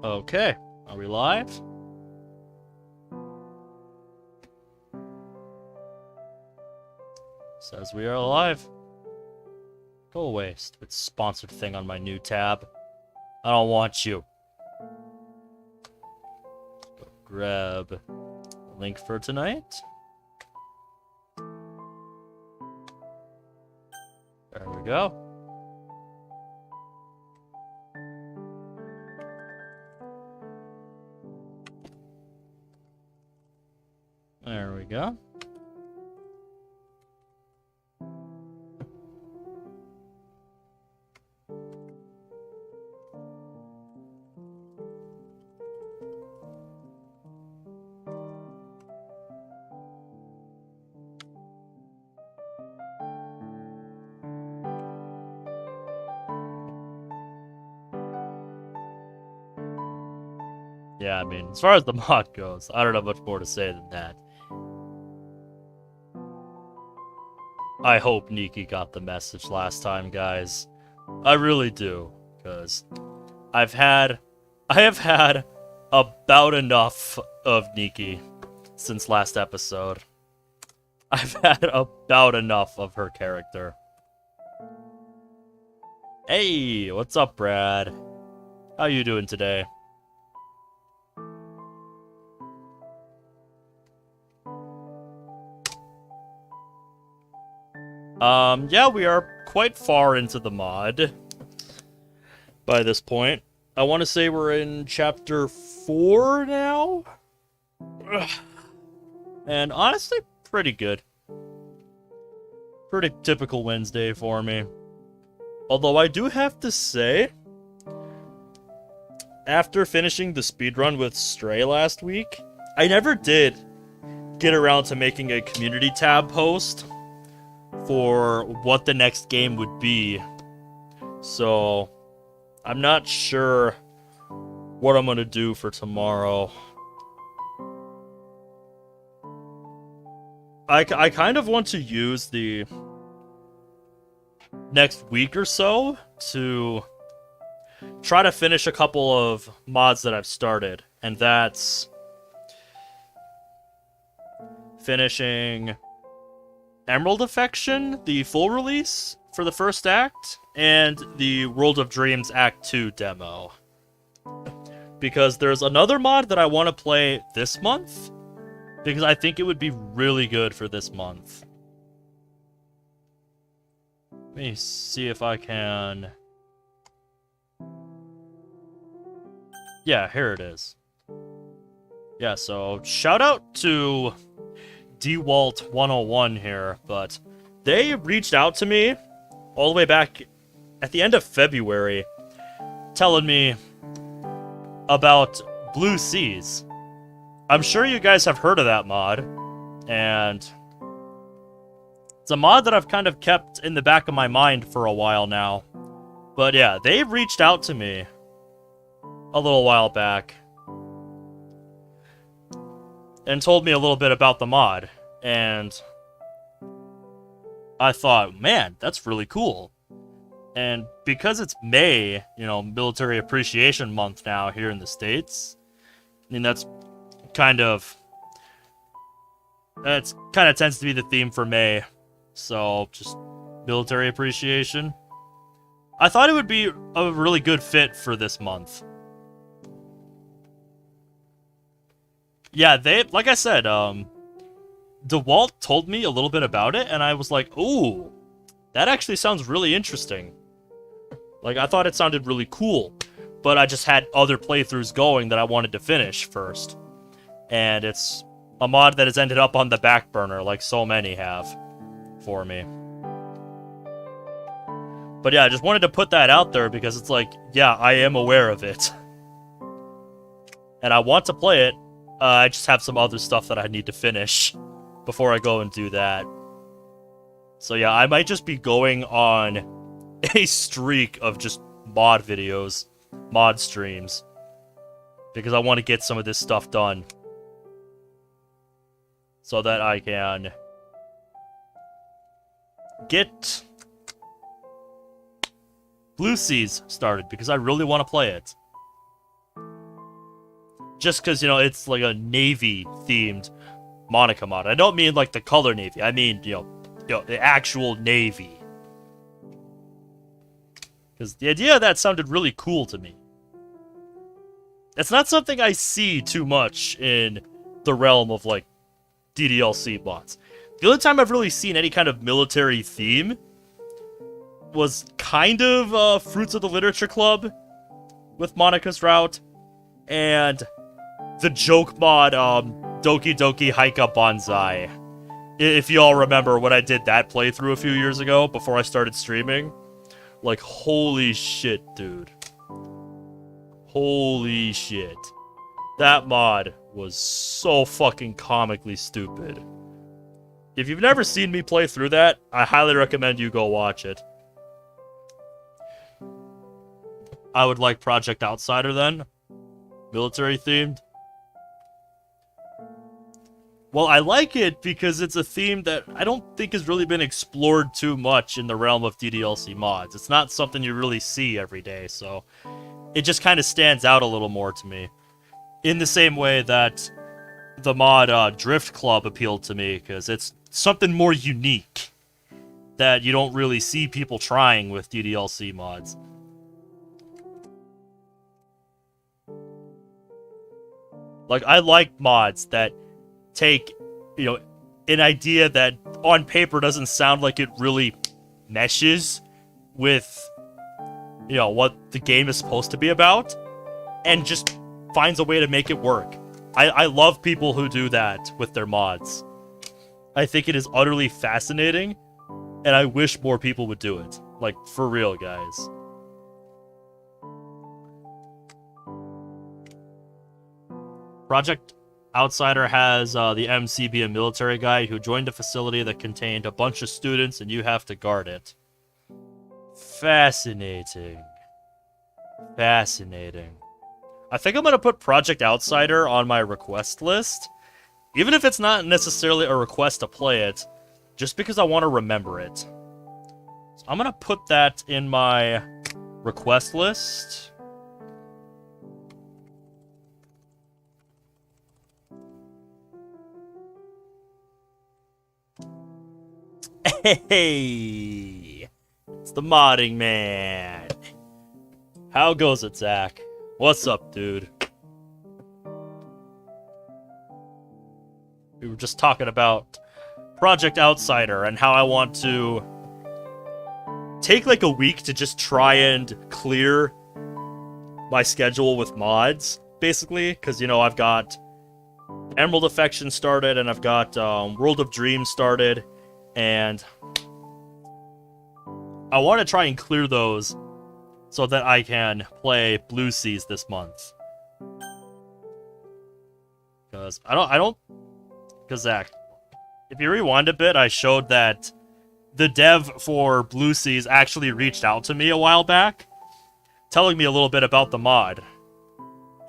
Okay, are we live? Says we are live. Go away, stupid sponsored thing on my new tab. I don't want you. Go grab the link for tonight. There we go. There we go. Yeah, I mean, as far as the mod goes, I don't have much more to say than that. I hope Niki got the message last time, guys. I really do, because I have had about enough of Niki since last episode. I've had about enough of her character. Hey, what's up, Brad? How you doing today? Yeah, we are quite far into the mod by this point. I want to say we're in chapter 4 now. Ugh. And honestly, pretty good. Pretty typical Wednesday for me. Although I do have to say, after finishing the speedrun with Stray last week, I never did get around to making a community tab post for what the next game would be. So, I'm not sure what I'm gonna do for tomorrow. I kind of want to use the next week or so to try to finish a couple of mods that I've started, and that's finishing Emerald Affection, the full release for the first act, and the World of Dreams Act 2 demo. Because there's another mod that I want to play this month, because I think it would be really good for this month. Let me see if I can... Yeah, here it is. Yeah, so shout out to DWalt101 here, but they reached out to me all the way back at the end of February, telling me about Blue Seas. I'm sure you guys have heard of that mod, and it's a mod that I've kind of kept in the back of my mind for a while now. But yeah, they reached out to me a little while back and told me a little bit about the mod, and I thought, man, that's really cool. And because it's May, you know, Military Appreciation Month now here in the States, I mean, that's kind of tends to be the theme for May. So, just military appreciation. I thought it would be a really good fit for this month. Yeah, like I said, DeWalt told me a little bit about it, and I was like, ooh, that actually sounds really interesting. Like, I thought it sounded really cool, but I just had other playthroughs going that I wanted to finish first. And it's a mod that has ended up on the back burner, like so many have for me. But yeah, I just wanted to put that out there because it's like, yeah, I am aware of it. And I want to play it. I just have some other stuff that I need to finish before I go and do that. So yeah, I might just be going on a streak of just mod videos, mod streams, because I want to get some of this stuff done so that I can get Blue Seas started, because I really want to play it. Just because, you know, it's like a Navy-themed Monica mod. I don't mean like the color Navy. I mean, you know, the actual Navy. Because the idea of that sounded really cool to me. It's not something I see too much in the realm of, like, DDLC mods. The only time I've really seen any kind of military theme was kind of Fruits of the Literature Club with Monica's Route, and the joke mod, Doki Doki Haika Banzai. If you all remember when I did that playthrough a few years ago before I started streaming. Like, holy shit, dude. Holy shit. That mod was so fucking comically stupid. If you've never seen me play through that, I highly recommend you go watch it. I would like Project Outsider then. Military themed. Well, I like it because it's a theme that I don't think has really been explored too much in the realm of DDLC mods. It's not something you really see every day, so it just kind of stands out a little more to me. In the same way that the mod Drift Club appealed to me, because it's something more unique that you don't really see people trying with DDLC mods. Like, I like mods that take, you know, an idea that on paper doesn't sound like it really meshes with, you know, what the game is supposed to be about, and just finds a way to make it work. I love people who do that with their mods. I think it is utterly fascinating, and I wish more people would do it. Like, for real, guys. Project Outsider has the MC be a military guy who joined a facility that contained a bunch of students and you have to guard it. Fascinating. Fascinating. I think I'm going to put Project Outsider on my request list. Even if it's not necessarily a request to play it, just because I want to remember it. So I'm going to put that in my request list. Hey, it's the modding man. How goes it, Zach? What's up, dude? We were just talking about Project Outsider and how I want to take like a week to just try and clear my schedule with mods, basically, because, you know, I've got Emerald Affection started and I've got World of Dreams started. And I want to try and clear those so that I can play Blue Seas this month. Because because Zach, if you rewind a bit, I showed that the dev for Blue Seas actually reached out to me a while back, telling me a little bit about the mod.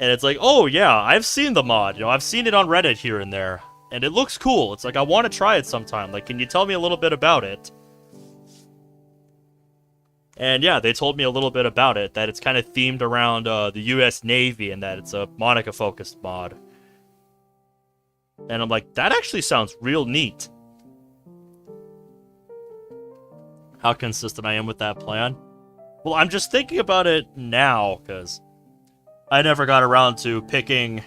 And it's like, oh yeah, I've seen the mod. You know, I've seen it on Reddit here and there. And it looks cool. It's like, I want to try it sometime. Like, can you tell me a little bit about it? And yeah, they told me a little bit about it. That it's kind of themed around the US Navy and that it's a Monica-focused mod. And I'm like, that actually sounds real neat. How consistent I am with that plan? Well, I'm just thinking about it now, because I never got around to picking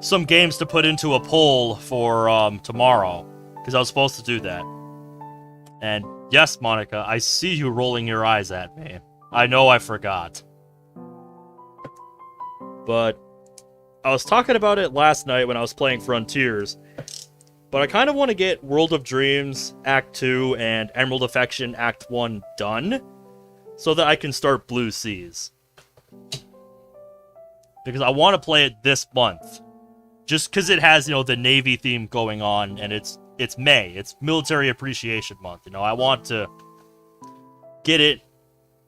some games to put into a poll for tomorrow, because I was supposed to do that. And yes, Monica, I see you rolling your eyes at me. I know I forgot. But I was talking about it last night when I was playing Frontiers, but I kind of want to get World of Dreams Act 2 and Emerald Affection Act 1 done, so that I can start Blue Seas. Because I want to play it this month. Just because it has, you know, the Navy theme going on, and it's May. It's Military Appreciation Month, you know. I want to get it,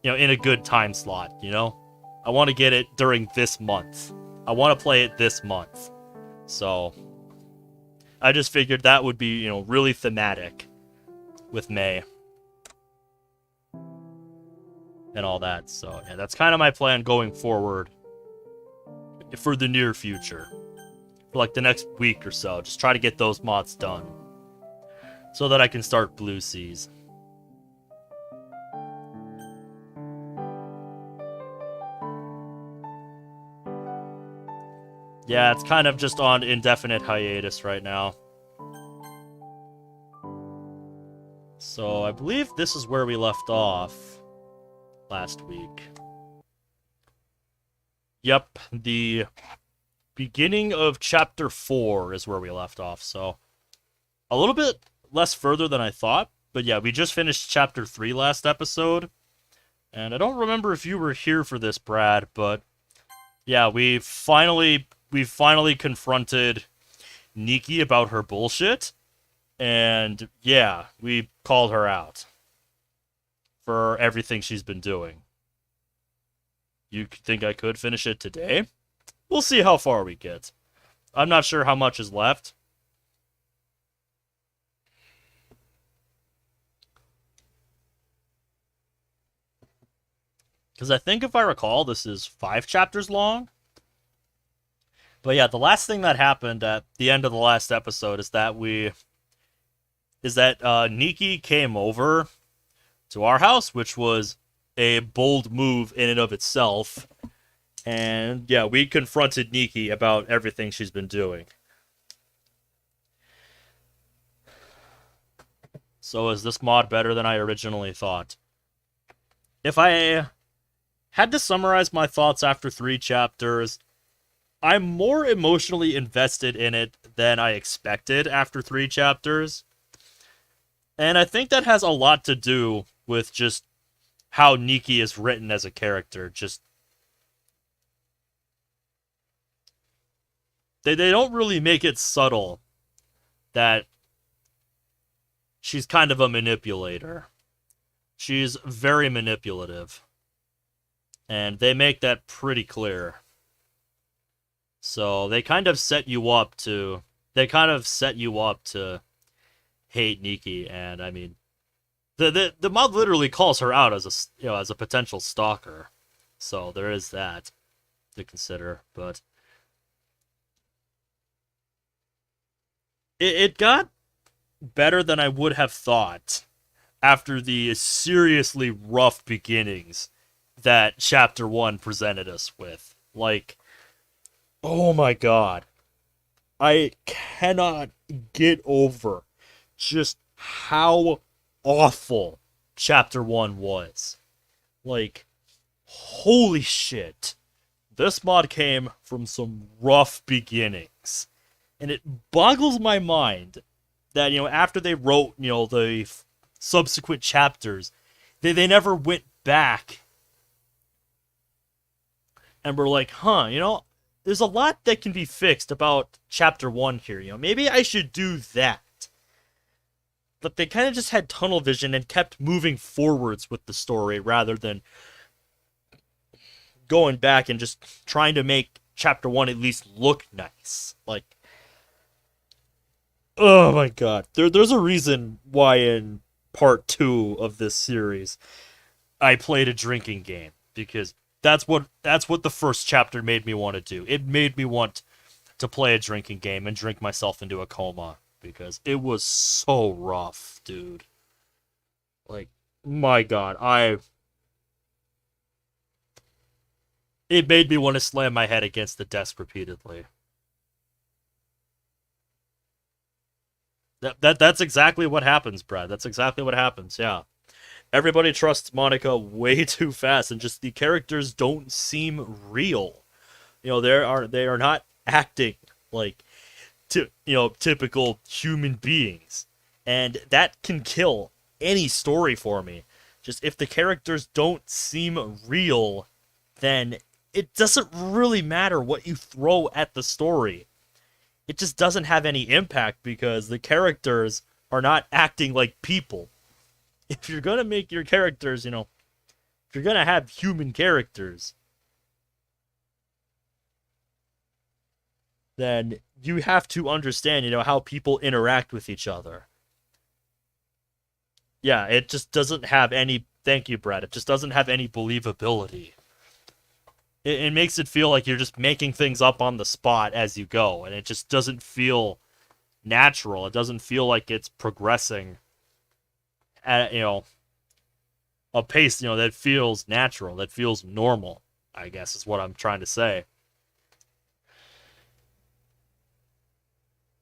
you know, in a good time slot, you know. I want to get it during this month. I want to play it this month. So, I just figured that would be, you know, really thematic with May. And all that, so, yeah, that's kind of my plan going forward. for the near future. For like the next week or so. Just try to get those mods done. So that I can start Blue Seas. Yeah, it's kind of just on indefinite hiatus right now. So I believe this is where we left off last week. Yep, the beginning of chapter 4 is where we left off, so a little bit less further than I thought, but yeah, we just finished chapter 3 last episode, and I don't remember if you were here for this, Brad, but yeah, we finally confronted Niki about her bullshit, and yeah, we called her out for everything she's been doing. You think I could finish it today? We'll see how far we get. I'm not sure how much is left. Because I think if I recall, this is 5 chapters long. But yeah, the last thing that happened at the end of the last episode is that Niki came over to our house, which was a bold move in and of itself. And yeah, we confronted Niki about everything she's been doing. So is this mod better than I originally thought? If I had to summarize my thoughts after 3 chapters, I'm more emotionally invested in it than I expected after 3 chapters. And I think that has a lot to do with just how Niki is written as a character. Just they don't really make it subtle that she's kind of a manipulator. She's very manipulative. And they make that pretty clear. So they kind of set you up to hate Niki, and I mean the mod literally calls her out as a potential stalker. So there is that to consider, but it got better than I would have thought after the seriously rough beginnings that chapter 1 presented us with. Like, oh my god. I cannot get over just how awful chapter 1 was. Like, holy shit. This mod came from some rough beginnings. And it boggles my mind that, after they wrote, the subsequent chapters, they never went back and were like, there's a lot that can be fixed about chapter 1 here, maybe I should do that. But they kind of just had tunnel vision and kept moving forwards with the story rather than going back and just trying to make chapter 1 at least look nice. Like, oh my god. There's a reason why in part 2 of this series I played a drinking game, because that's what the first chapter made me want to do. It made me want to play a drinking game and drink myself into a coma, because it was so rough, dude. Like, my god, it made me want to slam my head against the desk repeatedly. That's exactly what happens, Brad. That's exactly what happens, yeah. Everybody trusts Monica way too fast, and just the characters don't seem real. They are not acting like typical human beings. And that can kill any story for me. Just if the characters don't seem real, then it doesn't really matter what you throw at the story. It just doesn't have any impact because the characters are not acting like people. If you're going to make your characters, if you're going to have human characters, then you have to understand, how people interact with each other. Yeah, it just doesn't have any... Thank you, Brad. It just doesn't have any believability. It makes it feel like you're just making things up on the spot as you go, and it just doesn't feel natural. It doesn't feel like it's progressing at, a pace, that feels natural, that feels normal, I guess is what I'm trying to say.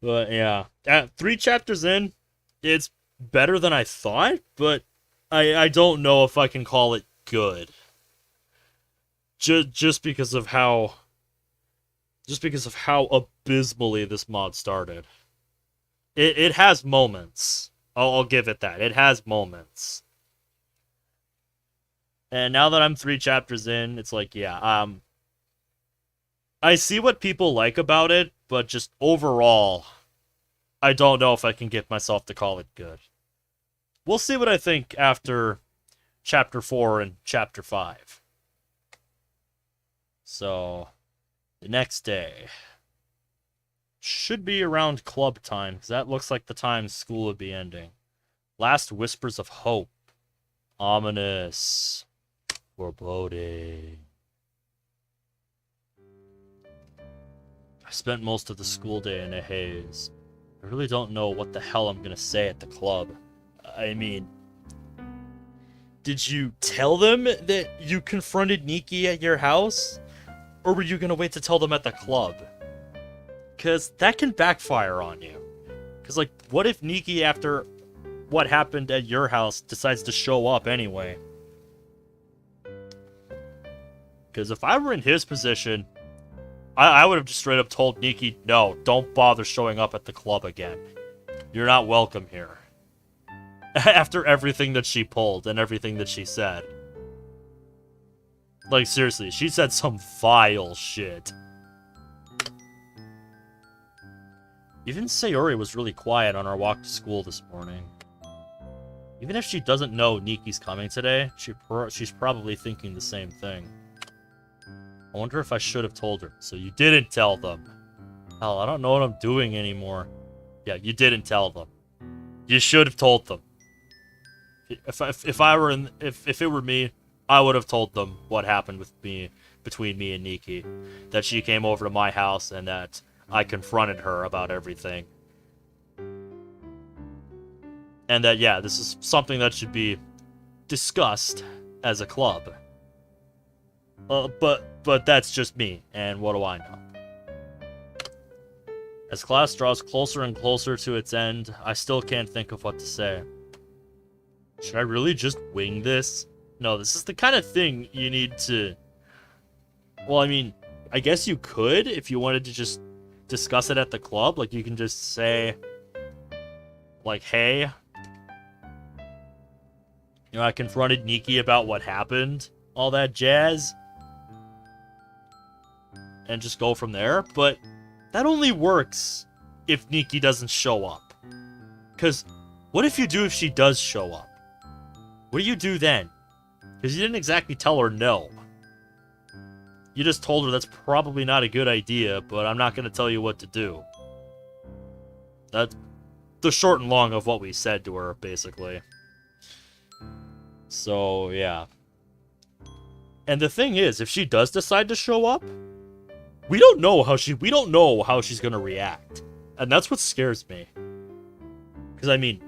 But yeah, at 3 chapters in, it's better than I thought, but I don't know if I can call it good. Just because of how abysmally this mod started. It has moments. I'll give it that. It has moments. And now that I'm 3 chapters in, it's like, yeah, I see what people like about it, but just overall, I don't know if I can get myself to call it good. We'll see what I think after Chapter 4 and Chapter 5. So, the next day should be around club time, because that looks like the time school would be ending. Last whispers of hope. Ominous. Foreboding. I spent most of the school day in a haze. I really don't know what the hell I'm gonna say at the club. I mean, did you tell them that you confronted Niki at your house? Or were you gonna wait to tell them at the club? Because that can backfire on you. Because, like, what if Niki, after what happened at your house, decides to show up anyway? Because if I were in his position, I would have just straight up told Niki, no, don't bother showing up at the club again. You're not welcome here. After everything that she pulled and everything that she said. Like, seriously, she said some vile shit. Even Sayori was really quiet on our walk to school this morning. Even if she doesn't know Niki's coming today, she's probably thinking the same thing. I wonder if I should have told her. So you didn't tell them. Hell, I don't know what I'm doing anymore. Yeah, you didn't tell them. You should have told them. If it were me, I would have told them what happened between me and Niki. That she came over to my house and that I confronted her about everything. And that, yeah, this is something that should be discussed as a club. But that's just me, and what do I know? As class draws closer and closer to its end, I still can't think of what to say. Should I really just wing this? No, this is the kind of thing you need to... Well, I mean, I guess you could if you wanted to just discuss it at the club. Like, you can just say, like, hey, I confronted Niki about what happened, all that jazz, and just go from there. But that only works if Niki doesn't show up. Because what if she does show up? What do you do then? Because you didn't exactly tell her no. You just told her that's probably not a good idea, but I'm not going to tell you what to do. That's the short and long of what we said to her, basically. So, yeah. And the thing is, if she does decide to show up, we don't know how she's going to react. And that's what scares me. Because, I mean,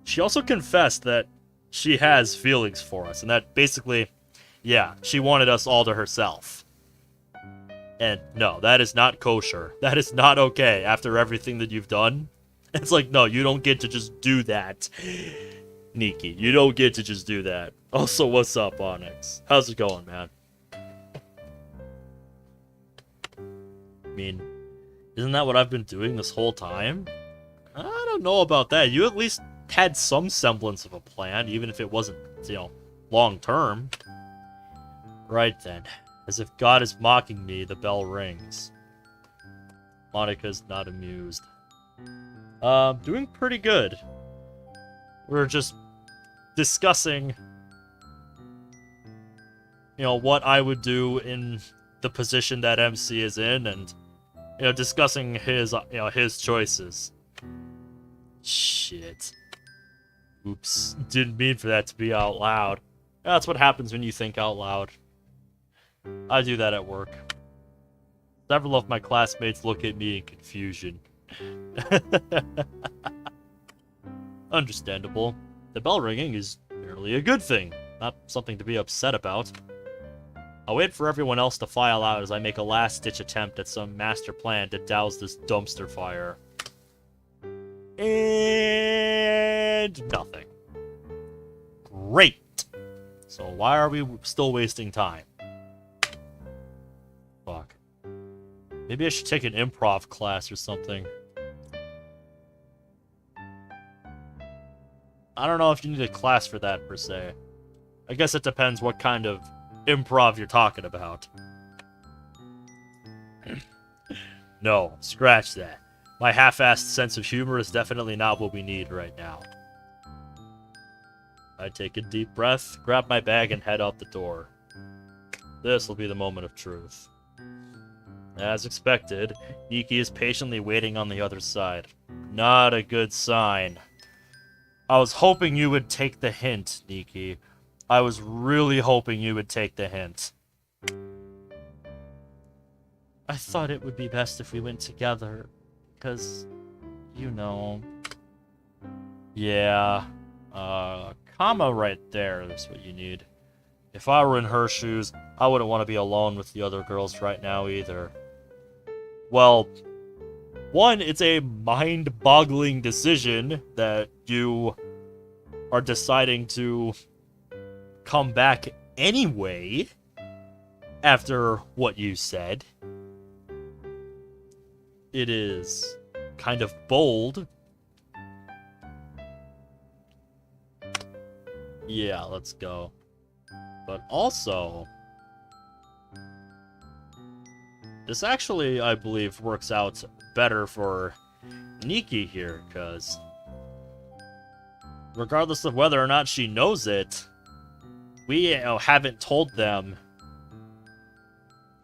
she also confessed that she has feelings for us, and that basically, yeah, she wanted us all to herself. And no, that is not kosher. That is not okay after everything that you've done. It's like, no, you don't get to just do that, Niki. You don't get to just do that. Also, what's up, Onyx? How's it going, man? I mean, isn't that what I've been doing this whole time? I don't know about that. You at least had some semblance of a plan, even if it wasn't, long term. Right then. As if God is mocking me, the bell rings. Monica's not amused. Doing pretty good. We're just discussing, what I would do in the position that MC is in, and, discussing his choices. Shit. Oops. Didn't mean for that to be out loud. That's what happens when you think out loud. I do that at work. Several of my classmates look at me in confusion. Understandable. The bell ringing is merely a good thing, not something to be upset about. I'll wait for everyone else to file out as I make a last-ditch attempt at some master plan to douse this dumpster fire. And nothing. Great! So why are we still wasting time? Fuck. Maybe I should take an improv class or something. I don't know if you need a class for that, per se. I guess it depends what kind of improv you're talking about. No, scratch that. My half-assed sense of humor is definitely not what we need right now. I take a deep breath, grab my bag, and head out the door. This will be the moment of truth. As expected, Niki is patiently waiting on the other side. Not a good sign. I was hoping you would take the hint, Niki. I was really hoping you would take the hint. I thought it would be best if we went together, because, you know... Yeah, comma right there, that's what you need. If I were in her shoes, I wouldn't want to be alone with the other girls right now either. Well, one, it's a mind-boggling decision that you are deciding to come back anyway after what you said. It is kind of bold. Yeah, let's go. But also, this actually, I believe, works out better for Niki here, because regardless of whether or not she knows it, we haven't told them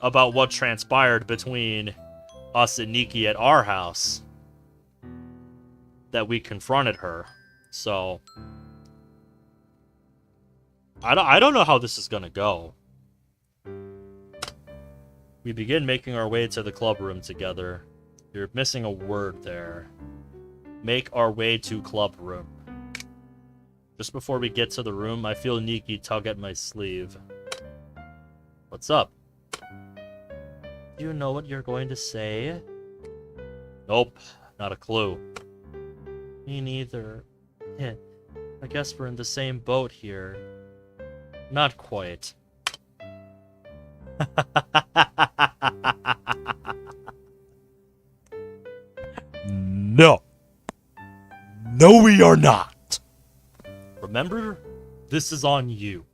about what transpired between us and Niki at our house, that we confronted her. So I don't know how this is gonna go. We begin making our way to the club room together. You're missing a word there. Make our way to club room. Just before we get to the room, I feel Niki tug at my sleeve. What's up? Do you know what you're going to say? Nope, not a clue. Me neither. I guess we're in the same boat here. Not quite. No. No, we are not. Remember, this is on you.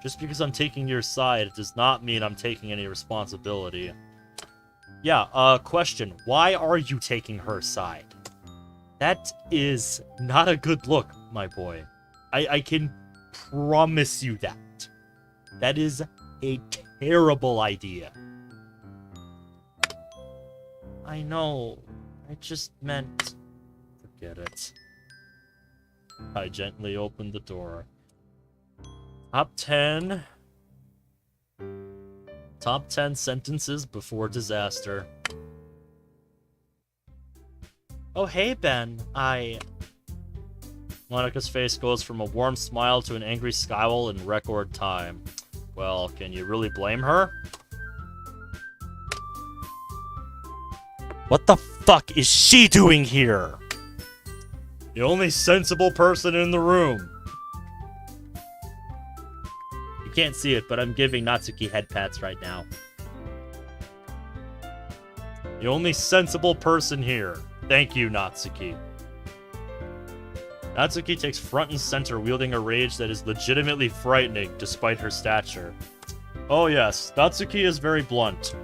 Just because I'm taking your side, it does not mean I'm taking any responsibility. Yeah, question. Why are you taking her side? That is not a good look, my boy. I can promise you that. That is a terrible idea. I know. I just meant... Forget it. I gently opened the door. Top 10 sentences before disaster. Oh, hey, Ben. Monica's face goes from a warm smile to an angry scowl in record time. Well, can you really blame her? What the fuck is she doing here? The only sensible person in the room. You can't see it, but I'm giving Natsuki head pats right now. The only sensible person here. Thank you, Natsuki. Natsuki takes front and center, wielding a rage that is legitimately frightening, despite her stature. Oh yes, Natsuki is very blunt.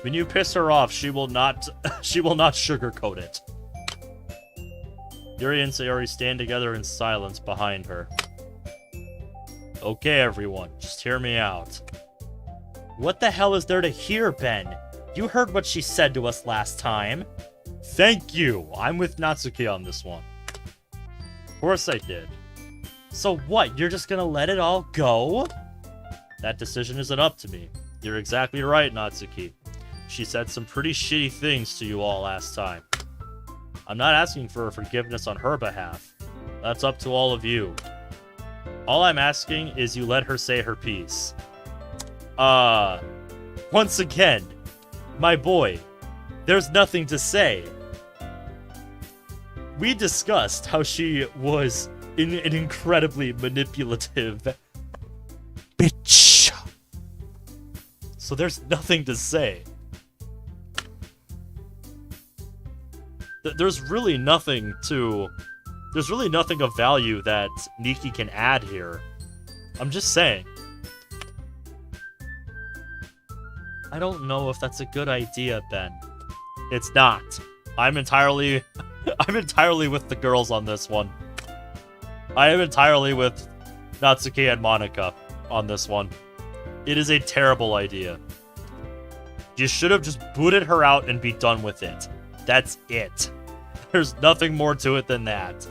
When you piss her off, she will not sugarcoat it. Yuri and Sayori stand together in silence behind her. Okay, everyone, just hear me out. What the hell is there to hear, Ben? You heard what she said to us last time. Thank you. I'm with Natsuki on this one. Of course I did. So what, you're just gonna let it all go? That decision isn't up to me. You're exactly right, Natsuki. She said some pretty shitty things to you all last time. I'm not asking for forgiveness on her behalf. That's up to all of you. All I'm asking is you let her say her piece. Once again, my boy, there's nothing to say. We discussed how she was an incredibly manipulative bitch. So there's nothing to say. There's really nothing of value that Niki can add here. I'm just saying. I don't know if that's a good idea, Ben. It's not. I'm entirely with the girls on this one. I am entirely with Natsuki and Monica on this one. It is a terrible idea. You should have just booted her out and be done with it. That's it. There's nothing more to it than that.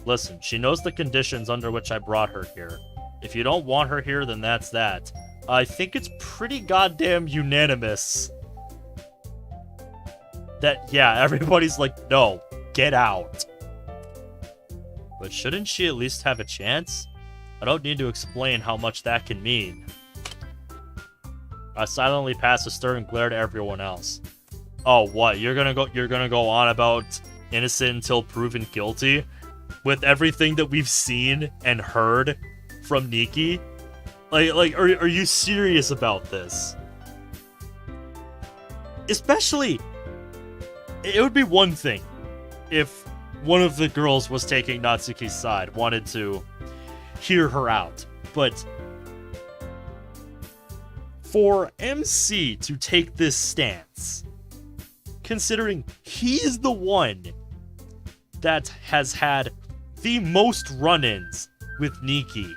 Listen, she knows the conditions under which I brought her here. If you don't want her here, then that's that. I think it's pretty goddamn unanimous that, yeah, everybody's like, no, get out. But shouldn't she at least have a chance? I don't need to explain how much that can mean. I silently pass a stern glare to everyone else. Oh, what? You're gonna go on about innocent until proven guilty? With everything that we've seen and heard from Niki? Like, are you serious about this? Especially, it would be one thing if one of the girls was taking Natsuki's side, wanted to hear her out. But for MC to take this stance, considering he's the one that has had the most run-ins with Niki,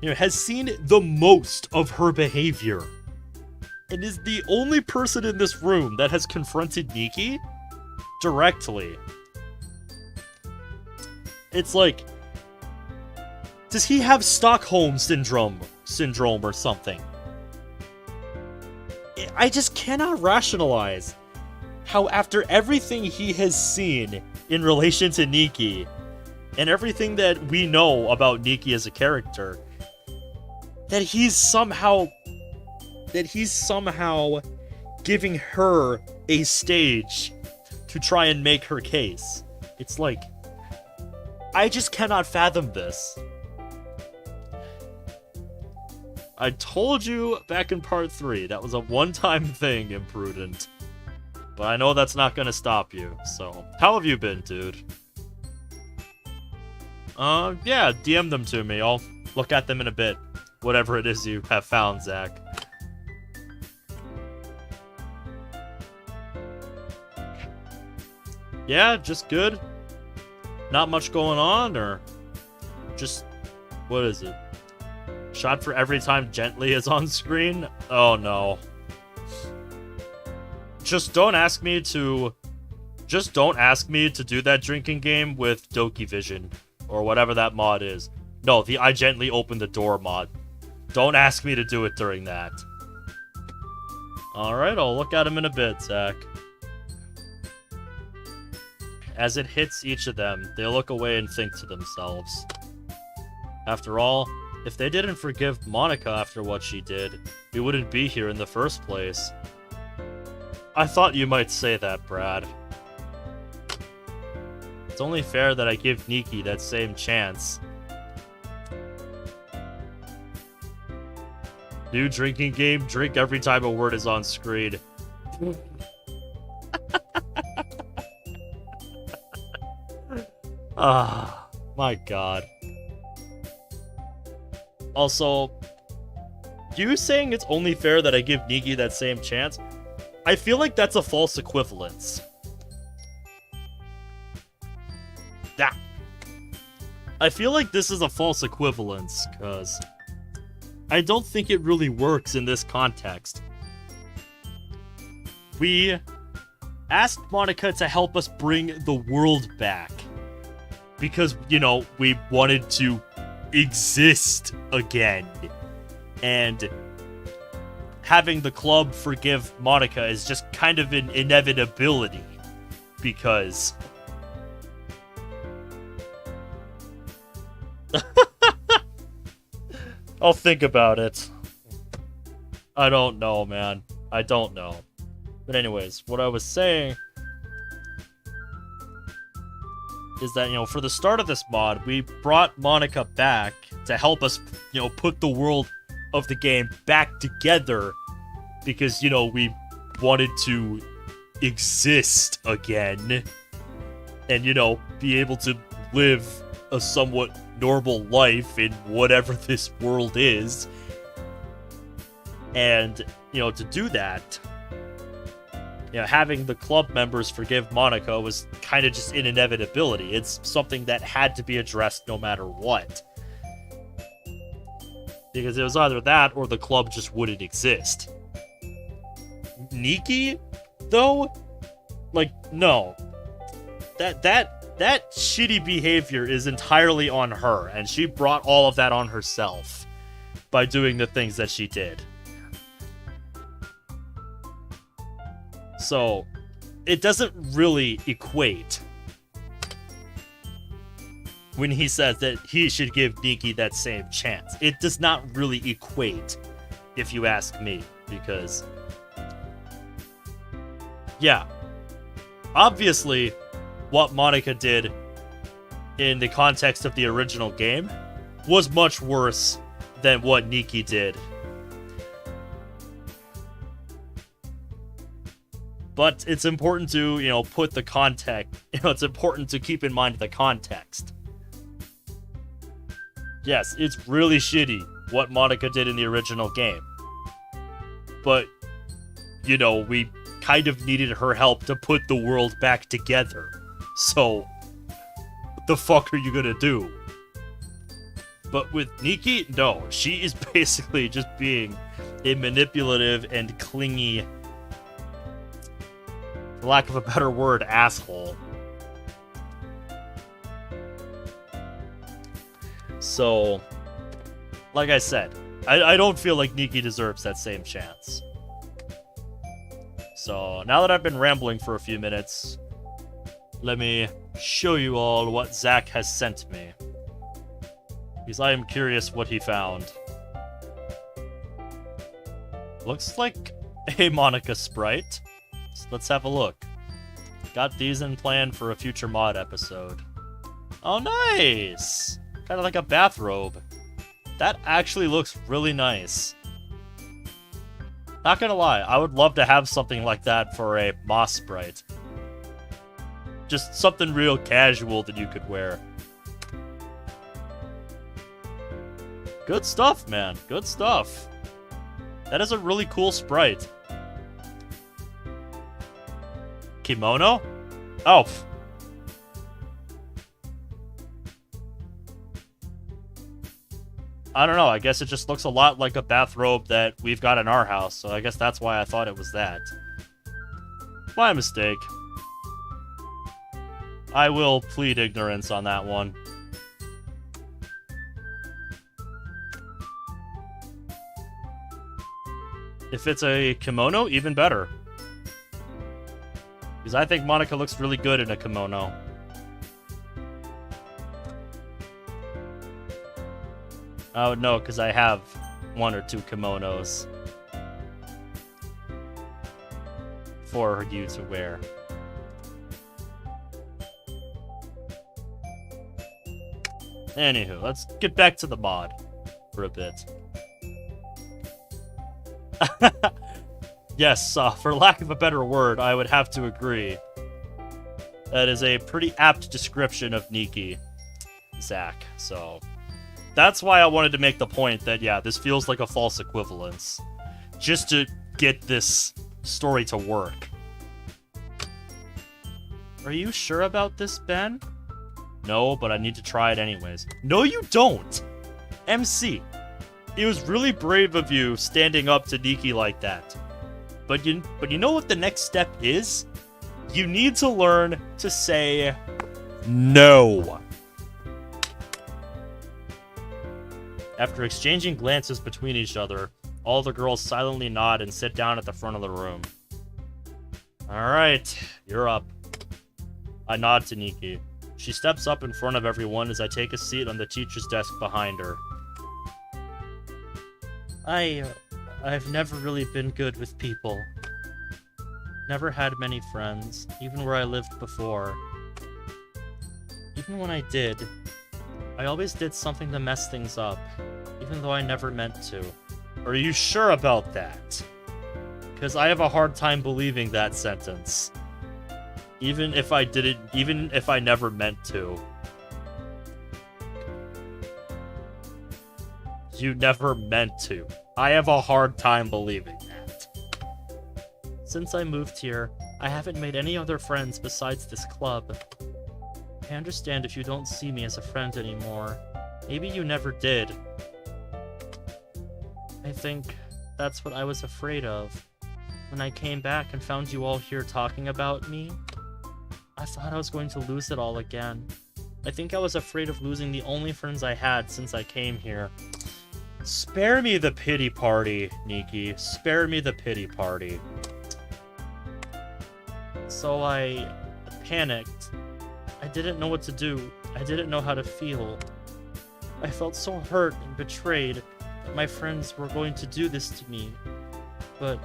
you know, has seen the most of her behavior, and is the only person in this room that has confronted Niki directly. It's like, does he have Stockholm syndrome or something? I just cannot rationalize how, after everything he has seen in relation to Niki, and everything that we know about Niki as a character, that he's somehow giving her a stage to try and make her case. It's like, I just cannot fathom this. I told you back in part 3, that was a one-time thing, Imprudent. But I know that's not gonna stop you, so... How have you been, dude? Yeah, DM them to me. I'll look at them in a bit. Whatever it is you have found, Zach. Yeah, just good. Not much going on, or... Just... What is it? Shot for every time Gently is on screen? Oh no. Just don't ask me to do that drinking game with Doki Vision, or whatever that mod is. No, the I Gently Open the Door mod. Don't ask me to do it during that. Alright, I'll look at him in a bit, Zach. As it hits each of them, they look away and think to themselves. After all, if they didn't forgive Monica after what she did, we wouldn't be here in the first place. I thought you might say that, Brad. It's only fair that I give Niki that same chance. New drinking game, drink every time a word is on screen. Ah, my god. Also, you saying it's only fair that I give Niki that same chance? I feel like that's a false equivalence. Yeah. I feel like this is a false equivalence, because I don't think it really works in this context. We asked Monica to help us bring the world back, because, you know, we wanted to exist again. And having the club forgive Monica is just kind of an inevitability. Because... I'll think about it. I don't know, man. I don't know. But anyways, what I was saying is that, for the start of this mod, we brought Monica back to help us, put the world of the game back together because, we wanted to exist again and, be able to live a somewhat normal life in whatever this world is. And, to do that, having the club members forgive Monica was kind of just an inevitability. It's something that had to be addressed no matter what. Because it was either that or the club just wouldn't exist. Niki, though? No. That shitty behavior is entirely on her, and she brought all of that on herself by doing the things that she did. So, it doesn't really equate when he says that he should give Niki that same chance. It does not really equate, if you ask me, because... yeah. Obviously, what Monica did in the context of the original game was much worse than what Niki did. But it's important to, put the context, it's important to keep in mind the context. Yes, it's really shitty what Monica did in the original game. But, we kind of needed her help to put the world back together. So, what the fuck are you gonna do? But with Niki, no. She is basically just being a manipulative and clingy, for lack of a better word, asshole. So, like I said, I don't feel like Niki deserves that same chance. So, now that I've been rambling for a few minutes, let me show you all what Zach has sent me. Because I am curious what he found. Looks like a Monica sprite. So let's have a look. Got these in plan for a future mod episode. Oh, nice! Kind of like a bathrobe. That actually looks really nice. Not gonna lie, I would love to have something like that for a Moss sprite. Just something real casual that you could wear. Good stuff, man. Good stuff. That is a really cool sprite. Kimono? Oh. I don't know. I guess it just looks a lot like a bathrobe that we've got in our house, so I guess that's why I thought it was that. My mistake. I will plead ignorance on that one. If it's a kimono, even better. Because I think Monica looks really good in a kimono. Oh, no, because I have one or two kimonos for you to wear. Anywho, let's get back to the mod for a bit. Yes, for lack of a better word, I would have to agree. That is a pretty apt description of Niki, Zach, so... That's why I wanted to make the point that, yeah, this feels like a false equivalence. Just to get this story to work. Are you sure about this, Ben? No, but I need to try it anyways. No, you don't! MC, it was really brave of you standing up to Niki like that. But you know what the next step is? You need to learn to say no. After exchanging glances between each other, all the girls silently nod and sit down at the front of the room. Alright, you're up. I nod to Niki. She steps up in front of everyone as I take a seat on the teacher's desk behind her. I've never really been good with people. Never had many friends, even where I lived before. Even when I did, I always did something to mess things up, even though I never meant to. Are you sure about that? Because I have a hard time believing that sentence. Even if I never meant to. You never meant to. I have a hard time believing that. Since I moved here, I haven't made any other friends besides this club. I understand if you don't see me as a friend anymore. Maybe you never did. I think that's what I was afraid of. When I came back and found you all here talking about me, I thought I was going to lose it all again. I think I was afraid of losing the only friends I had since I came here. Spare me the pity party, Niki. Spare me the pity party. So I panicked. I didn't know what to do. I didn't know how to feel. I felt so hurt and betrayed that my friends were going to do this to me. But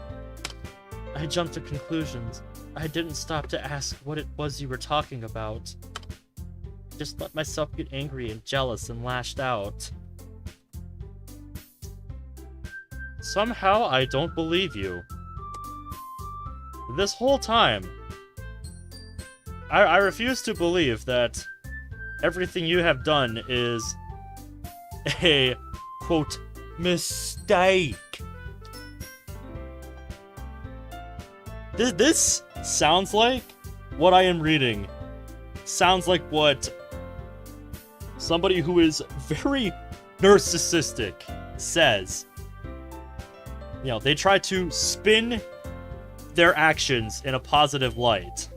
I jumped to conclusions. I didn't stop to ask what it was you were talking about. Just let myself get angry and jealous and lashed out. Somehow I don't believe you. This whole time, I refuse to believe that everything you have done is a, quote, mistake. This sounds like what I am reading. Sounds like what somebody who is very narcissistic says. You know, they try to spin their actions in a positive light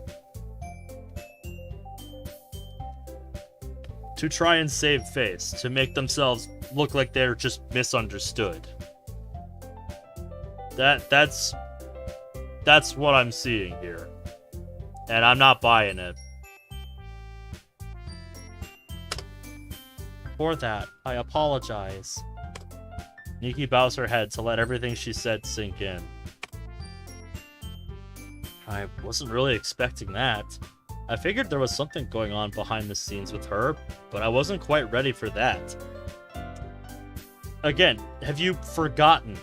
to try and save face, to make themselves look like they're just misunderstood. That's what I'm seeing here. And I'm not buying it. For that, I apologize. Niki bows her head to let everything she said sink in. I wasn't really expecting that. I figured there was something going on behind the scenes with her, but I wasn't quite ready for that. Again, have you forgotten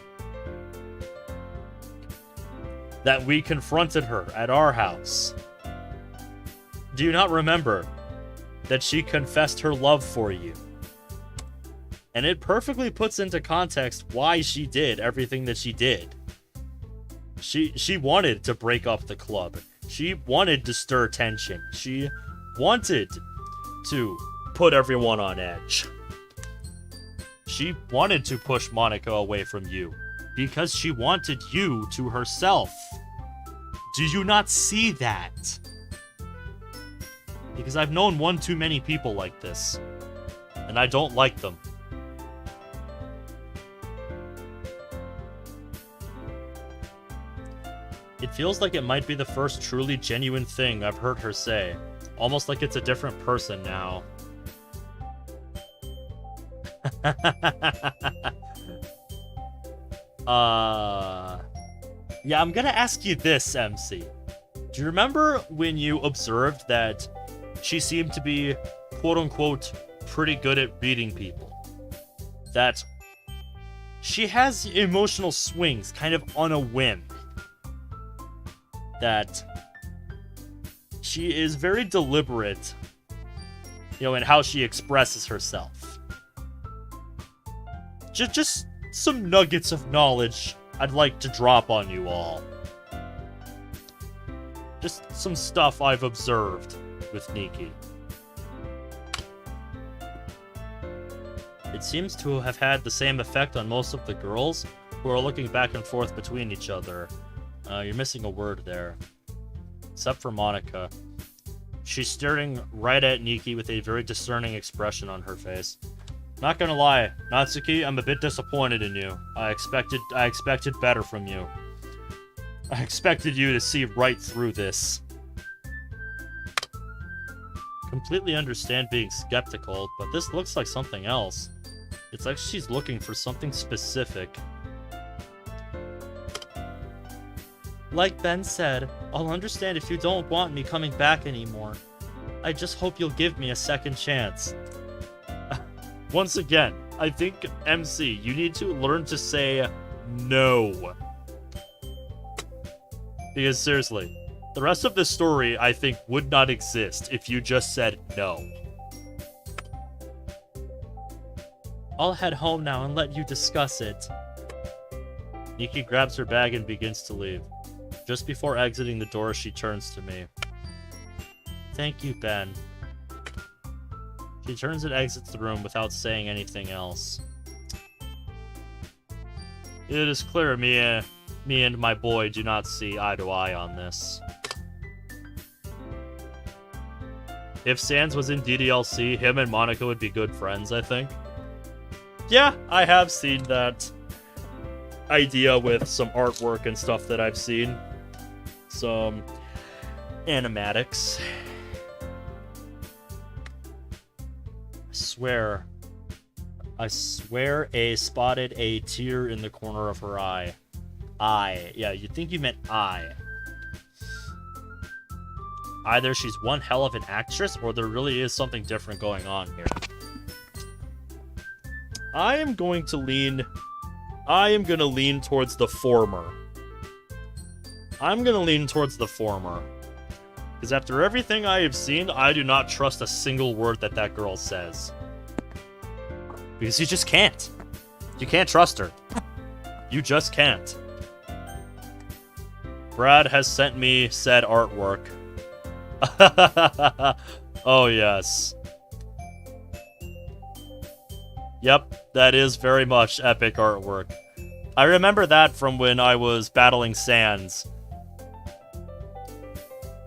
that we confronted her at our house? Do you not remember that she confessed her love for you? And it perfectly puts into context why she did everything that she did. She wanted to break up the club. She wanted to stir tension. She wanted to put everyone on edge. She wanted to push Monica away from you because she wanted you to herself. Do you not see that? Because I've known one too many people like this, and I don't like them. It feels like it might be the first truly genuine thing I've heard her say. Almost like it's a different person now. Yeah, I'm gonna ask you this, MC. Do you remember when you observed that she seemed to be, quote-unquote, pretty good at reading people? That she has emotional swings kind of on a whim. That she is very deliberate, you know, in how she expresses herself. Just some nuggets of knowledge I'd like to drop on you all. Just some stuff I've observed with Niki. It seems to have had the same effect on most of the girls who are looking back and forth between each other. You're missing a word there. Except for Monica. She's staring right at Niki with a very discerning expression on her face. Not gonna lie, Natsuki, I'm a bit disappointed in you. I expected better from you. I expected you to see right through this. Completely understand being skeptical, but this looks like something else. It's like she's looking for something specific. Like Ben said, I'll understand if you don't want me coming back anymore. I just hope you'll give me a second chance. Once again, I think, MC, you need to learn to say no. Because seriously, the rest of this story, I think, would not exist if you just said no. I'll head home now and let you discuss it. Niki grabs her bag and begins to leave. Just before exiting the door, she turns to me. Thank you, Ben. She turns and exits the room without saying anything else. It is clear me and my boy do not see eye to eye on this. If Sans was in DDLC, him and Monica would be good friends, I think. Yeah, I have seen that idea with some artwork and stuff that I've seen. Some animatics. I swear I spotted a tear in the corner of her eye. Eye. Yeah, you'd think you meant eye. Either she's one hell of an actress, or there really is something different going on here. I am gonna lean towards the former. Because after everything I have seen, I do not trust a single word that girl says. Because you just can't. You can't trust her. You just can't. Brad has sent me said artwork. Oh, yes. Yep, that is very much epic artwork. I remember that from when I was battling Sans.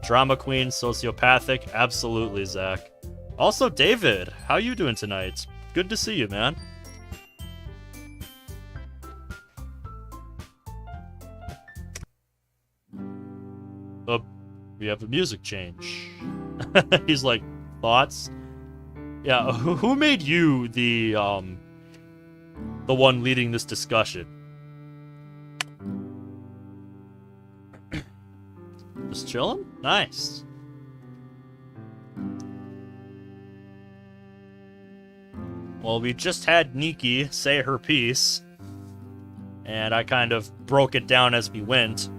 Drama queen, sociopathic, absolutely, Zach. Also, David, how you doing tonight? Good to see you, man. We have a music change. He's like, thoughts? Yeah, who made you the one leading this discussion? Just chilling? Nice. Well, we just had Niki say her piece, and I kind of broke it down as we went.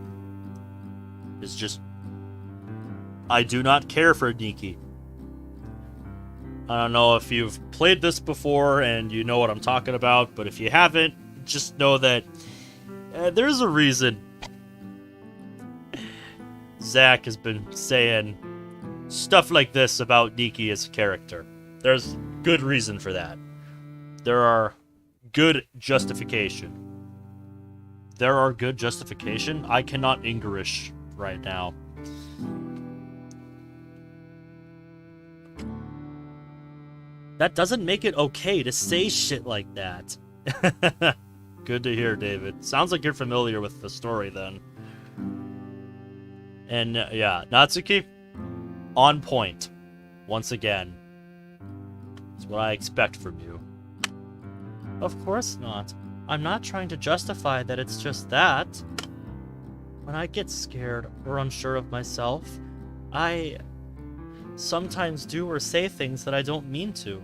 It's just, I do not care for Niki. I don't know if you've played this before and you know what I'm talking about, but if you haven't, just know that there's a reason Zach has been saying stuff like this about Niki as a character. There's good reason for that. There are good justification. I cannot English right now. That doesn't make it okay to say shit like that. Good to hear, David. Sounds like you're familiar with the story then. And yeah, Natsuki, on point. Once again. It's what I expect from you. Of course not. I'm not trying to justify that it's just that. When I get scared or unsure of myself, I sometimes do or say things that I don't mean to.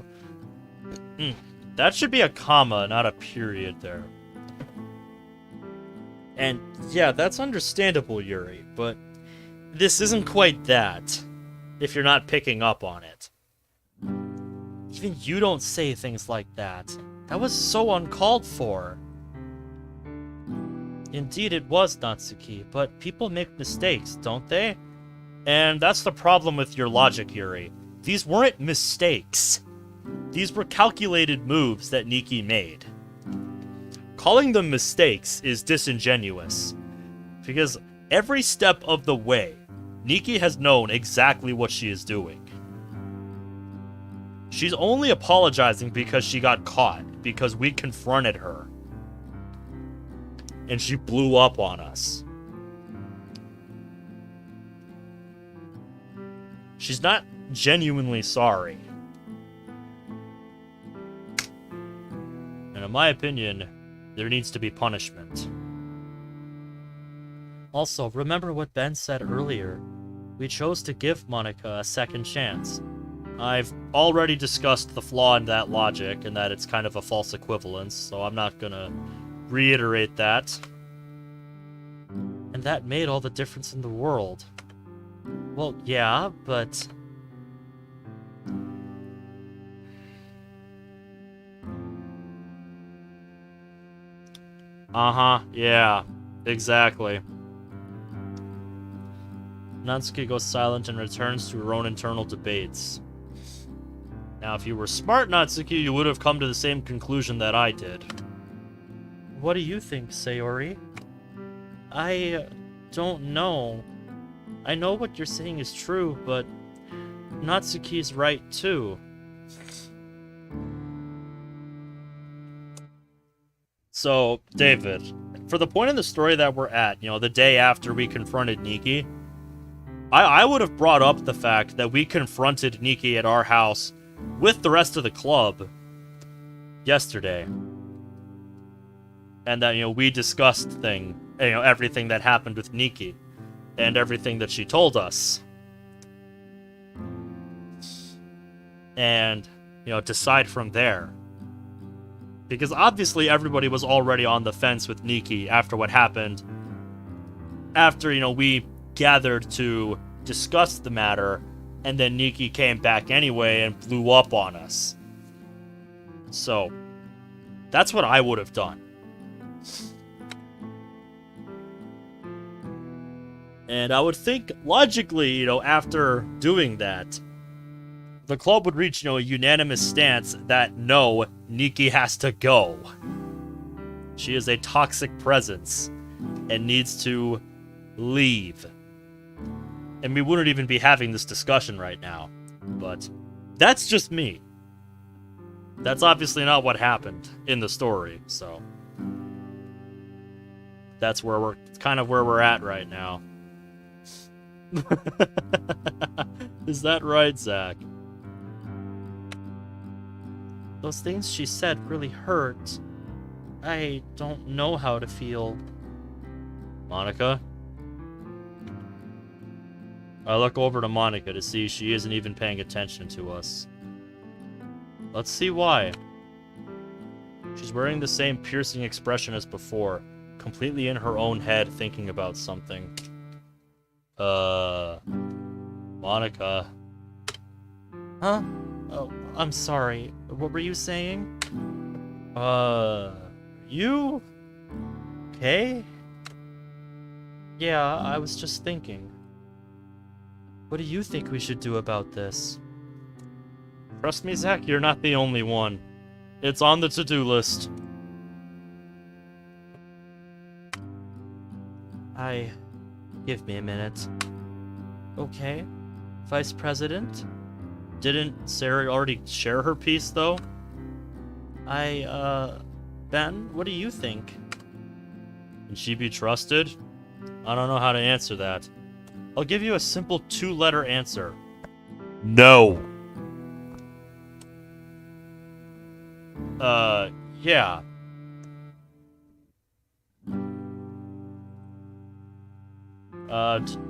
That should be a comma, not a period there. And yeah, that's understandable, Yuri, but this isn't quite that, if you're not picking up on it. Even you don't say things like that. That was so uncalled for. Indeed it was, Natsuki, but people make mistakes, don't they? And that's the problem with your logic, Yuri. These weren't mistakes. These were calculated moves that Niki made. Calling them mistakes is disingenuous, because every step of the way, Niki has known exactly what she is doing. She's only apologizing because she got caught, because we confronted her. And she blew up on us. She's not genuinely sorry. And in my opinion, there needs to be punishment. Also, remember what Ben said earlier. We chose to give Monica a second chance. I've already discussed the flaw in that logic, and that it's kind of a false equivalence, so I'm not gonna reiterate that. And that made all the difference in the world. Well, yeah, but... Uh-huh, yeah, exactly. Natsuki goes silent and returns to her own internal debates. Now, if you were smart, Natsuki, you would have come to the same conclusion that I did. What do you think, Sayori? I don't know. I know what you're saying is true, but Natsuki's right too. So, David, for the point in the story that we're at, the day after we confronted Niki, I would have brought up the fact that we confronted Niki at our house with the rest of the club yesterday. And that, we discussed everything that happened with Niki and everything that she told us. And, decide from there. Because obviously everybody was already on the fence with Niki after what happened. After, we gathered to discuss the matter, and then Niki came back anyway and blew up on us. So, that's what I would have done. And I would think, logically, after doing that, the club would reach, a unanimous stance that no, Niki has to go. She is a toxic presence and needs to leave. And we wouldn't even be having this discussion right now. But that's just me. That's obviously not what happened in the story, so that's kind of where we're at right now. Is that right, Zach? Those things she said really hurt. I don't know how to feel. Monica? I look over to Monica to see she isn't even paying attention to us. Let's see why. She's wearing the same piercing expression as before, completely in her own head thinking about something. Monica. Huh? Oh, I'm sorry. What were you saying? You? Okay? Yeah, I was just thinking. What do you think we should do about this? Trust me, Zach, you're not the only one. It's on the to-do list. Give me a minute. Okay. Vice President? Didn't Sarah already share her piece, though? Ben, what do you think? Can she be trusted? I don't know how to answer that. I'll give you a simple 2-letter answer. No. Yeah.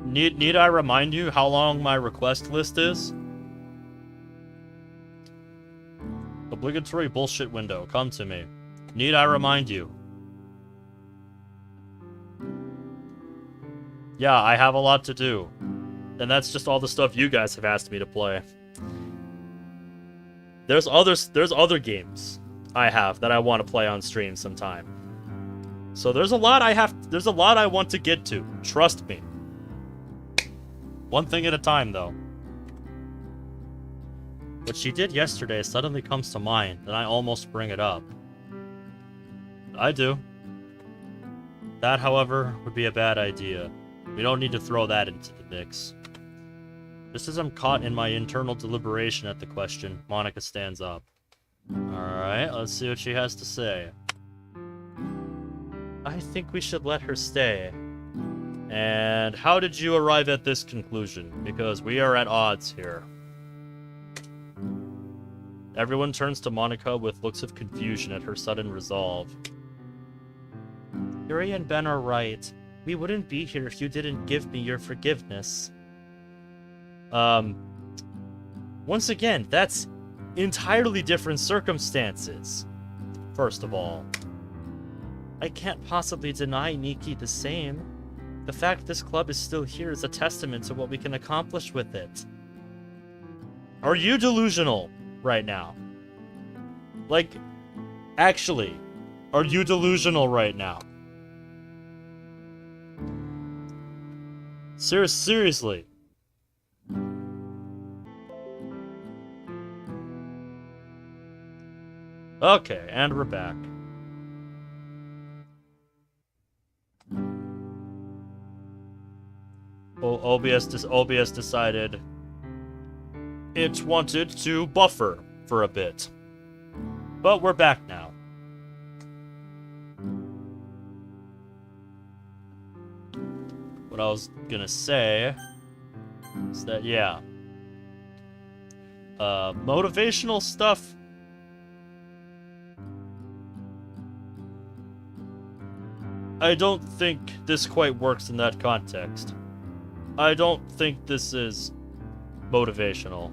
Need I remind you how long my request list is? Obligatory bullshit window, come to me. Need I remind you? Yeah, I have a lot to do. And that's just all the stuff you guys have asked me to play. There's other games I have that I want to play on stream sometime. So there's a lot I want to get to. Trust me. One thing at a time, though. What she did yesterday suddenly comes to mind, and I almost bring it up. I do. That, however, would be a bad idea. We don't need to throw that into the mix. Just as I'm caught in my internal deliberation at the question, Monica stands up. Alright, let's see what she has to say. I think we should let her stay. And how did you arrive at this conclusion? Because we are at odds here. Everyone turns to Monica with looks of confusion at her sudden resolve. Yuri and Ben are right. We wouldn't be here if you didn't give me your forgiveness. Once again, that's entirely different circumstances. First of all, I can't possibly deny Niki the same. The fact this club is still here is a testament to what we can accomplish with it. Are you delusional right now? Like, actually, are you delusional right now? Seriously. Okay, and we're back. OBS decided it wanted to buffer for a bit. But we're back now. What I was gonna say is that, yeah. Motivational stuff. I don't think this quite works in that context. I don't think this is motivational.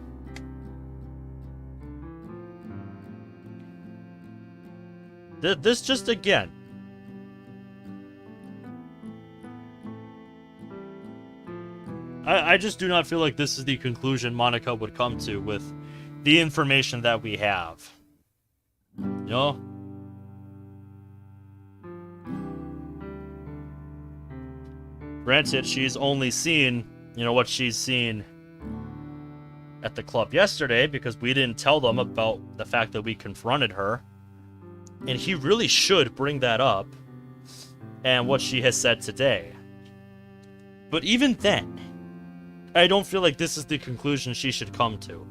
This just, again, I just do not feel like this is the conclusion Monica would come to with the information that we have. You know? Granted, she's only seen, what she's seen at the club yesterday, because we didn't tell them about the fact that we confronted her. And he really should bring that up, and what she has said today. But even then, I don't feel like this is the conclusion she should come to.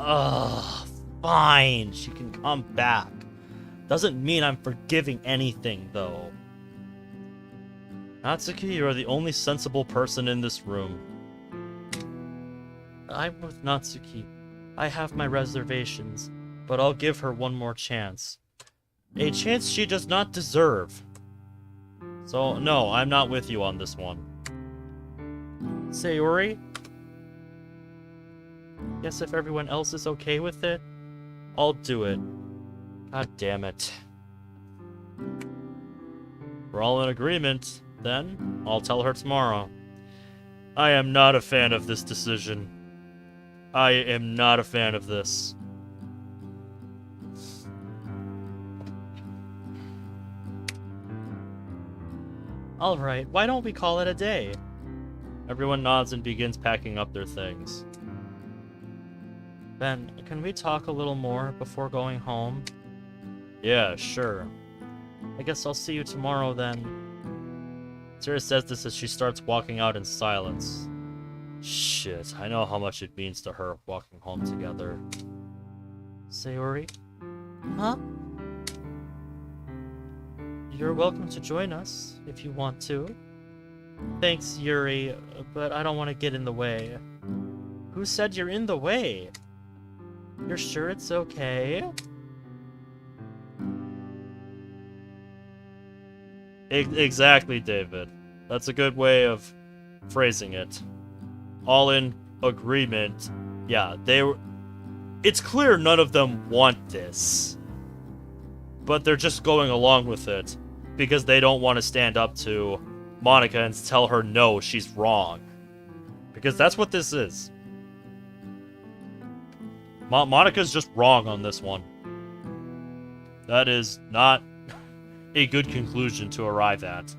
Ugh, fine, she can come back. Doesn't mean I'm forgiving anything, though. Natsuki, you are the only sensible person in this room. I'm with Natsuki. I have my reservations, but I'll give her one more chance. A chance she does not deserve. So, no, I'm not with you on this one. Sayori? Guess if everyone else is okay with it, I'll do it. God damn it. We're all in agreement, then I'll tell her tomorrow. I am not a fan of this decision. I am not a fan of this. Alright, why don't we call it a day? Everyone nods and begins packing up their things. Ben, can we talk a little more before going home? Yeah, sure. I guess I'll see you tomorrow then. Sarah says this as she starts walking out in silence. Shit, I know how much it means to her walking home together. Sayori? Huh? You're welcome to join us, if you want to. Thanks, Yuri, but I don't want to get in the way. Who said you're in the way? You're sure it's okay? Exactly, David. That's a good way of phrasing it. All in agreement. Yeah, they were... It's clear none of them want this. But they're just going along with it because they don't want to stand up to Monica and tell her no, she's wrong. Because that's what this is. Monica's just wrong on this one. That is not a good conclusion to arrive at.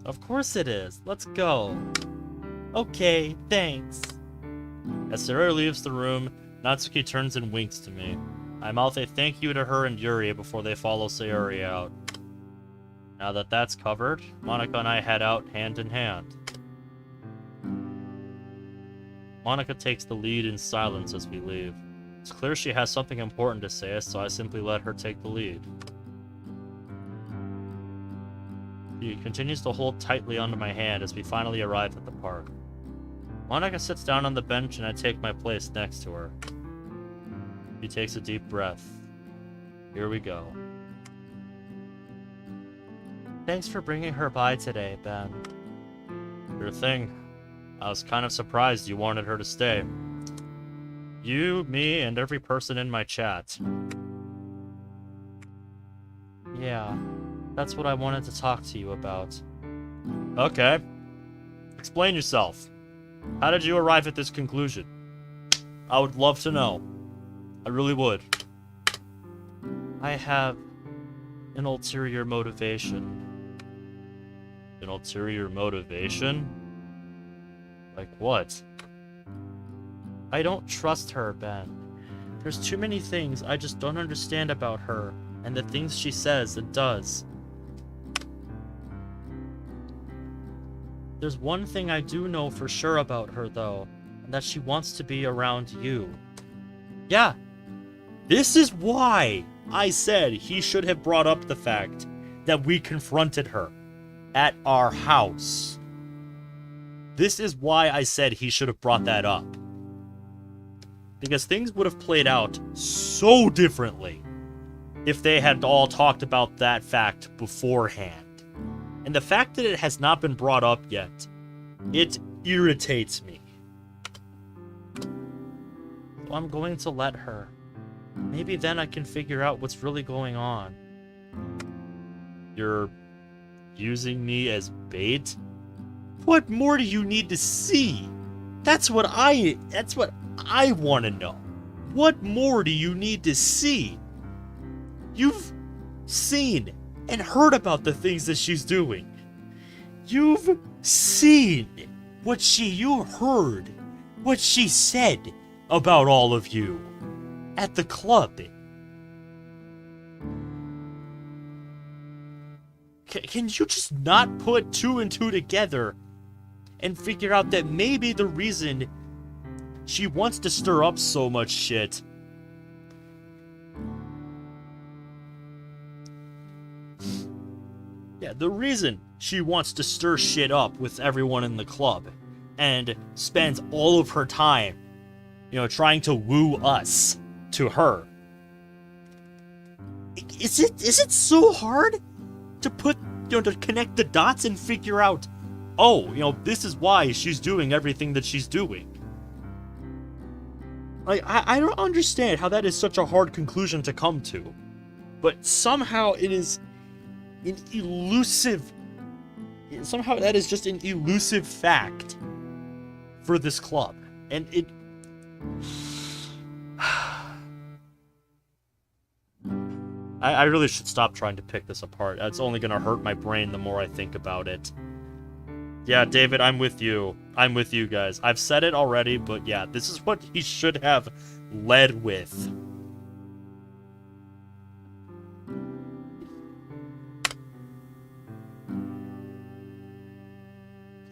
Of course it is. Let's go. Okay, thanks. As Sarah leaves the room, Natsuki turns and winks to me. I mouth a thank you to her and Yuri before they follow Sayori out. Now that that's covered, Monica and I head out hand in hand. Monica takes the lead in silence as we leave. It's clear she has something important to say, so I simply let her take the lead. She continues to hold tightly onto my hand as we finally arrive at the park. Monica sits down on the bench and I take my place next to her. She takes a deep breath. Here we go. Thanks for bringing her by today, Ben. Sure thing. I was kind of surprised you wanted her to stay. You, me, and every person in my chat. Yeah, that's what I wanted to talk to you about. Okay. Explain yourself. How did you arrive at this conclusion? I would love to know. I really would. I have an ulterior motivation. An ulterior motivation? Like what? I don't trust her, Ben. There's too many things I just don't understand about her and the things she says and does. There's one thing I do know for sure about her, though, and that she wants to be around you. Yeah, this is why I said he should have brought up the fact that we confronted her at our house. This is why I said he should have brought that up. Because things would have played out so differently if they had all talked about that fact beforehand. And the fact that it has not been brought up yet, it irritates me. So I'm going to let her. Maybe then I can figure out what's really going on. You're using me as bait? What more do you need to see? That's what I want to know. What more do you need to see? You've seen and heard about the things that she's doing. You've seen you heard what she said about all of you at the club. Can you just not put two and two together and figure out that maybe the reason she wants to stir up so much shit the reason she wants to stir shit up with everyone in the club and spends all of her time, trying to woo us to her. Is it so hard to put, to connect the dots and figure out, this is why she's doing everything that she's doing? Like, I don't understand how that is such a hard conclusion to come to, but somehow it is an elusive... Somehow that is just an elusive fact for this club. And it... I really should stop trying to pick this apart. It's only gonna hurt my brain the more I think about it. Yeah, David, I'm with you. I'm with you guys. I've said it already, but yeah, this is what he should have led with.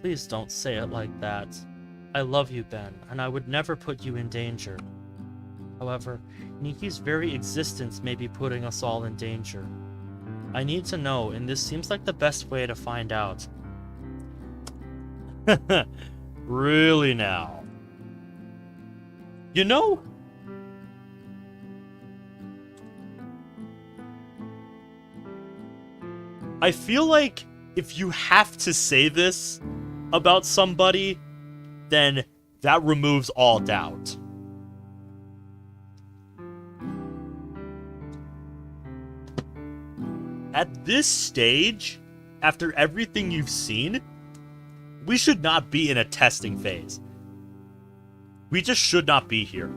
Please don't say it like that. I love you, Ben, and I would never put you in danger. However, Niki's very existence may be putting us all in danger. I need to know, and this seems like the best way to find out. Really now? I feel like if you have to say this about somebody, then that removes all doubt. At this stage, after everything you've seen, we should not be in a testing phase. We just should not be here.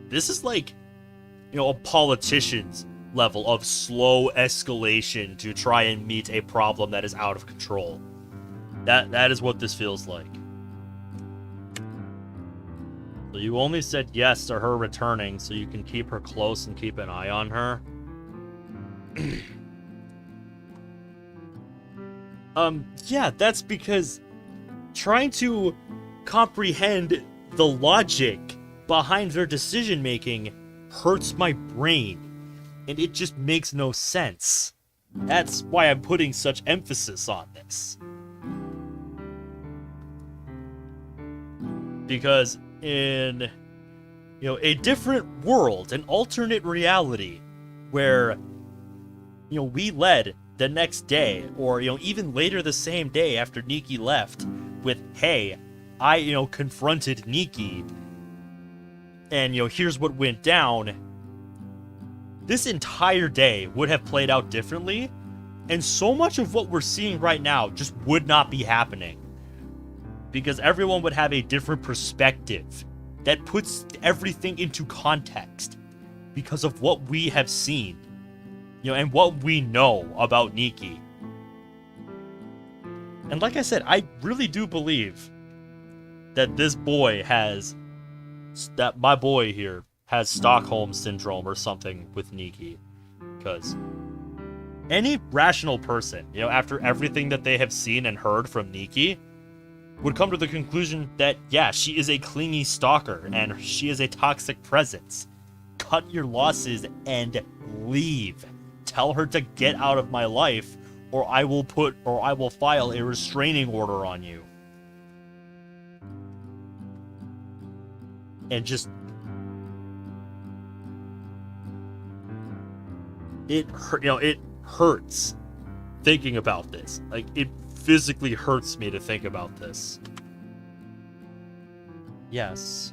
This is like, a politician's level of slow escalation to try and meet a problem that is out of control. That is what this feels like. So you only said yes to her returning so you can keep her close and keep an eye on her? Yeah, that's because trying to comprehend the logic behind their decision making hurts my brain, and it just makes no sense. That's why I'm putting such emphasis on this. Because in, a different world, an alternate reality, where, we led the next day, or, even later the same day after Niki left, with, hey, I, confronted Niki, and, here's what went down, this entire day would have played out differently, and so much of what we're seeing right now just would not be happening. Because everyone would have a different perspective that puts everything into context because of what we have seen, and what we know about Niki. And like I said, I really do believe that my boy here has Stockholm Syndrome or something with Niki. Because any rational person, after everything that they have seen and heard from Niki, would come to the conclusion that, yeah, she is a clingy stalker and she is a toxic presence. Cut your losses and leave. Tell her to get out of my life, or I will file a restraining order on you. And just, it hurts thinking about this. Like, it physically hurts me to think about this. Yes.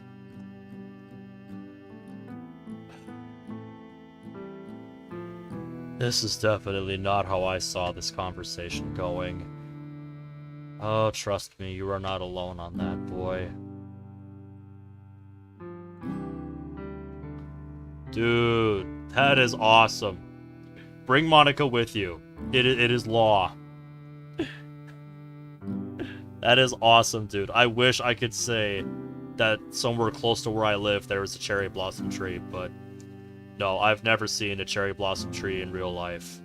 This is definitely not how I saw this conversation going. Oh, trust me, you are not alone on that, boy. Dude, that is awesome. Bring Monica with you. It is law. That is awesome, dude. I wish I could say that somewhere close to where I live there was a cherry blossom tree, but no, I've never seen a cherry blossom tree in real life.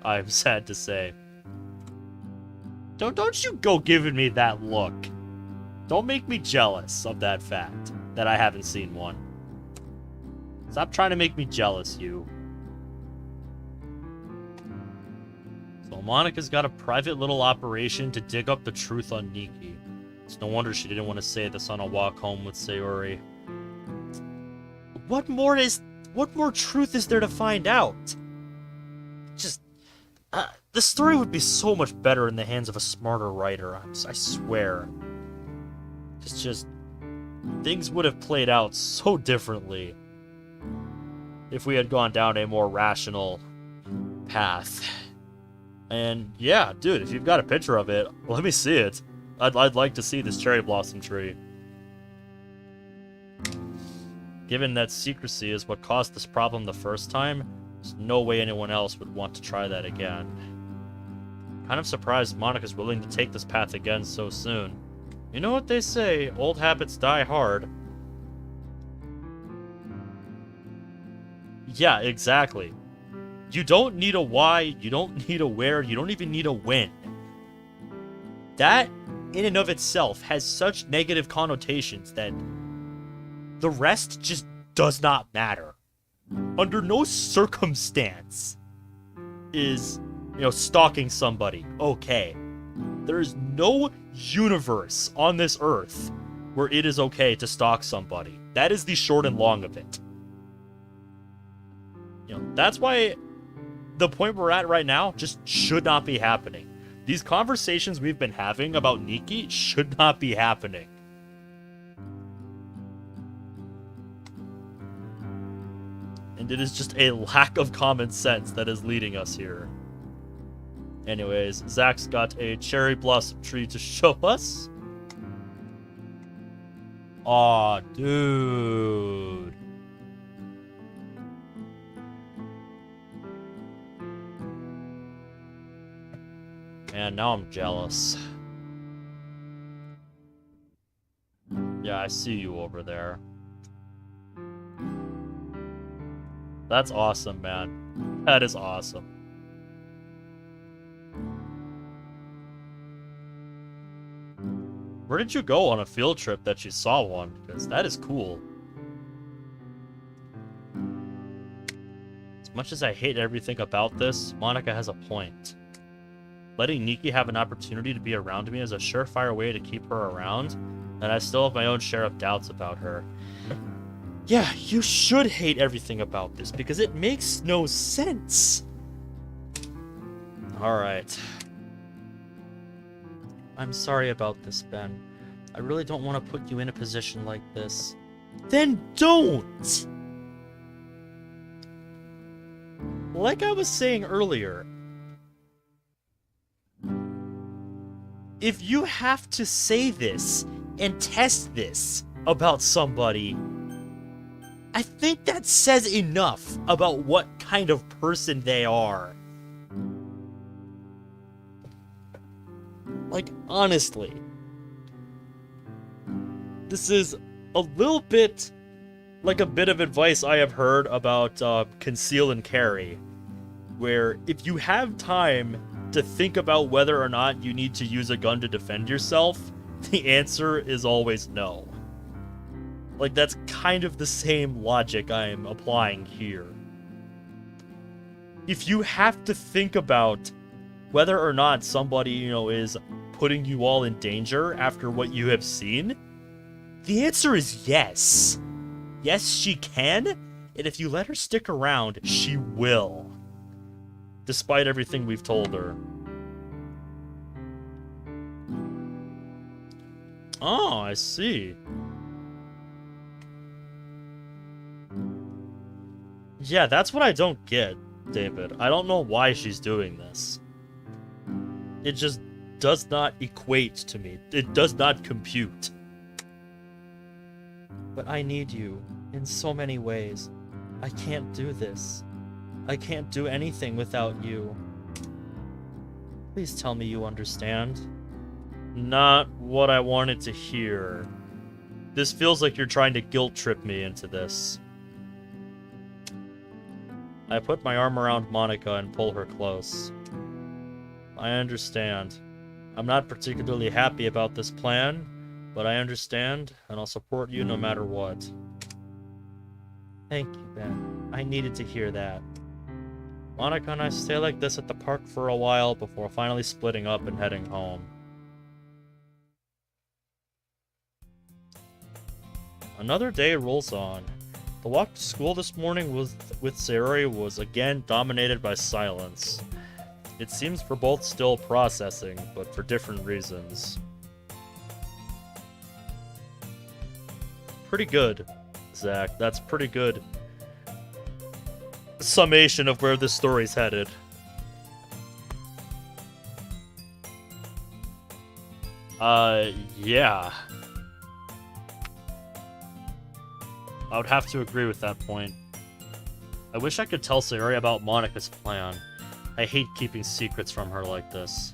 I'm sad to say. Don't you go giving me that look. Don't make me jealous of that fact that I haven't seen one. Stop trying to make me jealous, you. So Monica's got a private little operation to dig up the truth on Niki. It's no wonder she didn't want to say this on a walk home with Sayori. What more truth is there to find out? Just, the story would be so much better in the hands of a smarter writer, I swear. It's just, things would have played out so differently if we had gone down a more rational path. And yeah, dude, if you've got a picture of it, let me see it. I'd like to see this cherry blossom tree. Given that secrecy is what caused this problem the first time, there's no way anyone else would want to try that again. Kind of surprised Monica's willing to take this path again so soon. You know what they say, old habits die hard. Yeah, exactly. You don't need a why, you don't need a where, you don't even need a when. That, in and of itself, has such negative connotations that the rest just does not matter. Under no circumstance is, stalking somebody okay. There is no universe on this earth where it is okay to stalk somebody. That is the short and long of it. That's why the point we're at right now just should not be happening. These conversations we've been having about Niki should not be happening. And it is just a lack of common sense that is leading us here. Anyways, Zach's got a cherry blossom tree to show us. Aw, dude. Man, now I'm jealous. Yeah, I see you over there. That's awesome, man. That is awesome. Where did you go on a field trip that you saw one? Because that is cool. As much as I hate everything about this, Monica has a point. Letting Niki have an opportunity to be around me is a surefire way to keep her around, and I still have my own share of doubts about her. Yeah, you should hate everything about this, because it makes no sense. Alright. I'm sorry about this, Ben. I really don't want to put you in a position like this. Then don't! Like I was saying earlier, if you have to say this and test this about somebody, I think that says enough about what kind of person they are. Like, honestly, this is a little bit like a bit of advice I have heard about conceal and carry, where if you have time to think about whether or not you need to use a gun to defend yourself, the answer is always no. Like, that's kind of the same logic I'm applying here. If you have to think about whether or not somebody, is putting you all in danger after what you have seen, the answer is yes. Yes, she can, and if you let her stick around, she will. Despite everything we've told her. Oh, I see. Yeah, that's what I don't get, David. I don't know why she's doing this. It just does not equate to me. It does not compute. But I need you in so many ways. I can't do this. I can't do anything without you. Please tell me you understand. Not what I wanted to hear. This feels like you're trying to guilt trip me into this. I put my arm around Monica and pull her close. I understand. I'm not particularly happy about this plan, but I understand, and I'll support you no matter what. Thank you, Ben. I needed to hear that. Monica and I stay like this at the park for a while before finally splitting up and heading home. Another day rolls on. The walk to school this morning with Sayori was again dominated by silence. It seems we're both still processing, but for different reasons. Pretty good, Zach. That's pretty good summation of where this story's headed. Yeah. I would have to agree with that point. I wish I could tell Sayori about Monica's plan. I hate keeping secrets from her like this.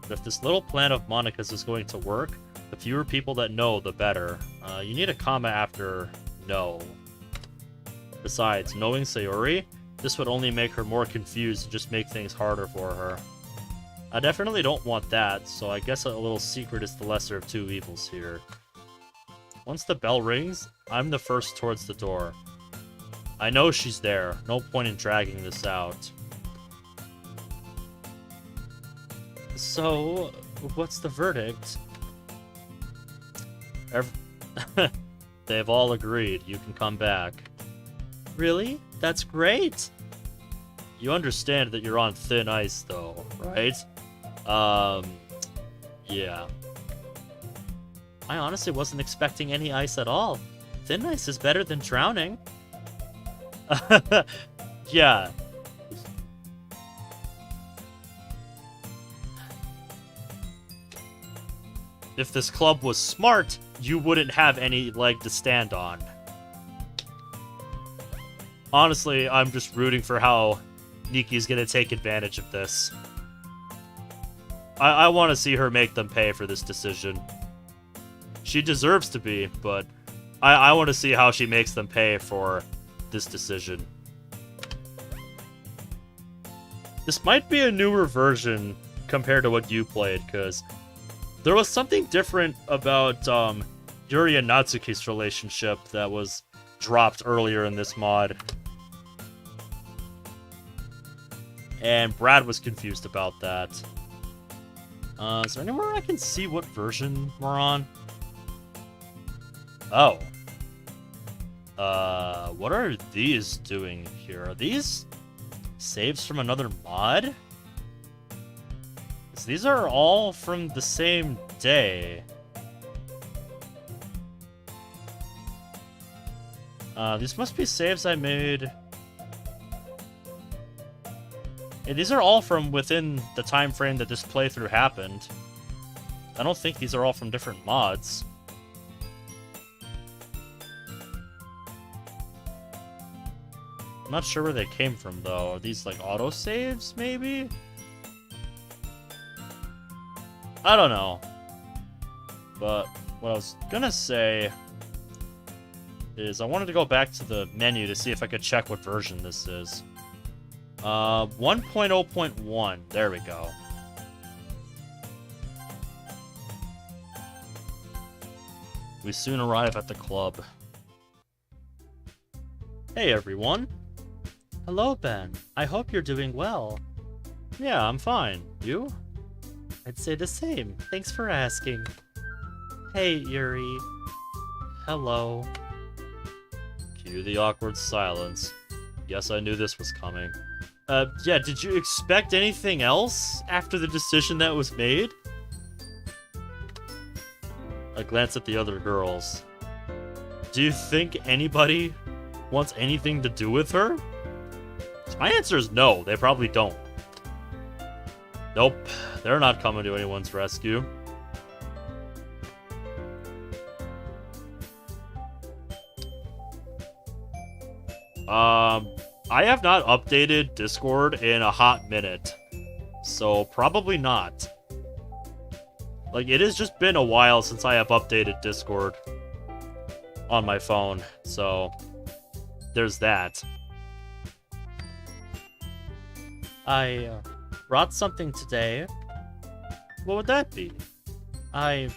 But if this little plan of Monica's is going to work, the fewer people that know, the better. You need a comma after no. Besides, knowing Sayori, this would only make her more confused and just make things harder for her. I definitely don't want that, so I guess a little secret is the lesser of two evils here. Once the bell rings, I'm the first towards the door. I know she's there, no point in dragging this out. So, what's the verdict? They've all agreed, you can come back. Really? That's great! You understand that you're on thin ice, though, right? Yeah. I honestly wasn't expecting any ice at all. Thin ice is better than drowning. Yeah. If this club was smart, you wouldn't have any leg to stand on. Honestly, I'm just rooting for how Niki's gonna take advantage of this. I want to see her make them pay for this decision. She deserves to be, but I want to see how she makes them pay for this decision. This might be a newer version compared to what you played, because there was something different about Yuri and Natsuki's relationship that was dropped earlier in this mod. And Brad was confused about that. Is there anywhere I can see what version we're on? Oh. What are these doing here? Are these saves from another mod? 'Cause these are all from the same day. These must be saves I made. Yeah, these are all from within the time frame that this playthrough happened. I don't think these are all from different mods. I'm not sure where they came from, though. Are these, like, autosaves, maybe? I don't know. But what I was gonna say is I wanted to go back to the menu to see if I could check what version this is. 1.0.1. There we go. We soon arrive at the club. Hey, everyone. Hello, Ben. I hope you're doing well. Yeah, I'm fine. You? I'd say the same. Thanks for asking. Hey, Yuri. Hello. Cue the awkward silence. Yes, I knew this was coming. Yeah, did you expect anything else after the decision that was made? I glance at the other girls. Do you think anybody wants anything to do with her? My answer is no, they probably don't. Nope, they're not coming to anyone's rescue. I have not updated Discord in a hot minute, so probably not. Like, it has just been a while since I have updated Discord on my phone, so there's that. I brought something today. What would that be? I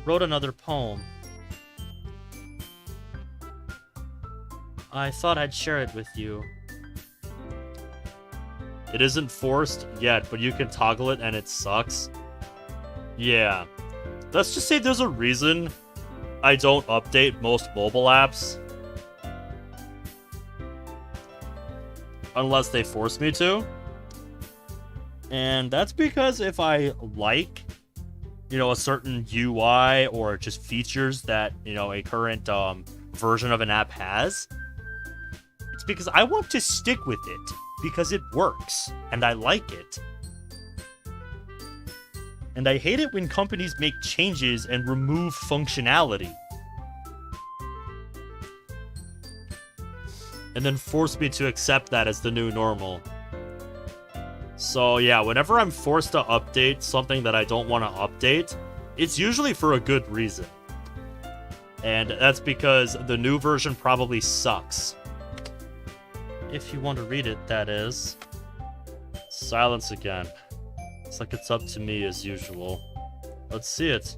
wrote another poem. I thought I'd share it with you. It isn't forced yet, but you can toggle it and it sucks. Yeah. Let's just say there's a reason I don't update most mobile apps. Unless they force me to. And that's because if I like, you know, a certain UI or just features that, you know, a current version of an app has, it's because I want to stick with it because it works and I like it. And I hate it when companies make changes and remove functionality. And then force me to accept that as the new normal. So yeah, whenever I'm forced to update something that I don't want to update, it's usually for a good reason. And that's because the new version probably sucks. If you want to read it, that is. Silence again. It's like it's up to me as usual. Let's see it.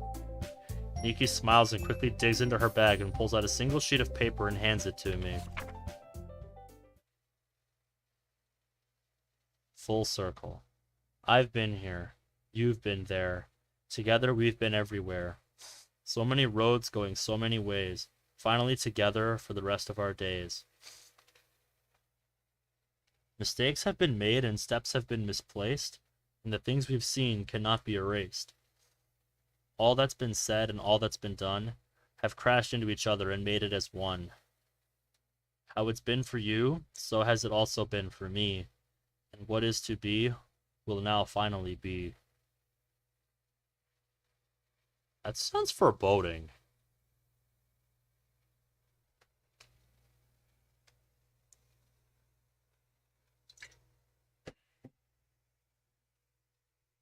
Niki smiles and quickly digs into her bag and pulls out a single sheet of paper and hands it to me. Full circle. I've been here. You've been there. Together we've been everywhere. So many roads going so many ways. Finally together for the rest of our days. Mistakes have been made and steps have been misplaced, and the things we've seen cannot be erased. All that's been said and all that's been done have crashed into each other and made it as one. How it's been for you, so has it also been for me. And what is to be will now finally be. That sounds foreboding.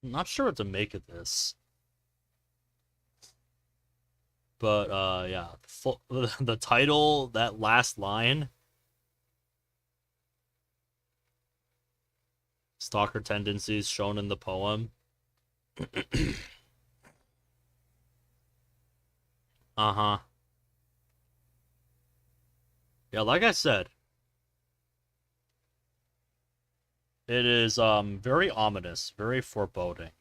I'm not sure what to make of this. But, yeah. The title, that last line. Stalker tendencies shown in the poem. Uh-huh. Yeah, like I said, it is very ominous, very foreboding.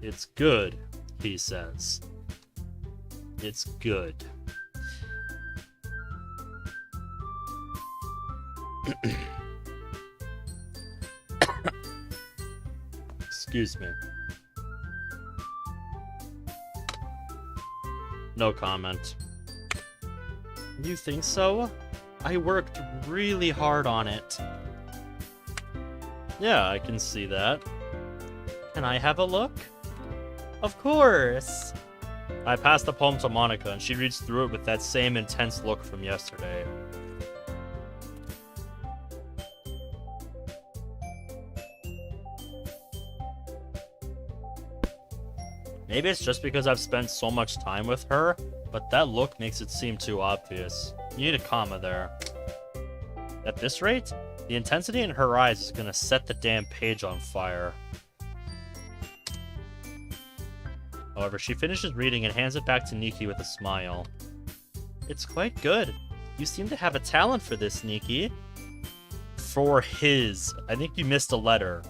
It's good, he says. It's good. Excuse me. No comment. You think so? I worked really hard on it. Yeah, I can see that. Can I have a look? Of course! I pass the poem to Monica, and she reads through it with that same intense look from yesterday. Maybe it's just because I've spent so much time with her, but that look makes it seem too obvious. You need a comma there. At this rate, the intensity in her eyes is gonna set the damn page on fire. However, she finishes reading and hands it back to Niki with a smile. It's quite good. You seem to have a talent for this, Niki. For his. I think you missed a letter.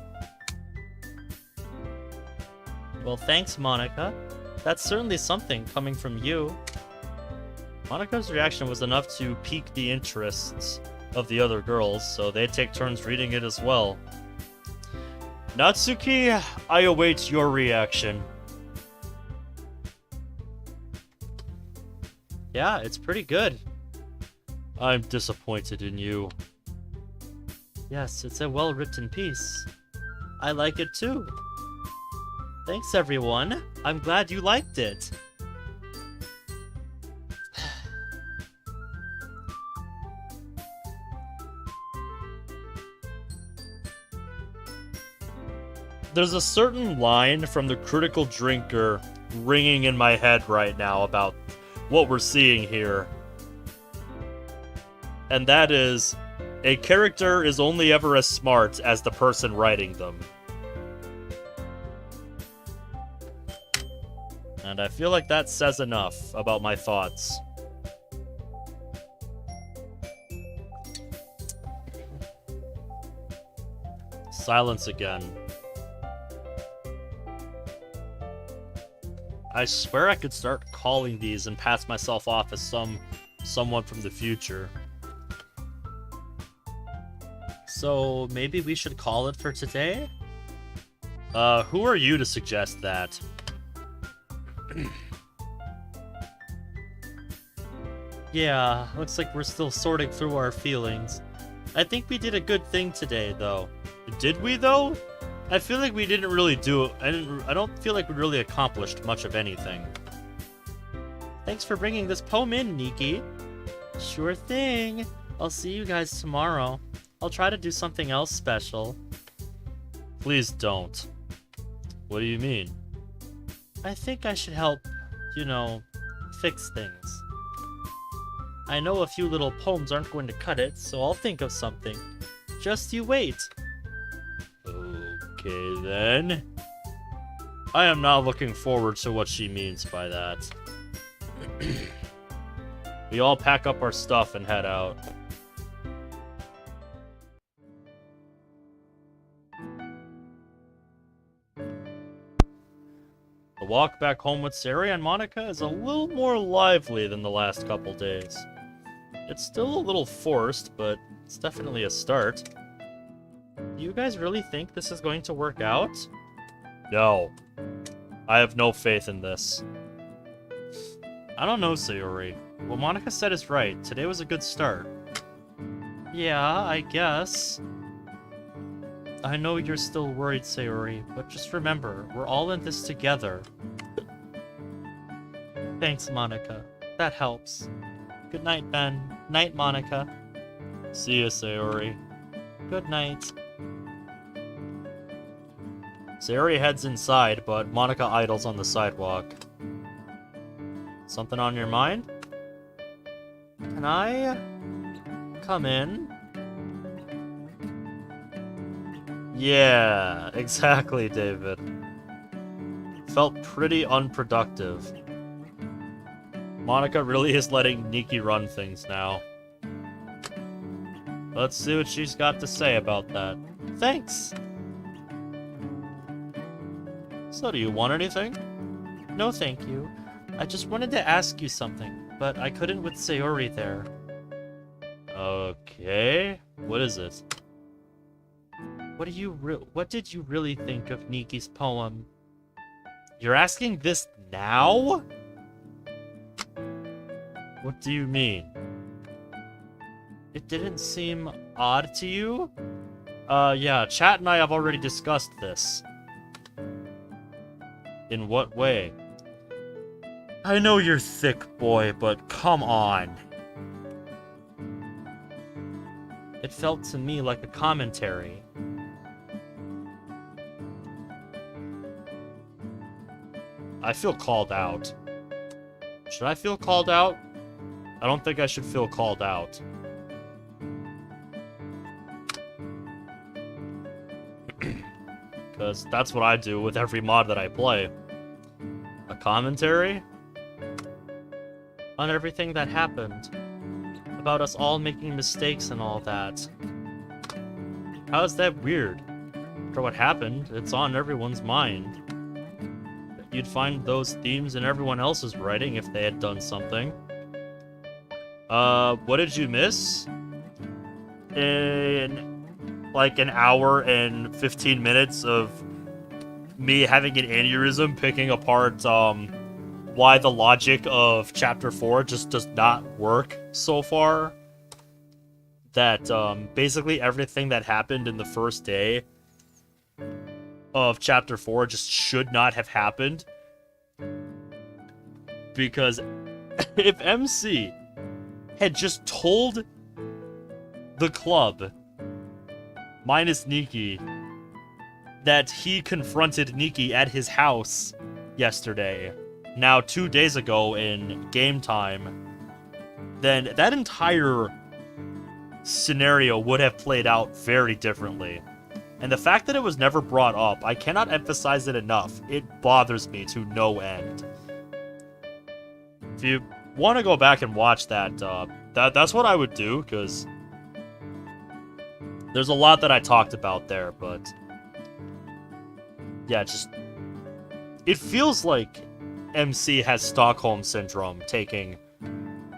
Well, thanks, Monica. That's certainly something coming from you. Monica's reaction was enough to pique the interests of the other girls, so they take turns reading it as well. Natsuki, I await your reaction. Yeah, it's pretty good. I'm disappointed in you. Yes, it's a well-written piece. I like it too. Thanks, everyone. I'm glad you liked it. There's a certain line from The Critical Drinker ringing in my head right now about what we're seeing here. And that is, a character is only ever as smart as the person writing them. And I feel like that says enough about my thoughts. Silence again. I swear I could start calling these and pass myself off as someone from the future. So maybe we should call it for today? Who are you to suggest that? Yeah, looks like we're still sorting through our feelings. I think we did a good thing today, though. Did we, though? I feel like we didn't really do it. I don't feel like we really accomplished much of anything. Thanks for bringing this poem in, Niki. Sure thing. I'll see you guys tomorrow. I'll try to do something else special. Please don't. What do you mean? I think I should help, fix things. I know a few little poems aren't going to cut it, so I'll think of something. Just you wait. Okay, then. I am not looking forward to what she means by that. We all pack up our stuff and head out. The walk back home with Sari and Monica is a little more lively than the last couple days. It's still a little forced, but it's definitely a start. Do you guys really think this is going to work out? No. I have no faith in this. I don't know, Sayori. What Monica said is right. Today was a good start. Yeah, I guess. I know you're still worried, Sayori, but just remember, we're all in this together. Thanks, Monica. That helps. Good night, Ben. Night, Monica. See ya, Sayori. Good night. Sayori heads inside, but Monica idles on the sidewalk. Something on your mind? Can I come in? Yeah, exactly, David. Felt pretty unproductive. Monica really is letting Niki run things now. Let's see what she's got to say about that. Thanks! So, do you want anything? No, thank you. I just wanted to ask you something, but I couldn't with Sayori there. Okay. What is it? What did you really think of Niki's poem? You're asking this now? What do you mean? It didn't seem odd to you? Yeah, chat and I have already discussed this. In what way? I know you're thick, boy, but come on. It felt to me like a commentary. I feel called out. Should I feel called out? I don't think I should feel called out. Because that's what I do with every mod that I play. A commentary? On everything that happened. About us all making mistakes and all that. How is that weird? For what happened, it's on everyone's mind. You'd find those themes in everyone else's writing if they had done something. What did you miss? In like an hour and 15 minutes of me having an aneurysm picking apart why the logic of chapter 4 just does not work so far. That basically everything that happened in the first day of chapter 4 just should not have happened. Because if MC had just told the club, minus Niki, that he confronted Niki at his house yesterday, now 2 days ago in game time, then that entire scenario would have played out very differently. And the fact that it was never brought up, I cannot emphasize it enough. It bothers me to no end. If you want to go back and watch that, that's what I would do, because there's a lot that I talked about there, but yeah, just it feels like MC has Stockholm Syndrome taking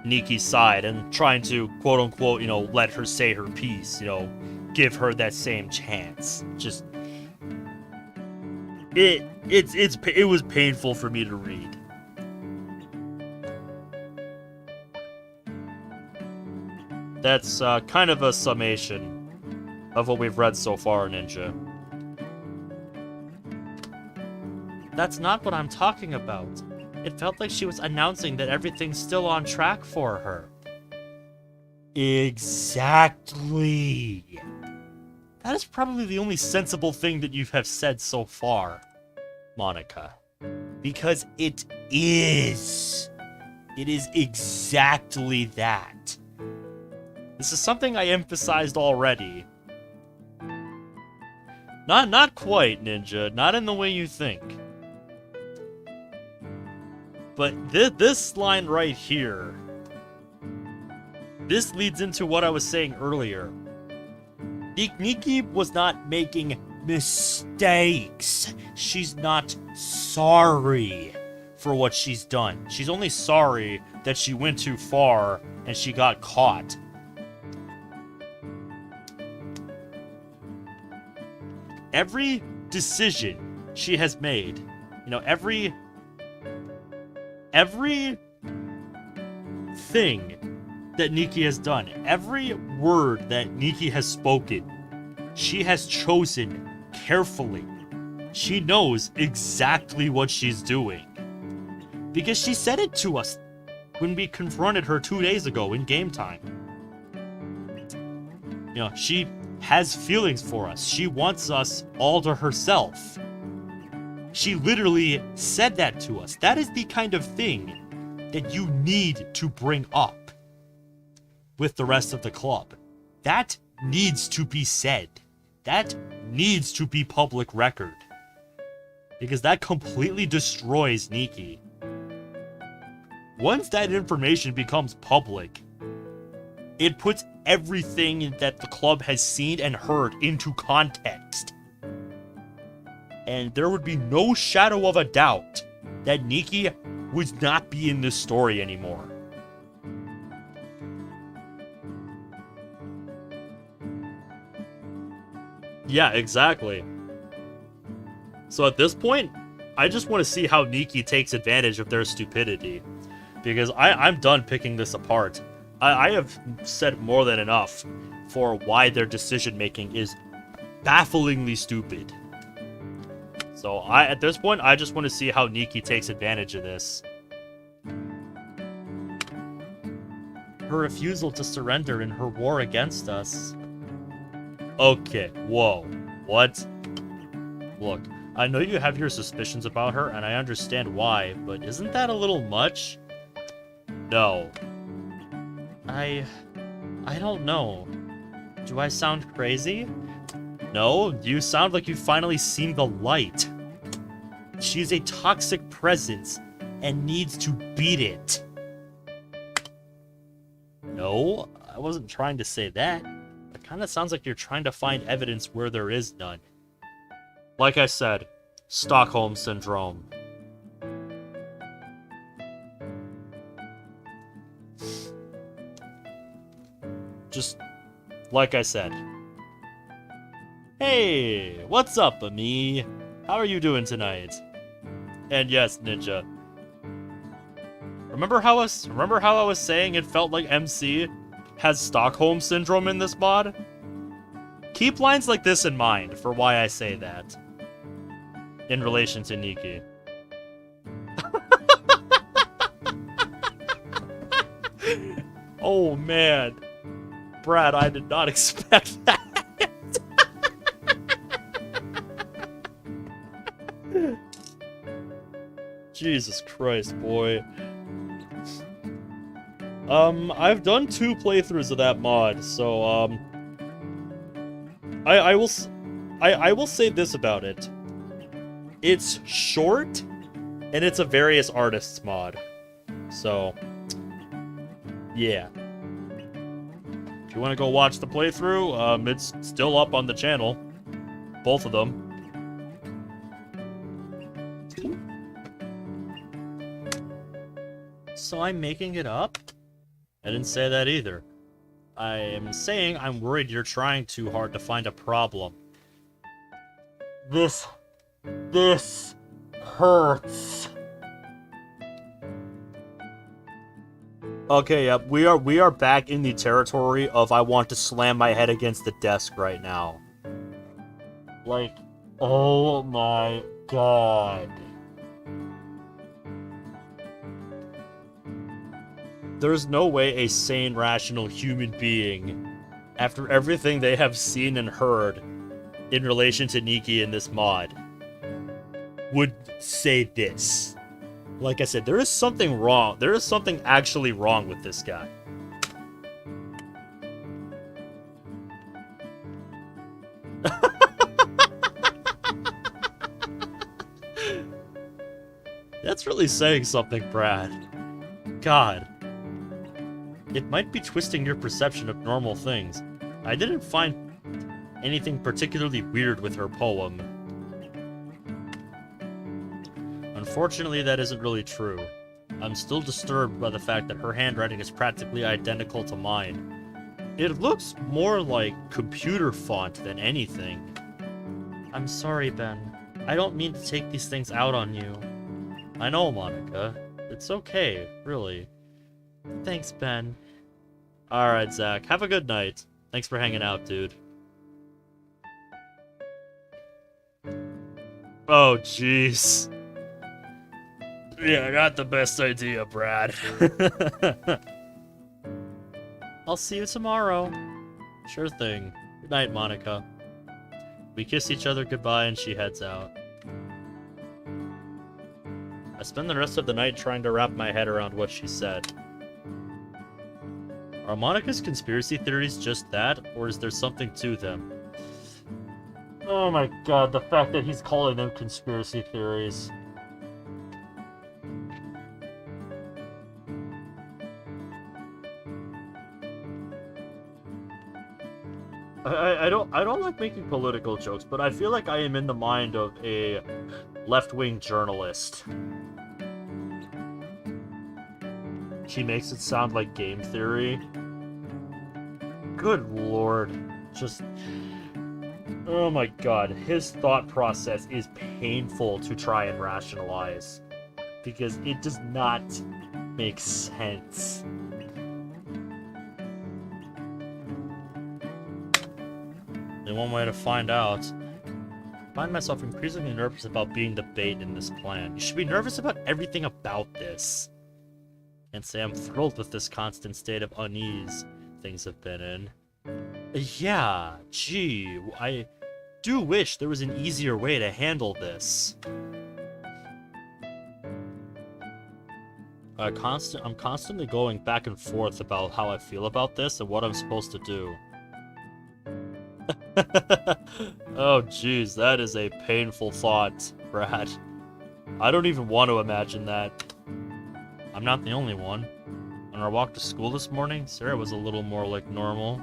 Niki's side and trying to, quote-unquote, let her say her piece, give her that same chance. Just it was painful for me to read. That's kind of a summation of what we've read so far, Ninja. That's not what I'm talking about. It felt like she was announcing that everything's still on track for her. Exactly. That is probably the only sensible thing that you have said so far, Monica. Because it is. It is exactly that. This is something I emphasized already. Not quite, Ninja. Not in the way you think. But this line right here, this leads into what I was saying earlier. Niki was not making mistakes. She's not sorry for what she's done. She's only sorry that she went too far and she got caught. Every decision she has made, every thing that Niki has done, every word that Niki has spoken, she has chosen carefully. She knows exactly what she's doing. Because she said it to us when we confronted her 2 days ago in game time. She has feelings for us. She wants us all to herself. She literally said that to us. That is the kind of thing that you need to bring up. with the rest of the club. That needs to be said. That needs to be public record. Because that completely destroys Niki. Once that information becomes public, it puts everything that the club has seen and heard into context. And there would be no shadow of a doubt that Niki would not be in this story anymore. Yeah, exactly. So at this point, I just want to see how Niki takes advantage of their stupidity. Because I'm done picking this apart. I have said more than enough for why their decision-making is bafflingly stupid. So at this point, I just want to see how Niki takes advantage of this. Her refusal to surrender in her war against us. Okay, whoa. What? Look, I know you have your suspicions about her, and I understand why, but isn't that a little much? No. I don't know. Do I sound crazy? No, you sound like you've finally seen the light. She's a toxic presence and needs to beat it. No, I wasn't trying to say that. It kind of sounds like you're trying to find evidence where there is none. Like I said, Stockholm Syndrome. Just like I said. Hey, what's up, Ami? How are you doing tonight? And yes, Ninja. Remember how I was saying it felt like MC has Stockholm Syndrome in this mod? Keep lines like this in mind for why I say that. In relation to Niki. Oh man. Brad, I did not expect that. Jesus Christ, boy. I've done 2 playthroughs of that mod, so, I will say this about it. It's short, and it's a various artists mod. So, yeah. If you want to go watch the playthrough, it's still up on the channel. Both of them. So I'm making it up? I didn't say that either. I am saying I'm worried you're trying too hard to find a problem. This hurts. Okay, yep, we are back in the territory of I want to slam my head against the desk right now. Like, oh my god. There's no way a sane, rational human being, after everything they have seen and heard in relation to Niki in this mod, would say this. Like I said, there is something wrong. There is something actually wrong with this guy. That's really saying something, Brad. God. It might be twisting your perception of normal things. I didn't find anything particularly weird with her poem. Unfortunately, that isn't really true. I'm still disturbed by the fact that her handwriting is practically identical to mine. It looks more like computer font than anything. I'm sorry, Ben. I don't mean to take these things out on you. I know, Monica. It's okay, really. Thanks, Ben. Alright, Zach. Have a good night. Thanks for hanging out, dude. Oh, jeez. Yeah, not the best idea, Brad. I'll see you tomorrow. Sure thing. Good night, Monica. We kiss each other goodbye and she heads out. I spend the rest of the night trying to wrap my head around what she said. Are Monica's conspiracy theories just that, or is there something to them? Oh my god, the fact that he's calling them conspiracy theories. I don't like making political jokes, but I feel like I am in the mind of a left-wing journalist. He makes it sound like game theory. Good lord. Just... oh my god. His thought process is painful to try and rationalize. Because it does not make sense. And one way to find out. I find myself increasingly nervous about being the bait in this plan. You should be nervous about everything about this. And say I'm thrilled with this constant state of unease things have been in. Yeah, gee, I do wish there was an easier way to handle this. I'm constantly going back and forth about how I feel about this and what I'm supposed to do. Oh, jeez, that is a painful thought, Brad. I don't even want to imagine that. I'm not the only one. On our walk to school this morning, Sarah was a little more like normal.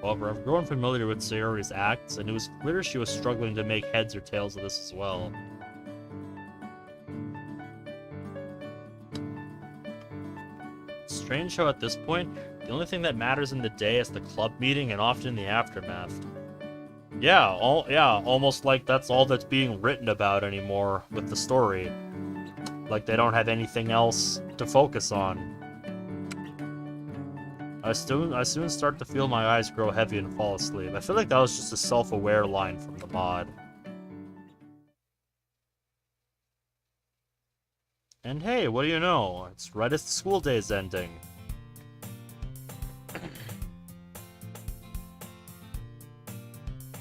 However, I've grown familiar with Sayori's acts, and it was clear she was struggling to make heads or tails of this as well. Strange how at this point, the only thing that matters in the day is the club meeting and often the aftermath. Yeah, almost like that's all that's being written about anymore with the story. Like they don't have anything else to focus on. I soon start to feel my eyes grow heavy and fall asleep. I feel like that was just a self-aware line from the mod. And hey, what do you know? It's right as the school day's ending.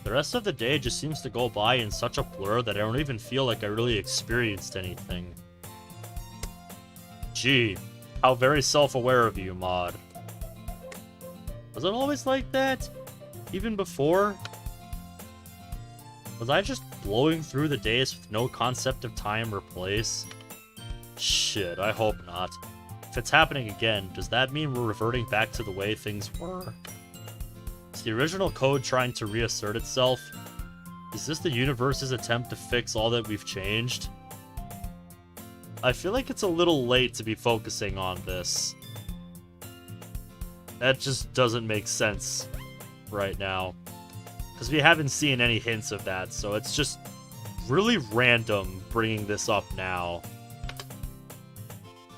The rest of the day just seems to go by in such a blur that I don't even feel like I really experienced anything. Gee, how very self-aware of you, mod. Was it always like that? Even before? Was I just blowing through the days with no concept of time or place? Shit, I hope not. If it's happening again, does that mean we're reverting back to the way things were? Is the original code trying to reassert itself? Is this the universe's attempt to fix all that we've changed? I feel like it's a little late to be focusing on this. That just doesn't make sense right now. Because we haven't seen any hints of that, so it's just really random bringing this up now.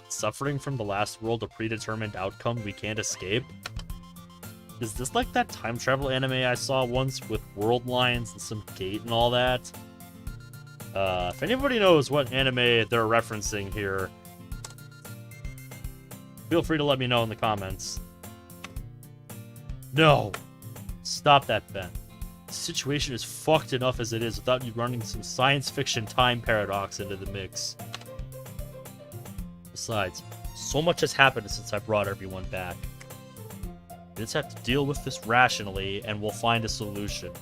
Suffering from the last world, a predetermined outcome we can't escape? Is this like that time travel anime I saw once with world lines and some gate and all that? If anybody knows what anime they're referencing here, feel free to let me know in the comments. No! Stop that, Ben. The situation is fucked enough as it is without you running some science fiction time paradox into the mix. Besides, so much has happened since I brought everyone back. We just have to deal with this rationally, and we'll find a solution.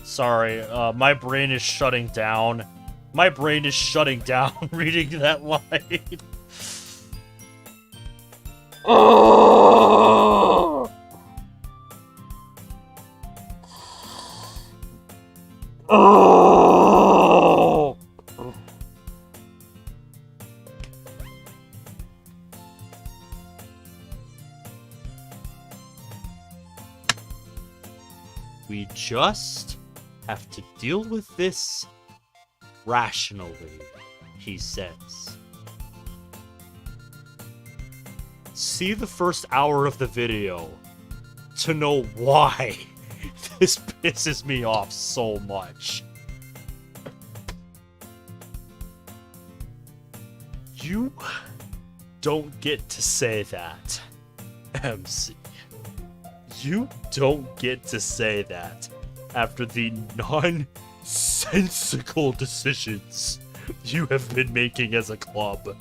Sorry, my brain is shutting down. My brain is shutting down reading that line. Oh! Oh! We just have to deal with this rationally, he says. See the first hour of the video to know why this pisses me off so much. You don't get to say that, MC. You don't get to say that after the nonsensical nonsensical decisions you have been making as a club.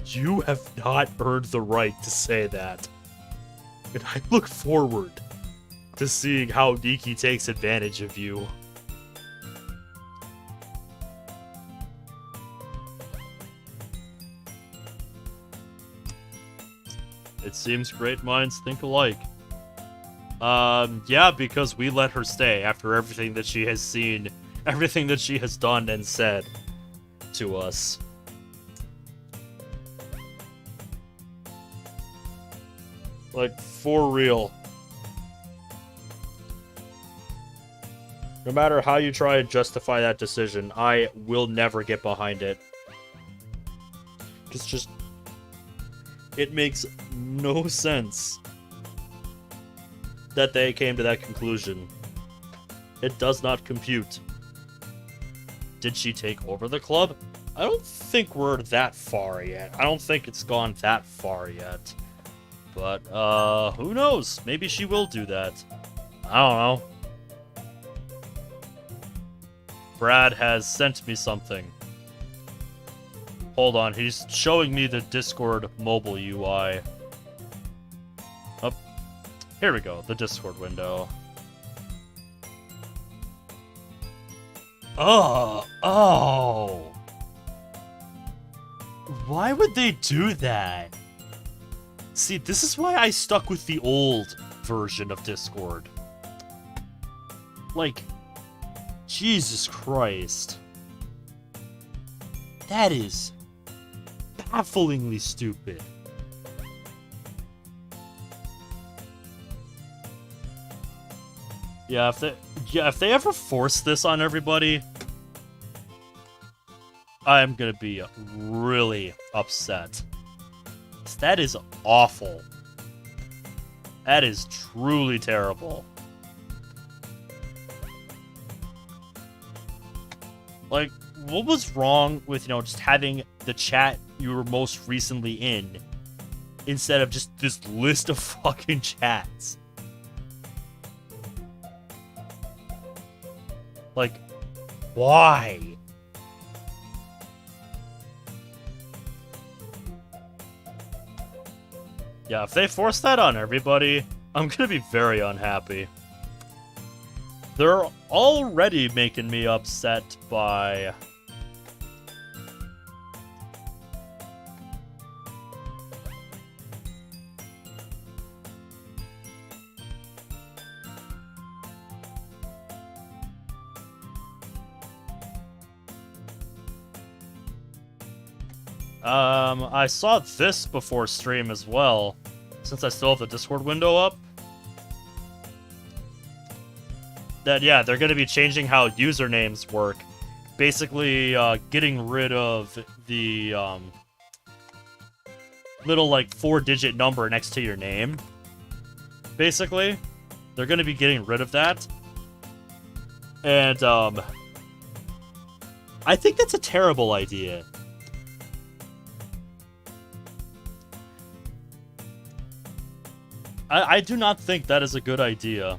You have not earned the right to say that. And I look forward to seeing how Niki takes advantage of you. It seems great minds think alike. Yeah, because we let her stay after everything that she has seen, everything that she has done and said to us. Like, for real. No matter how you try and justify that decision, I will never get behind it. It's just... It makes no sense that they came to that conclusion. It does not compute. Did she take over the club? I don't think we're that far yet. I don't think it's gone that far yet. But, who knows? Maybe she will do that. I don't know. Brad has sent me something. Hold on, he's showing me the Discord mobile UI. Oh, here we go, the Discord window. Oh. Why would they do that? See, this is why I stuck with the old version of Discord. Like, Jesus Christ. That is bafflingly stupid. Yeah, if they ever force this on everybody, I'm gonna be really upset. That is awful. That is truly terrible. Like, what was wrong with, just having the chat you were most recently in instead of just this list of fucking chats? Like, why? Yeah, if they force that on everybody, I'm gonna be very unhappy. They're already making me upset by... I saw this before stream as well, since I still have the Discord window up. That, yeah, they're going to be changing how usernames work. Basically, getting rid of the, little, 4-digit number next to your name. Basically. They're going to be getting rid of that. And, I think that's a terrible idea. I do not think that is a good idea.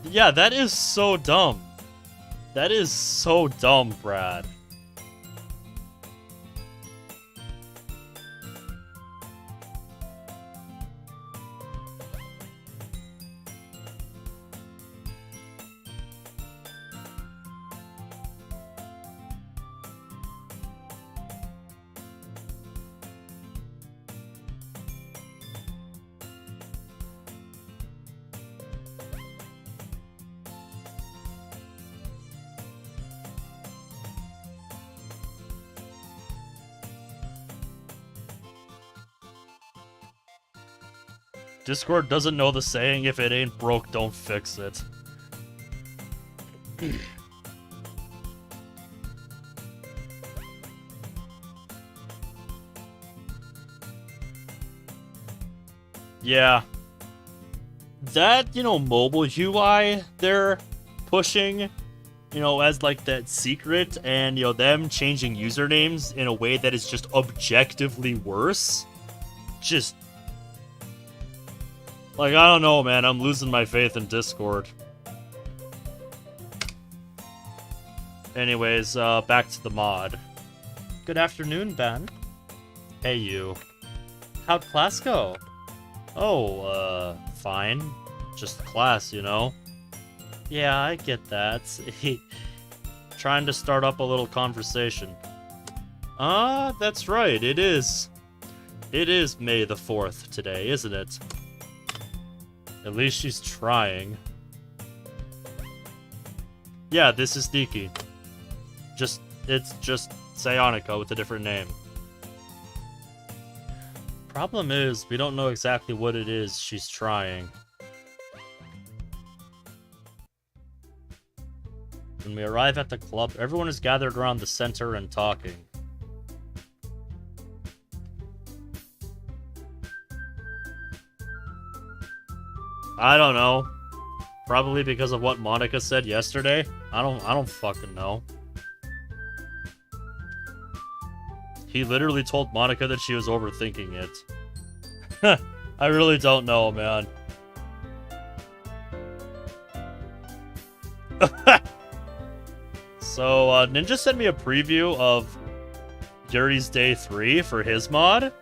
Yeah, that is so dumb. That is so dumb, Brad. Discord doesn't know the saying, if it ain't broke, don't fix it. Yeah. That, mobile UI they're pushing you know, as like that secret, and you know, them changing usernames in a way that is just objectively worse. Just like, I don't know, man, I'm losing my faith in Discord. Anyways, back to the mod. Good afternoon, Ben. Hey, you. How'd class go? Oh, fine. Just class, you know? Yeah, I get that. Trying to start up a little conversation. That's right, it is. It is May the 4th today, isn't it? At least she's trying. Yeah, this is Niki. It's just Sayonaka with a different name. Problem is, we don't know exactly what it is she's trying. When we arrive at the club, everyone is gathered around the center and talking. I don't know. Probably because of what Monica said yesterday. I don't fucking know. He literally told Monica that she was overthinking it. I really don't know, man. So, Ninja sent me a preview of Yuri's Day 3 for his mod.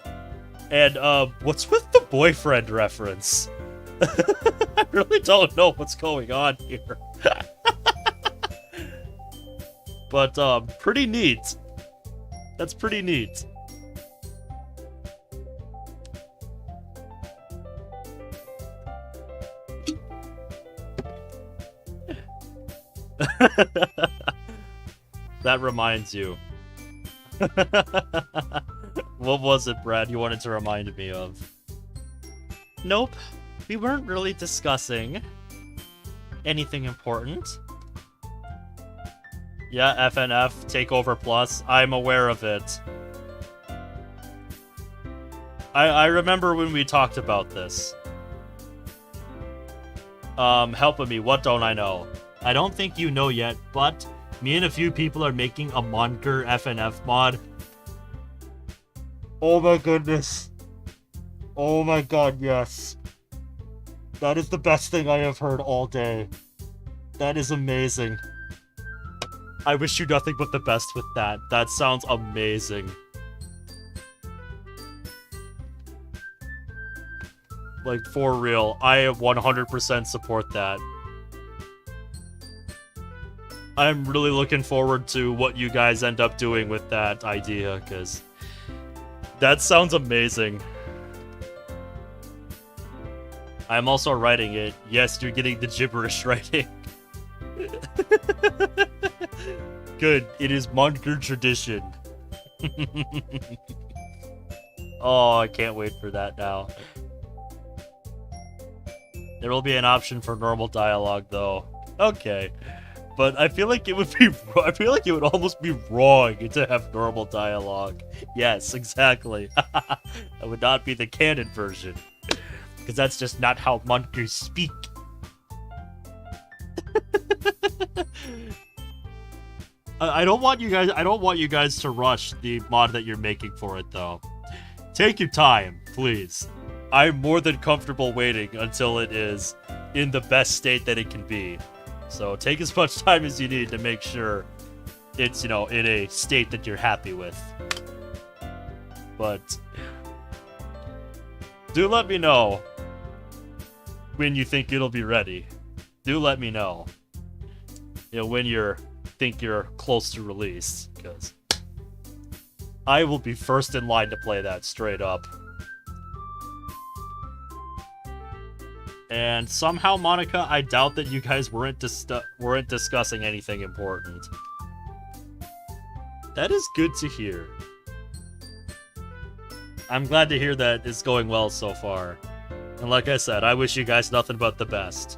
And, what's with the boyfriend reference? I really don't know what's going on here. But, pretty neat. That's pretty neat. That reminds you. What was it, Brad, you wanted to remind me of? Nope. We weren't really discussing anything important. Yeah, FNF, Takeover Plus. I'm aware of it. I remember when we talked about this. Helping me, what don't I know? I don't think you know yet, but me and a few people are making a Monker FNF mod. Oh my goodness. Oh my god, yes. That is the best thing I have heard all day. That is amazing. I wish you nothing but the best with that. That sounds amazing. Like, for real, I 100% support that. I'm really looking forward to what you guys end up doing with that idea, because that sounds amazing. I'm also writing it. Yes, you're getting the gibberish writing. Good. It is Monker tradition. Oh, I can't wait for that now. There will be an option for normal dialogue, though. Okay. But I feel like it would be... I feel like it would almost be wrong to have normal dialogue. Yes, exactly. That would not be the canon version. Because that's just not how Monkers speak. I don't want you guys to rush the mod that you're making for it, though. Take your time, please. I'm more than comfortable waiting until it is in the best state that it can be. So take as much time as you need to make sure it's, you know, in a state that you're happy with. But do let me know when you think it'll be ready. Do let me know. You know, when you think you're close to release, because I will be first in line to play that straight up. And somehow, Monica, I doubt that you guys weren't discussing anything important. That is good to hear. I'm glad to hear that it's going well so far. And like I said, I wish you guys nothing but the best.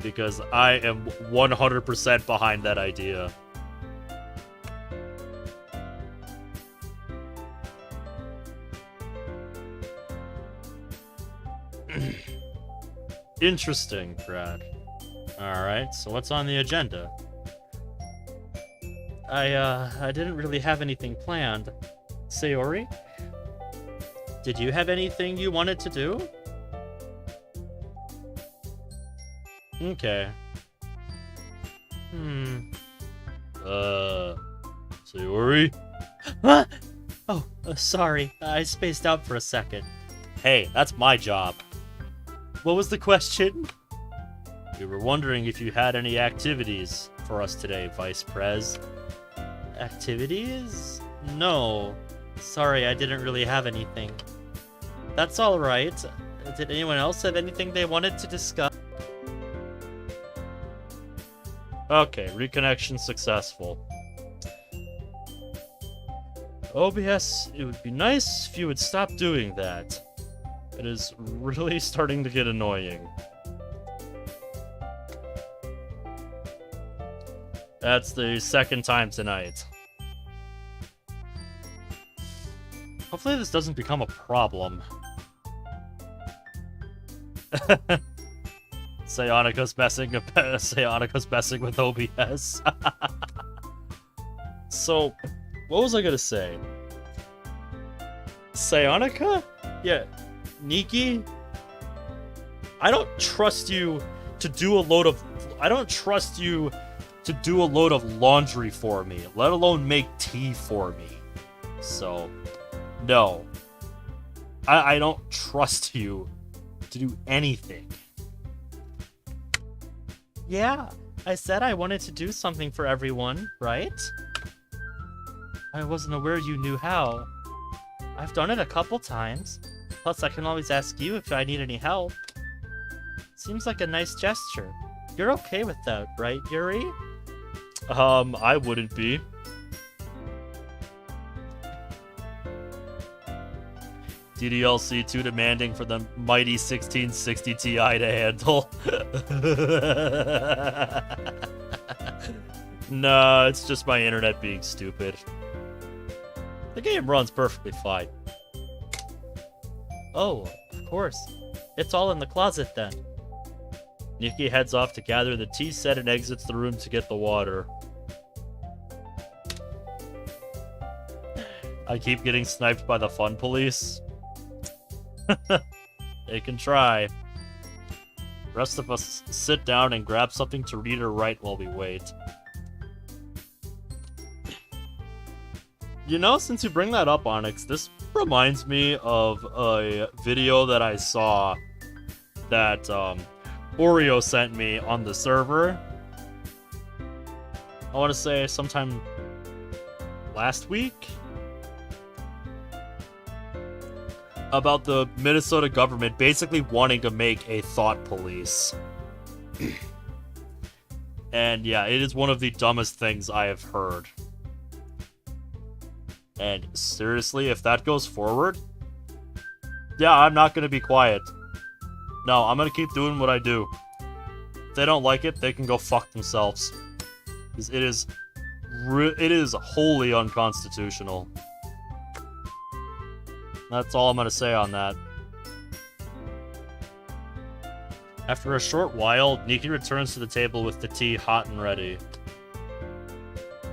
Because I am 100% behind that idea. Interesting, Brad. Alright, so what's on the agenda? I didn't really have anything planned. Sayori? Did you have anything you wanted to do? Okay. Sayori? What? Oh, sorry. I spaced out for a second. Hey, that's my job. What was the question? We were wondering if you had any activities for us today, Vice Prez. Activities? No. Sorry, I didn't really have anything. That's alright. Did anyone else have anything they wanted to discuss? Okay, reconnection successful. OBS, it would be nice if you would stop doing that. It is really starting to get annoying. That's the second time tonight. Hopefully this doesn't become a problem. Sayonika's messing with OBS. So, what was I gonna say? Sayonika? Yeah. Niki? I don't trust you to do a load of laundry for me, let alone make tea for me. So, no. I don't trust you to do anything. Yeah, I said I wanted to do something for everyone, right? I wasn't aware you knew how. I've done it a couple times. Plus, I can always ask you if I need any help. Seems like a nice gesture. You're okay with that, right, Yuri? I wouldn't be. DDLC too demanding for the mighty 1660 Ti to handle. Nah, it's just my internet being stupid. The game runs perfectly fine. Oh, of course. It's all in the closet then. Niki heads off to gather the tea set and exits the room to get the water. I keep getting sniped by the fun police. They can try. The rest of us sit down and grab something to read or write while we wait. You know, since you bring that up, Onyx, this reminds me of a video that I saw that Oreo sent me on the server. I want to say sometime last week. About the Minnesota government basically wanting to make a thought police. And yeah, it is one of the dumbest things I have heard. And seriously, if that goes forward, yeah, I'm not going to be quiet. No, I'm going to keep doing what I do. If they don't like it, they can go fuck themselves. Because it is wholly unconstitutional. That's all I'm going to say on that. After a short while, Niki returns to the table with the tea hot and ready.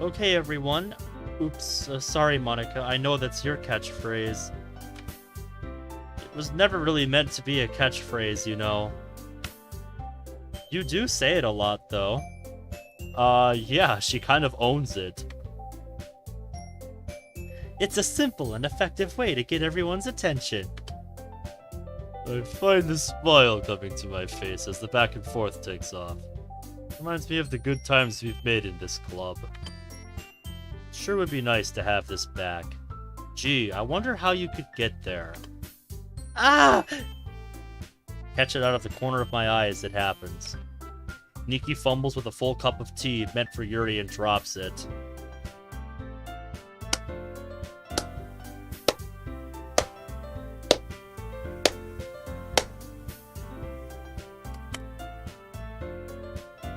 Okay, everyone. Oops, sorry, Monica. I know that's your catchphrase. It was never really meant to be a catchphrase, you know. You do say it a lot, though. Yeah, she kind of owns it. It's a simple and effective way to get everyone's attention. I find the smile coming to my face as the back and forth takes off. Reminds me of the good times we've made in this club. Sure would be nice to have this back. Gee, I wonder how you could get there. Ah! Catch it out of the corner of my eye as it happens. Niki fumbles with a full cup of tea meant for Yuri and drops it.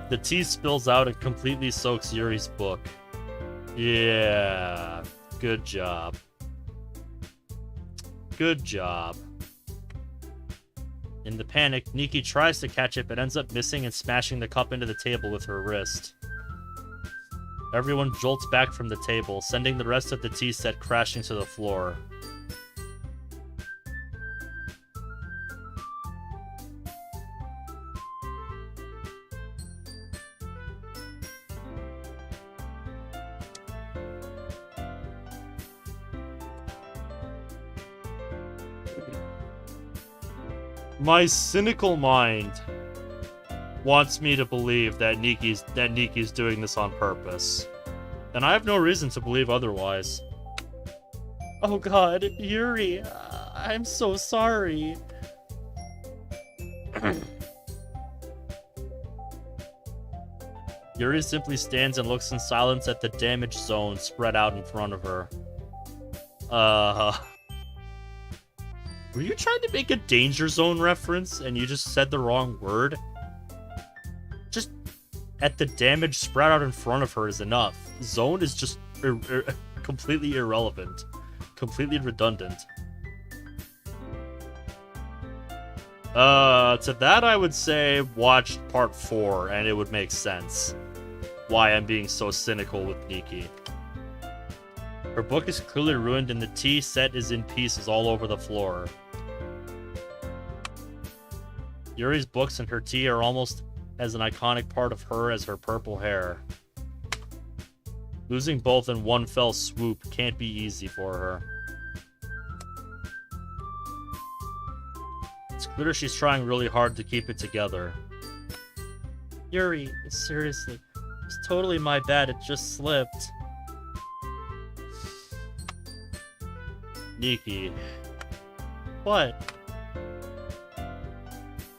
The tea spills out and completely soaks Yuri's book. Yeah, good job. Good job. In the panic, Niki tries to catch it but ends up missing and smashing the cup into the table with her wrist. Everyone jolts back from the table, sending the rest of the tea set crashing to the floor. My cynical mind wants me to believe that Niki's doing this on purpose. And I have no reason to believe otherwise. Oh god, Yuri, I'm so sorry. Yuri simply stands and looks in silence at the damaged zone spread out in front of her. Were you trying to make a danger zone reference and you just said the wrong word? Just at the damage spread out in front of her is enough. Zone is just completely irrelevant. Completely redundant. To that I would say watch part 4 and it would make sense why I'm being so cynical with Niki. Her book is clearly ruined and the tea set is in pieces all over the floor. Yuri's books and her tea are almost as an iconic part of her as her purple hair. Losing both in one fell swoop can't be easy for her. It's clear she's trying really hard to keep it together. Yuri, seriously, it's totally my bad, it just slipped. Niki. What?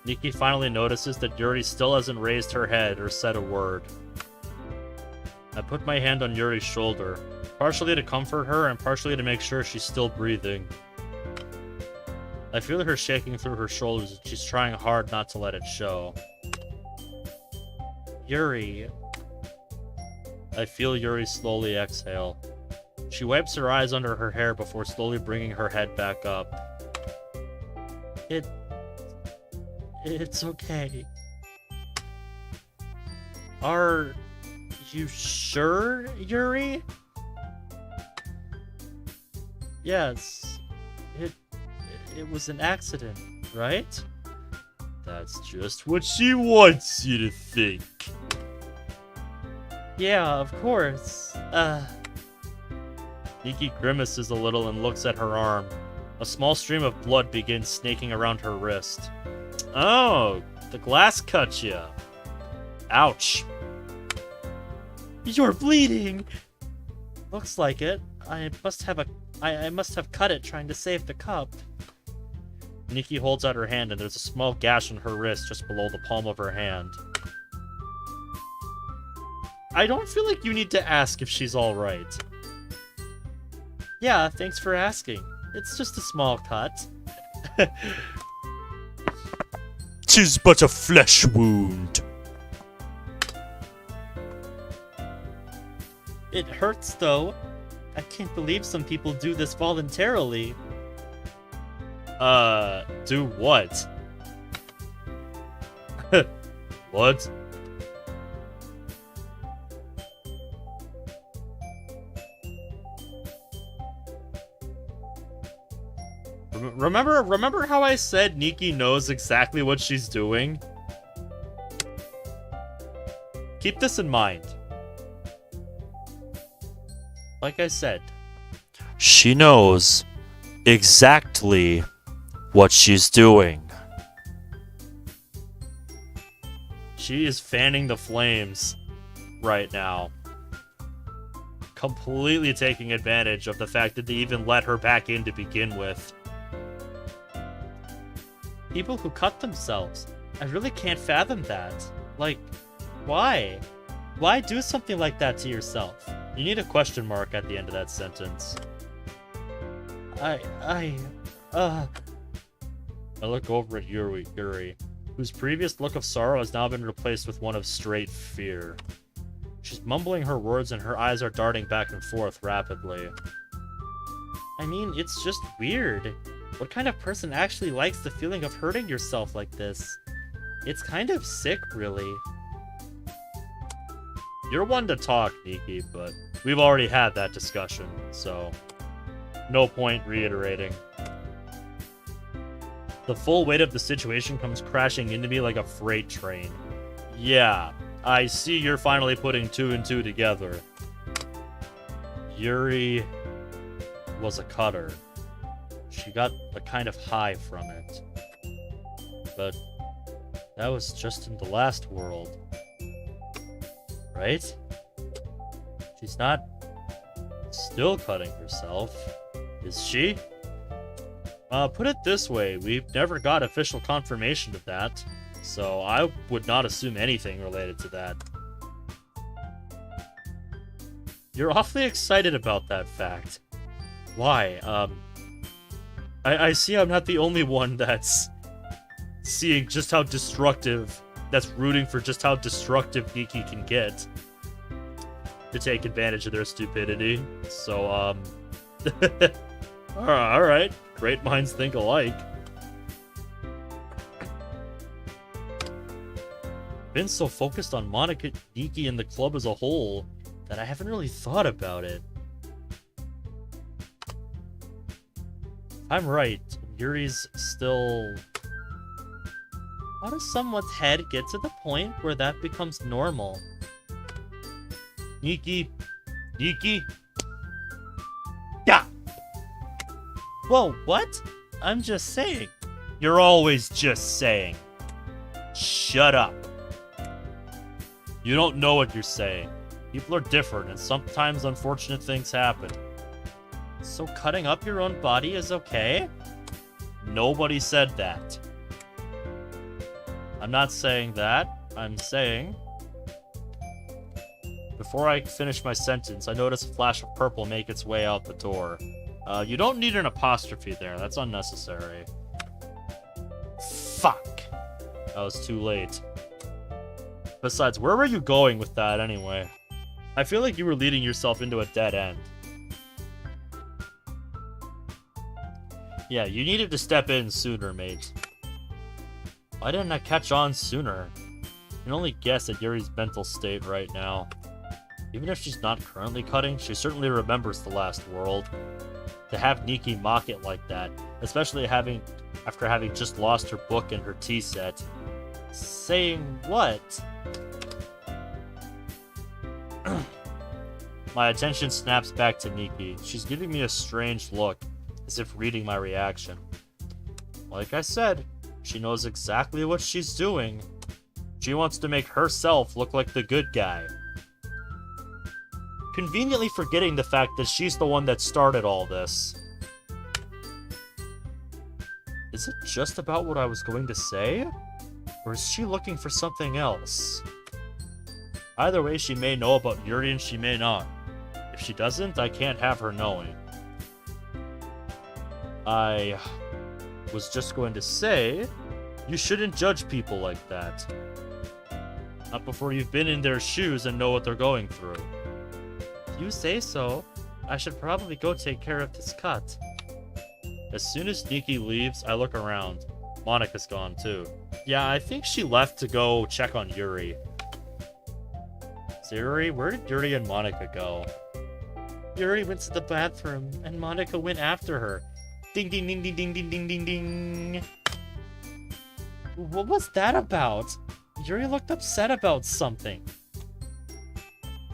Niki finally notices that Yuri still hasn't raised her head or said a word. I put my hand on Yuri's shoulder, partially to comfort her and partially to make sure she's still breathing. I feel her shaking through her shoulders and she's trying hard not to let it show. Yuri. I feel Yuri slowly exhale. She wipes her eyes under her hair before slowly bringing her head back up. It's okay. Are you sure, Yuri? Yes. It was an accident, right? That's just what she wants you to think. Yeah, of course. Niki grimaces a little and looks at her arm. A small stream of blood begins snaking around her wrist. Oh, the glass cut you. Ouch. You're bleeding. Looks like it. I must have cut it trying to save the cup. Niki holds out her hand and there's a small gash on her wrist just below the palm of her hand. I don't feel like you need to ask if she's alright. Yeah, thanks for asking. It's just a small cut. 'Tis but a flesh wound. It hurts, though. I can't believe some people do this voluntarily. Do what? What? Remember how I said Niki knows exactly what she's doing? Keep this in mind. Like I said, she knows exactly what she's doing. She is fanning the flames right now. Completely taking advantage of the fact that they even let her back in to begin with. People who cut themselves. I really can't fathom that. Like, why? Why do something like that to yourself? You need a question mark at the end of that sentence. I look over at Yuri, whose previous look of sorrow has now been replaced with one of straight fear. She's mumbling her words and her eyes are darting back and forth rapidly. I mean, it's just weird. What kind of person actually likes the feeling of hurting yourself like this? It's kind of sick, really. You're one to talk, Niki, but we've already had that discussion, so no point reiterating. The full weight of the situation comes crashing into me like a freight train. Yeah, I see you're finally putting 2 and 2 together. Yuri was a cutter. She got a kind of high from it. But that was just in the last world. Right? She's not still cutting herself, is she? Put it this way, we've never got official confirmation of that, so I would not assume anything related to that. You're awfully excited about that fact. Why? I see I'm not the only one that's seeing just how destructive, that's rooting for just how destructive Niki can get to take advantage of their stupidity. So, alright. Great minds think alike. Been so focused on Monica, Niki, and the club as a whole that I haven't really thought about it. I'm right. Yuri's still... How does someone's head get to the point where that becomes normal? Niki? Niki? Yeah! Whoa, what? I'm just saying. You're always just saying. Shut up. You don't know what you're saying. People are different, and sometimes unfortunate things happen. So cutting up your own body is okay? Nobody said that. I'm not saying that. I'm saying... Before I finish my sentence, I notice a flash of purple make its way out the door. You don't need an apostrophe there. That's unnecessary. Fuck. That was too late. Besides, where were you going with that anyway? I feel like you were leading yourself into a dead end. Yeah, you needed to step in sooner, mate. Why didn't I catch on sooner? I can only guess at Yuri's mental state right now. Even if she's not currently cutting, she certainly remembers the last world. To have Niki mock it like that, especially after having just lost her book and her tea set. Saying what? My attention snaps back to Niki. She's giving me a strange look, as if reading my reaction. Like I said, she knows exactly what she's doing. She wants to make herself look like the good guy. Conveniently forgetting the fact that she's the one that started all this. Is it just about what I was going to say? Or is she looking for something else? Either way, she may know about Yuri and she may not. If she doesn't, I can't have her knowing. I was just going to say, you shouldn't judge people like that. Not before you've been in their shoes and know what they're going through. If you say so, I should probably go take care of this cut. As soon as Niki leaves, I look around. Monica's gone too. Yeah, I think she left to go check on Yuri. Yuri? Where did Yuri and Monica go? Yuri went to the bathroom, and Monica went after her. Ding ding ding ding ding ding ding ding ding. What was that about? Yuri looked upset about something.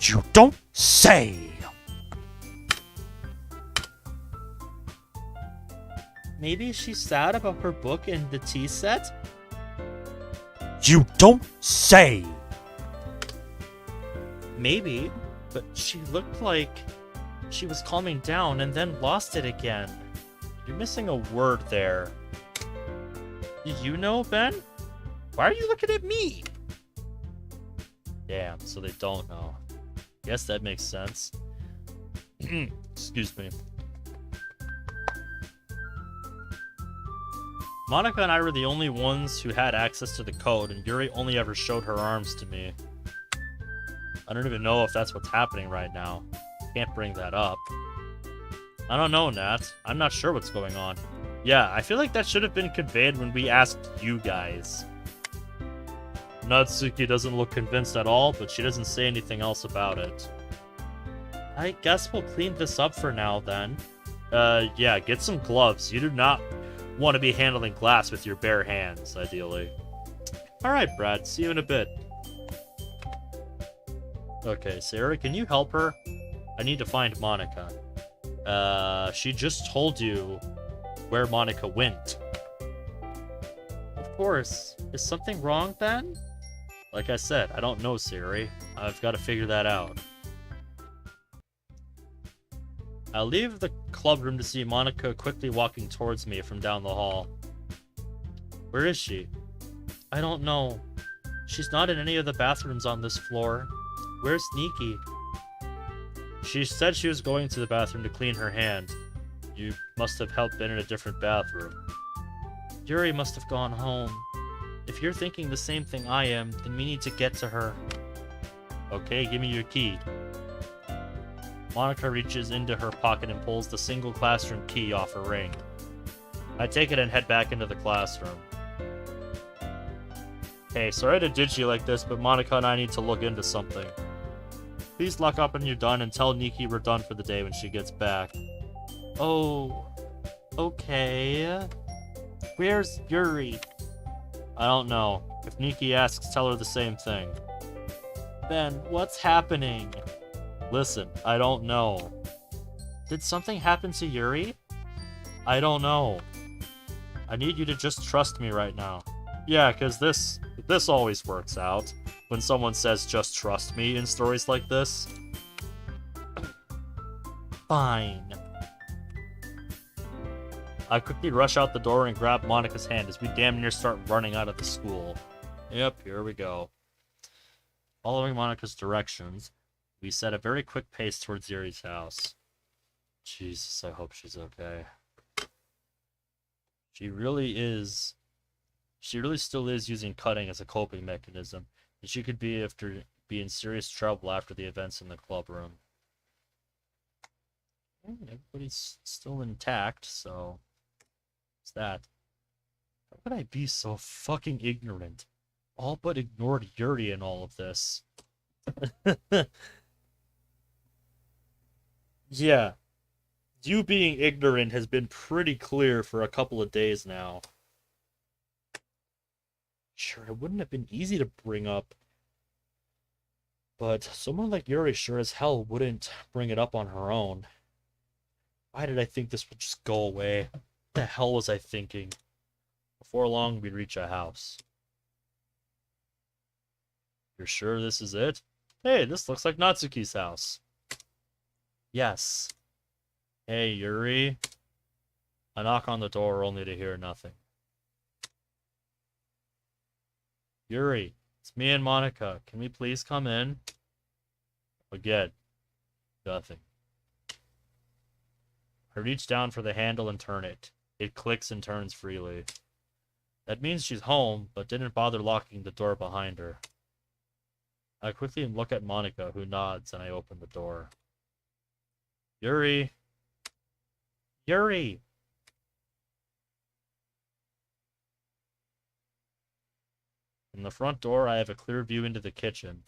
You don't say! Maybe she's sad about her book and the tea set? You don't say! Maybe, but she looked like she was calming down and then lost it again. You're missing a word there. Do you know, Ben? Why are you looking at me? Damn, so they don't know. Guess that makes sense. Excuse me. Monica and I were the only ones who had access to the code, and Yuri only ever showed her arms to me. I don't even know if that's what's happening right now. Can't bring that up. I don't know, Nat. I'm not sure what's going on. Yeah, I feel like that should have been conveyed when we asked you guys. Natsuki doesn't look convinced at all, but she doesn't say anything else about it. I guess we'll clean this up for now, then. Yeah, get some gloves. You do not want to be handling glass with your bare hands, ideally. Alright, Brad, see you in a bit. Okay, Sarah, can you help her? I need to find Monica. She just told you where Monica went. Of course. Is something wrong, then? Like I said, I don't know, Siri. I've got to figure that out. I leave the club room to see Monica quickly walking towards me from down the hall. Where is she? I don't know. She's not in any of the bathrooms on this floor. Where's Niki? She said she was going to the bathroom to clean her hand. You must have helped been in a different bathroom. Yuri must have gone home. If you're thinking the same thing I am, then we need to get to her. Okay, give me your key. Monica reaches into her pocket and pulls the single classroom key off her ring. I take it and head back into the classroom. Hey, sorry to ditch you like this, but Monica and I need to look into something. Please lock up when you're done and tell Niki we're done for the day when she gets back. Oh, okay. Where's Yuri? I don't know. If Niki asks, tell her the same thing. Ben, what's happening? Listen, I don't know. Did something happen to Yuri? I don't know. I need you to just trust me right now. Yeah, because this always works out. When someone says, just trust me in stories like this. Fine. I quickly rush out the door and grab Monica's hand as we damn near start running out of the school. Yep, here we go. Following Monica's directions, we set a very quick pace towards Yuri's house. Jesus, I hope she's okay. She really still is using cutting as a coping mechanism, and she could be in serious trouble after the events in the club room. Everybody's still intact, so what's that? How could I be so fucking ignorant? All but ignored Yuri in all of this. Yeah. You being ignorant has been pretty clear for a couple of days now. Sure, it wouldn't have been easy to bring up. But someone like Yuri sure as hell wouldn't bring it up on her own. Why did I think this would just go away? What the hell was I thinking? Before long, we'd reach a house. You're sure this is it? Hey, this looks like Natsuki's house. Yes. Hey, Yuri. I knock on the door only to hear nothing. Yuri, it's me and Monica. Can we please come in? Again, nothing. I reach down for the handle and turn it. It clicks and turns freely. That means she's home, but didn't bother locking the door behind her. I quickly look at Monica, who nods, and I open the door. Yuri! Yuri! From the front door, I have a clear view into the kitchen,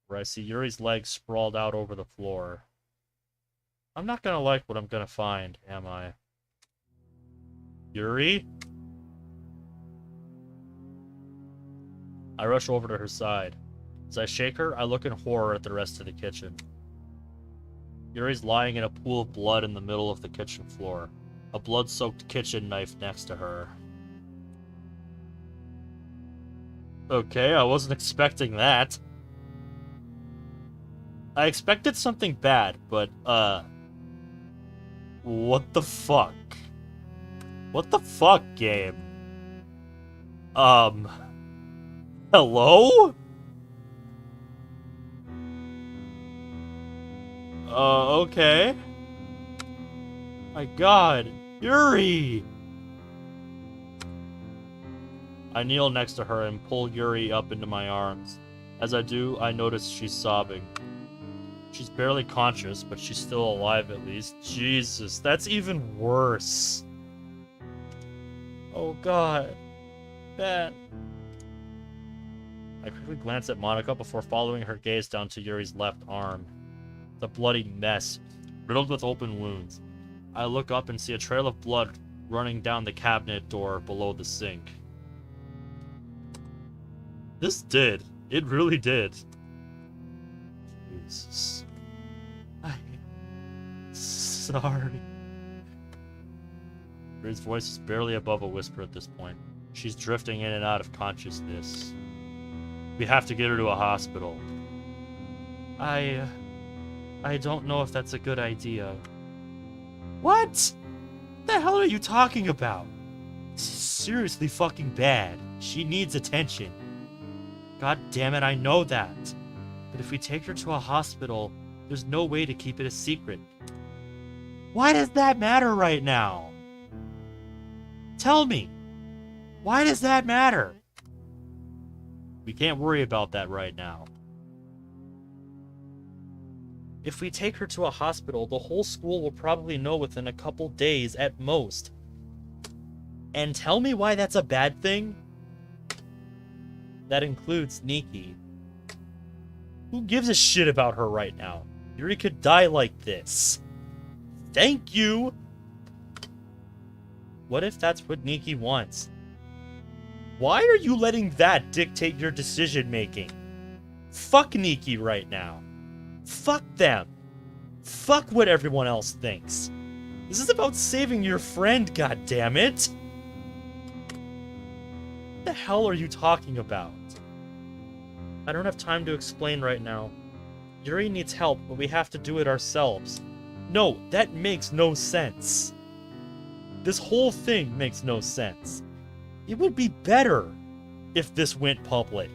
where I see Yuri's legs sprawled out over the floor. I'm not gonna like what I'm gonna find, am I? Yuri? I rush over to her side. As I shake her, I look in horror at the rest of the kitchen. Yuri's lying in a pool of blood in the middle of the kitchen floor. A blood-soaked kitchen knife next to her. Okay, I wasn't expecting that. I expected something bad, but, what the fuck? What the fuck, game? Hello? Okay. My god. Yuri! I kneel next to her and pull Yuri up into my arms. As I do, I notice she's sobbing. She's barely conscious, but she's still alive at least. Jesus, that's even worse. Oh god. Ben. I quickly glance at Monica before following her gaze down to Yuri's left arm. The bloody mess, riddled with open wounds. I look up and see a trail of blood running down the cabinet door below the sink. This did. It really did. Jesus. I'm sorry. Yuri's voice is barely above a whisper at this point. She's drifting in and out of consciousness. We have to get her to a hospital. I don't know if that's a good idea. What? The hell are you talking about? This is seriously fucking bad. She needs attention. God damn it, I know that. But if we take her to a hospital, there's no way to keep it a secret. Why does that matter right now? Tell me. Why does that matter? We can't worry about that right now. If we take her to a hospital, the whole school will probably know within a couple days at most. And tell me why that's a bad thing? That includes Niki. Who gives a shit about her right now? Yuri could die like this. Thank you! What if that's what Niki wants? Why are you letting that dictate your decision-making? Fuck Niki right now. Fuck them. Fuck what everyone else thinks. This is about saving your friend, goddammit! What the hell are you talking about? I don't have time to explain right now. Yuri needs help, but we have to do it ourselves. No, that makes no sense. This whole thing makes no sense. It would be better if this went public.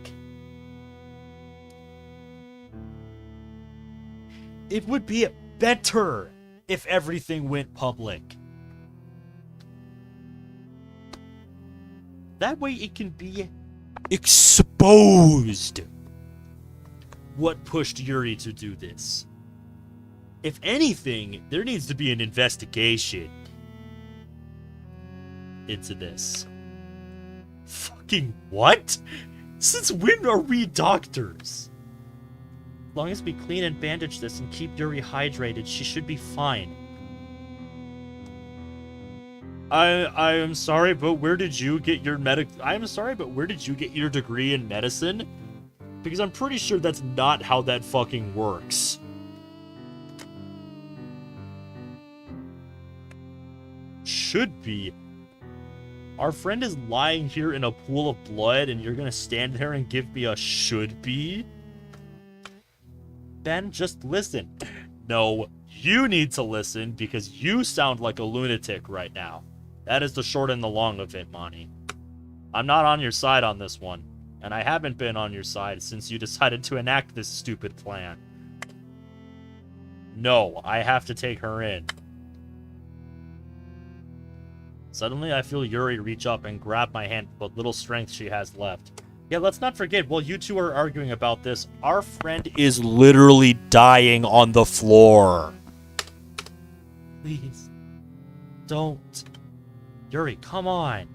It would be better if everything went public. That way it can be exposed what pushed Yuri to do this. If anything, there needs to be an investigation into this. Fucking what? Since when are we doctors? As long as we clean and bandage this and keep Yuri hydrated, she should be fine. I am sorry, but where did you get your where did you get your degree in medicine? Because I'm pretty sure that's not how that fucking works. Should be. Our friend is lying here in a pool of blood and you're gonna stand there and give me a should be? Ben, just listen. No, you need to listen because you sound like a lunatic right now. That is the short and the long of it, Monty. I'm not on your side on this one, and I haven't been on your side since you decided to enact this stupid plan. No, I have to take her in. Suddenly, I feel Yuri reach up and grab my hand with what little strength she has left. Yeah, let's not forget, while you two are arguing about this, our friend is literally dying on the floor. Please, don't. Yuri, come on.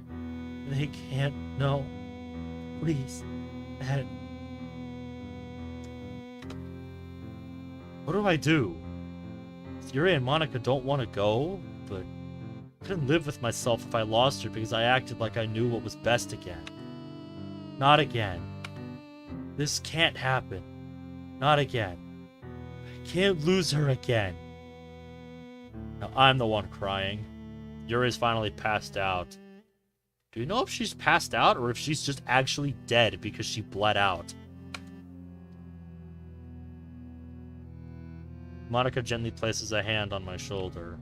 They can't know. Please. Dad. What do I do? Yuri and Monica don't want to go, but I couldn't live with myself if I lost her because I acted like I knew what was best again. Not again. This can't happen. Not again. I can't lose her again. Now I'm the one crying. Yuri's finally passed out. Do you know if she's passed out or if she's just actually dead because she bled out? Monica gently places a hand on my shoulder.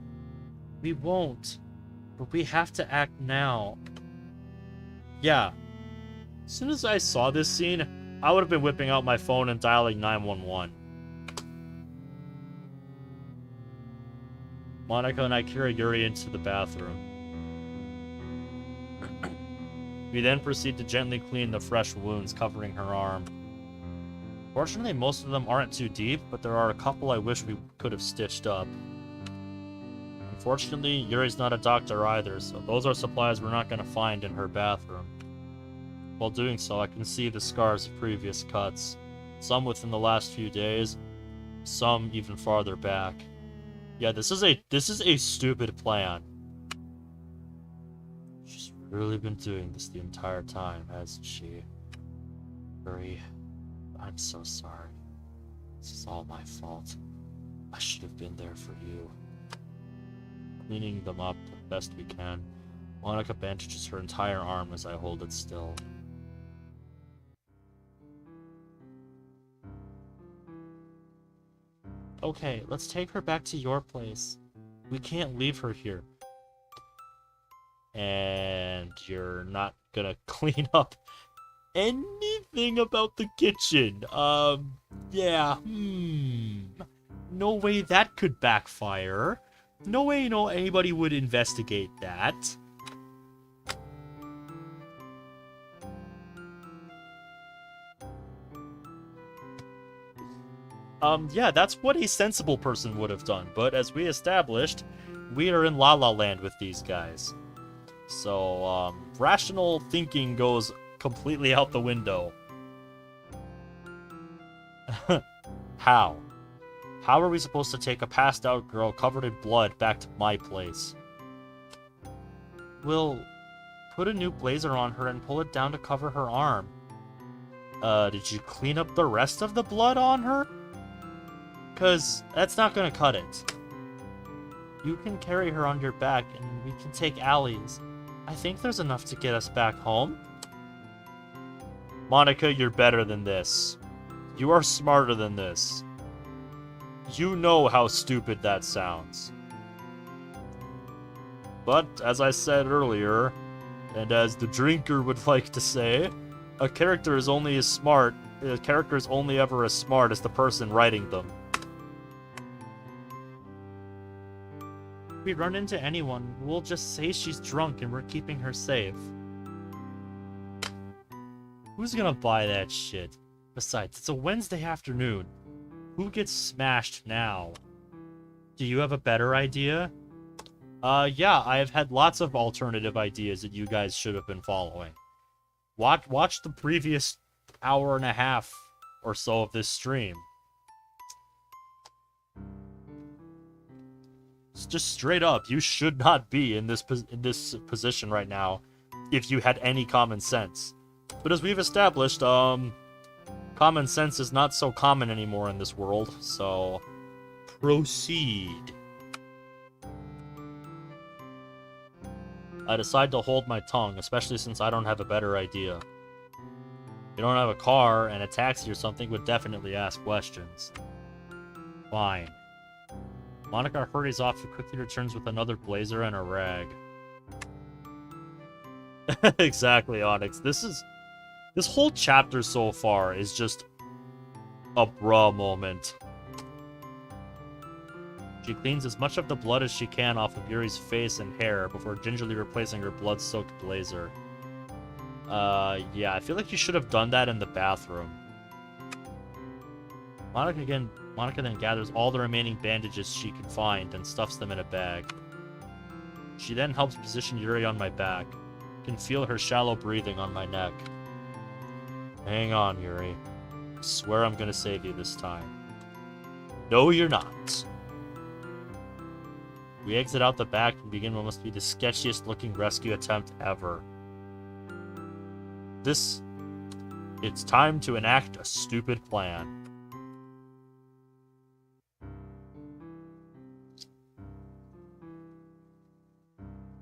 We won't, but we have to act now. Yeah. As soon as I saw this scene, I would have been whipping out my phone and dialing 911. Monica and I carry Yuri into the bathroom. We then proceed to gently clean the fresh wounds covering her arm. Fortunately, most of them aren't too deep, but there are a couple I wish we could have stitched up. Unfortunately, Yuri's not a doctor either, so those are supplies we're not going to find in her bathroom. While doing so, I can see the scars of previous cuts. Some within the last few days, some even farther back. Yeah, this is a stupid plan. She's really been doing this the entire time, hasn't she? Yuri, I'm so sorry. This is all my fault. I should have been there for you. Cleaning them up the best we can. Monica bandages her entire arm as I hold it still. Okay, let's take her back to your place. We can't leave her here. And you're not gonna clean up anything about the kitchen. Yeah, no way that could backfire. No way, anybody would investigate that. Yeah, that's what a sensible person would have done, but as we established, we are in La La Land with these guys. So, rational thinking goes completely out the window. How? How are we supposed to take a passed out girl covered in blood back to my place? We'll put a new blazer on her and pull it down to cover her arm. Did you clean up the rest of the blood on her? 'Cause that's not gonna cut it. You can carry her on your back and we can take Allie's. I think there's enough to get us back home. Monica, you're better than this. You are smarter than this. You know how stupid that sounds. But, as I said earlier, and as the drinker would like to say, a character is only ever as smart as the person writing them. If we run into anyone, we'll just say she's drunk and we're keeping her safe. Who's gonna buy that shit? Besides, it's a Wednesday afternoon. Who gets smashed now? Do you have a better idea? Yeah, I have had lots of alternative ideas that you guys should have been following. Watch the previous hour and a half or so of this stream. It's just straight up, you should not be in this position right now if you had any common sense. But as we've established, common sense is not so common anymore in this world, so proceed. I decide to hold my tongue, especially since I don't have a better idea. You don't have a car, and a taxi or something would definitely ask questions. Fine. Monica hurries off and quickly returns with another blazer and a rag. Exactly, Onyx. This whole chapter so far is just a bruh moment. She cleans as much of the blood as she can off of Yuri's face and hair before gingerly replacing her blood-soaked blazer. Yeah, I feel like you should have done that in the bathroom. Monica then gathers all the remaining bandages she can find and stuffs them in a bag. She then helps position Yuri on my back. I can feel her shallow breathing on my neck. Hang on, Yuri. I swear I'm gonna save you this time. No, you're not. We exit out the back and begin what must be the sketchiest looking rescue attempt ever. It's time to enact a stupid plan.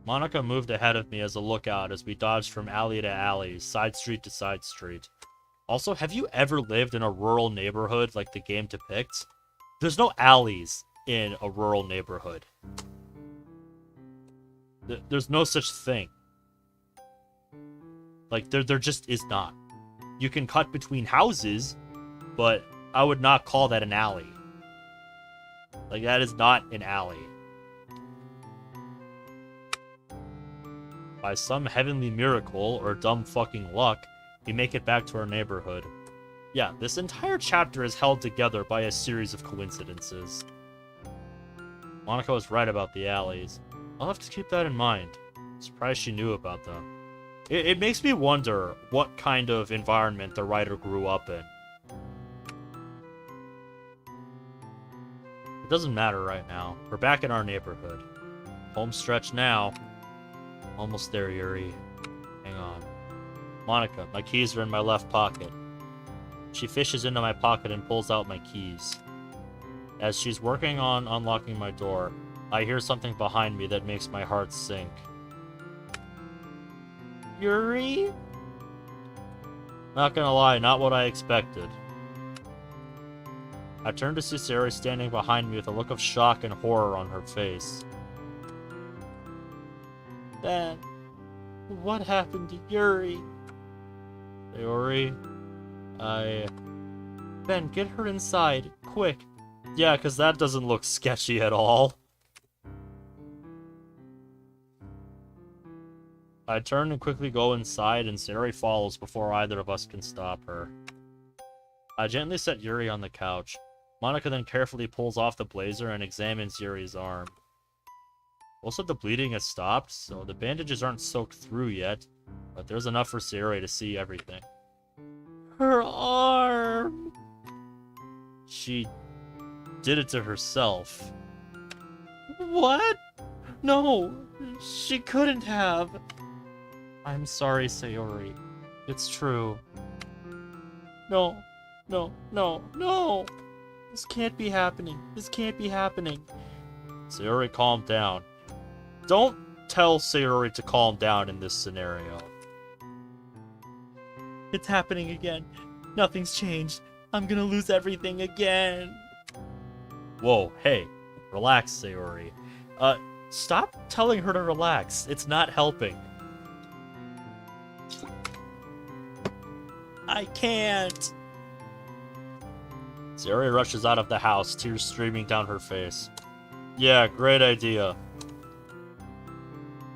Monica moved ahead of me as a lookout as we dodged from alley to alley, side street to side street. Also, have you ever lived in a rural neighborhood like the game depicts? There's no alleys in a rural neighborhood. There's no such thing. Like, there just is not. You can cut between houses, but I would not call that an alley. Like, that is not an alley. By some heavenly miracle, or dumb fucking luck, we make it back to our neighborhood. Yeah, this entire chapter is held together by a series of coincidences. Monica was right about the alleys. I'll have to keep that in mind. Surprised she knew about them. It makes me wonder what kind of environment the writer grew up in. It doesn't matter right now. We're back in our neighborhood. Home stretch now. Almost there, Yuri. Hang on. Monica, my keys are in my left pocket. She fishes into my pocket and pulls out my keys. As she's working on unlocking my door, I hear something behind me that makes my heart sink. Yuri? Not gonna lie, not what I expected. I turn to see Sayori standing behind me with a look of shock and horror on her face. Ben, what happened to Yuri? Sayori, Ben, get her inside, quick. Yeah, because that doesn't look sketchy at all. I turn and quickly go inside, and Sayori follows before either of us can stop her. I gently set Yuri on the couch. Monica then carefully pulls off the blazer and examines Yuri's arm. Most of the bleeding has stopped, so the bandages aren't soaked through yet, but there's enough for Sayori to see everything. Her arm! She did it to herself. What? No, she couldn't have. I'm sorry, Sayori. It's true. No, no, no, no! This can't be happening. This can't be happening. Sayori, calm down. Don't tell Sayori to calm down in this scenario. It's happening again. Nothing's changed. I'm gonna lose everything again. Whoa, hey. Relax, Sayori. Stop telling her to relax. It's not helping. I can't. Sayori rushes out of the house, tears streaming down her face. Yeah, great idea.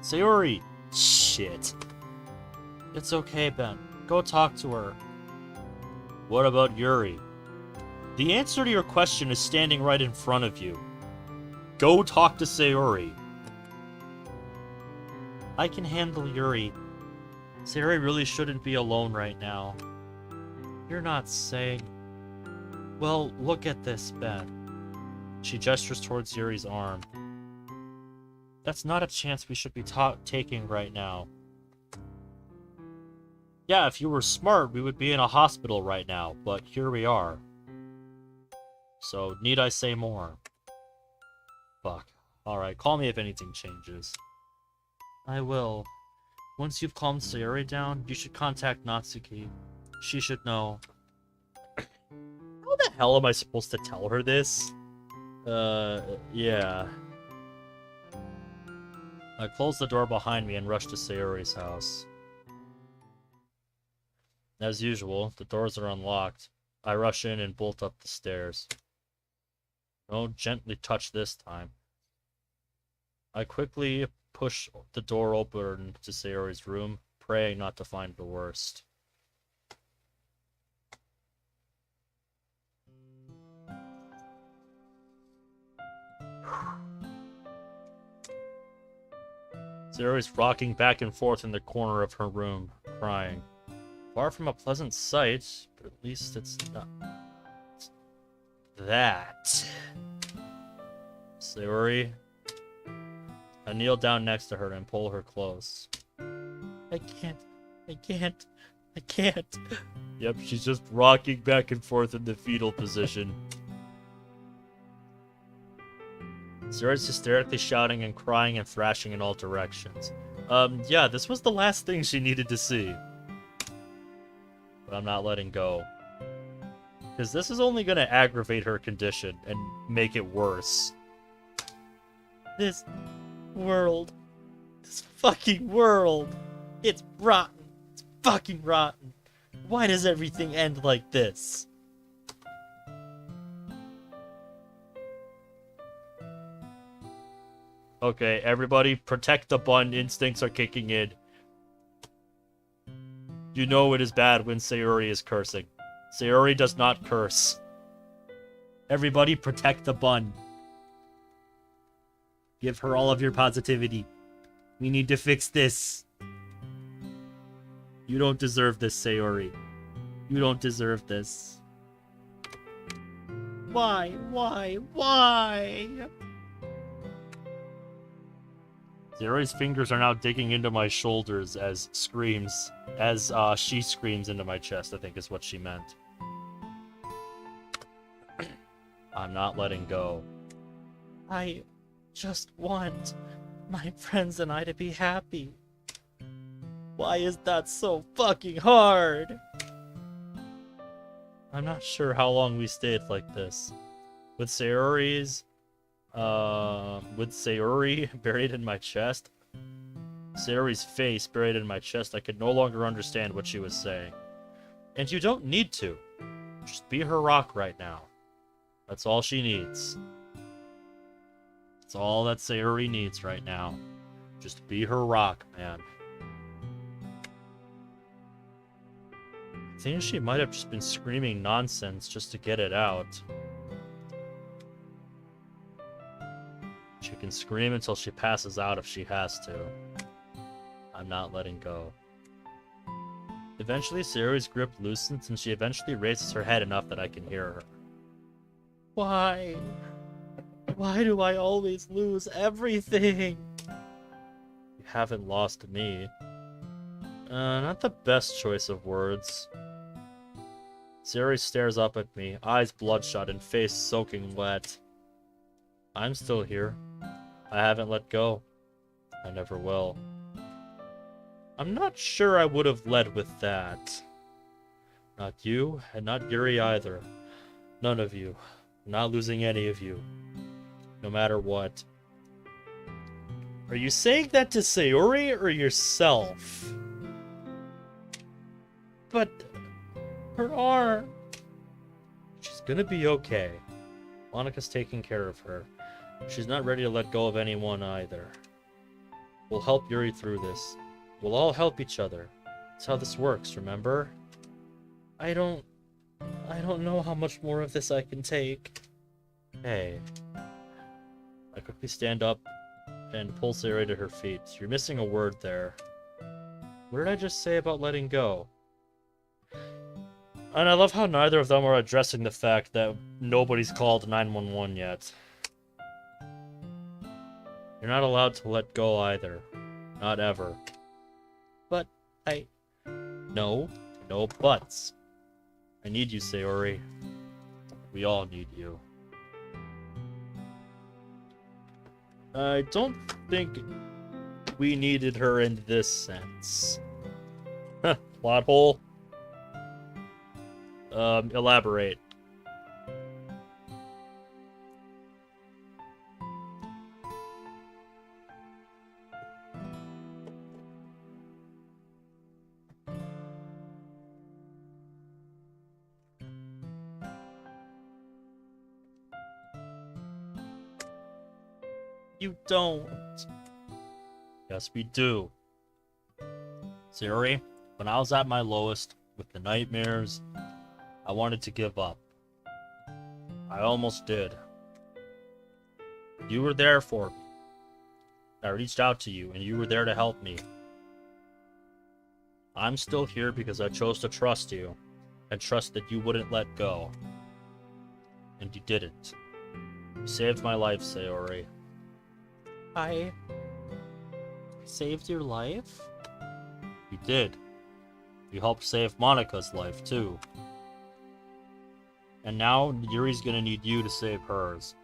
Sayori! Shit. It's okay, Ben. Go talk to her. What about Yuri? The answer to your question is standing right in front of you. Go talk to Sayori. I can handle Yuri. Sayori really shouldn't be alone right now. You're not saying... Well, look at this, Ben. She gestures towards Yuri's arm. That's not a chance we should be taking right now. Yeah, if you were smart, we would be in a hospital right now, but here we are. So, need I say more? Fuck. Alright, call me if anything changes. I will. Once you've calmed Sayori down, you should contact Natsuki. She should know. How the hell am I supposed to tell her this? Yeah. I close the door behind me and rush to Sayori's house. As usual, the doors are unlocked. I rush in and bolt up the stairs. Don't gently touch this time. I quickly push the door open to Sayori's room, praying not to find the worst. Sayori's rocking back and forth in the corner of her room, crying. Far from a pleasant sight, but at least it's not... that. Sayori. I kneel down next to her and pull her close. I can't. Yep, she's just rocking back and forth in the fetal position. Sayori's hysterically shouting and crying and thrashing in all directions. Yeah, this was the last thing she needed to see. But I'm not letting go. Because this is only going to aggravate her condition and make it worse. This world. This fucking world. It's rotten. It's fucking rotten. Why does everything end like this? Okay, everybody, protect the bun. Instincts are kicking in. You know it is bad when Sayori is cursing. Sayori does not curse. Everybody, protect the bun. Give her all of your positivity. We need to fix this. You don't deserve this, Sayori. You don't deserve this. Why? Sayori's fingers are now digging into my shoulders as she screams into my chest, I think is what she meant. I'm not letting go. I just want my friends and I to be happy. Why is that so fucking hard? I'm not sure how long we stayed like this. With Sayori buried in my chest, Sayori's face buried in my chest, I could no longer understand what she was saying. And you don't need to. Just be her rock right now. That's all she needs. That's all that Sayori needs right now. Just be her rock, man. I think she might have just been screaming nonsense just to get it out. She can scream until she passes out if she has to. I'm not letting go. Eventually, Sayori's grip loosens and she eventually raises her head enough that I can hear her. Why? Why do I always lose everything? You haven't lost me. Not the best choice of words. Sayori stares up at me, eyes bloodshot and face soaking wet. I'm still here. I haven't let go. I never will. I'm not sure I would have led with that. Not you, and not Yuri either. None of you. I'm not losing any of you. No matter what. Are you saying that to Sayori or yourself? But her arm. She's gonna be okay. Monika's taking care of her. She's not ready to let go of anyone either. We'll help Yuri through this. We'll all help each other. That's how this works, remember? I don't know how much more of this I can take. Hey. I quickly stand up and pull Sayori to her feet. You're missing a word there. What did I just say about letting go? And I love how neither of them are addressing the fact that nobody's called 911 yet. You're not allowed to let go either. Not ever. But No buts. I need you, Sayori. We all need you. I don't think we needed her in this sense. Plot hole. Elaborate. You don't. Yes, we do. Sayori, when I was at my lowest, with the nightmares, I wanted to give up. I almost did. You were there for me. I reached out to you, and you were there to help me. I'm still here because I chose to trust you, and trust that you wouldn't let go. And you didn't. You saved my life, Sayori. I saved your life? You did. You helped save Monika's life, too. And now, Yuri's gonna need you to save hers.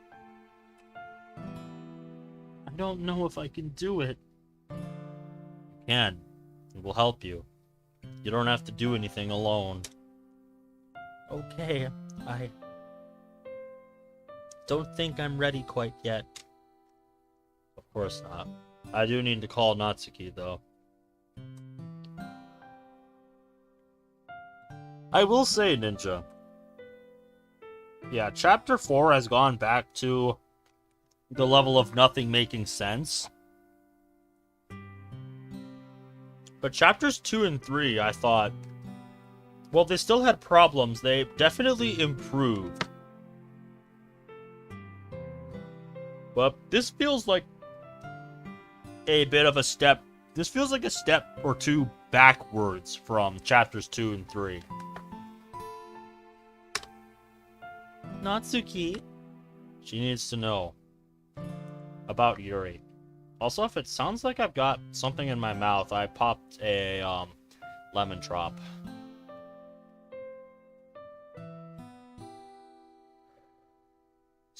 I don't know if I can do it. You can. It will help you. You don't have to do anything alone. Okay, I don't think I'm ready quite yet. Of course not. I do need to call Natsuki, though. I will say, Ninja. Yeah, Chapter 4 has gone back to the level of nothing making sense. But Chapters 2 and 3, I thought, well, they still had problems. They definitely improved. But this feels like a bit of a step This feels like a step or two backwards from chapters 2 and 3. Natsuki. She needs to know about Yuri. Also, if it sounds like I've got something in my mouth, I popped a lemon drop.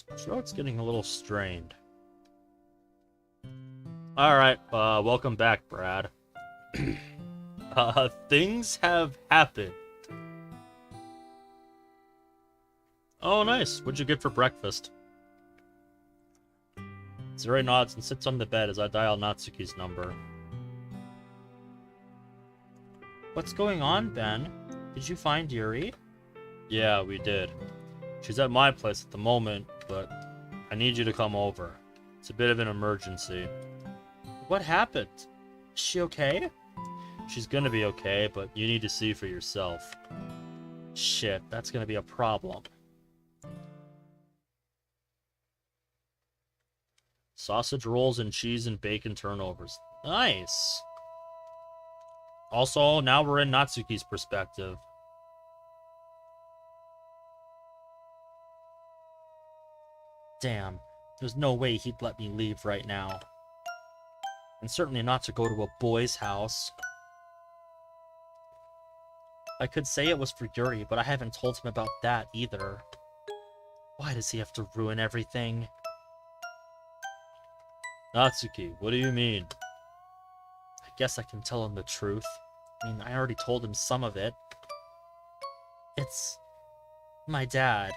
My throat's getting a little strained. Alright, welcome back, Brad. Things have happened. Oh, nice. What'd you get for breakfast? Zuri nods and sits on the bed as I dial Natsuki's number. What's going on, Ben? Did you find Yuri? Yeah, we did. She's at my place at the moment, but I need you to come over. It's a bit of an emergency. What happened? Is she okay? She's gonna be okay, but you need to see for yourself. Shit, that's gonna be a problem. Sausage rolls and cheese and bacon turnovers. Nice! Also, now we're in Natsuki's perspective. Damn, there's no way he'd let me leave right now. And certainly not to go to a boy's house. I could say it was for Yuri, but I haven't told him about that either. Why does he have to ruin everything? Natsuki, what do you mean? I guess I can tell him the truth. I mean, I already told him some of it. It's my dad.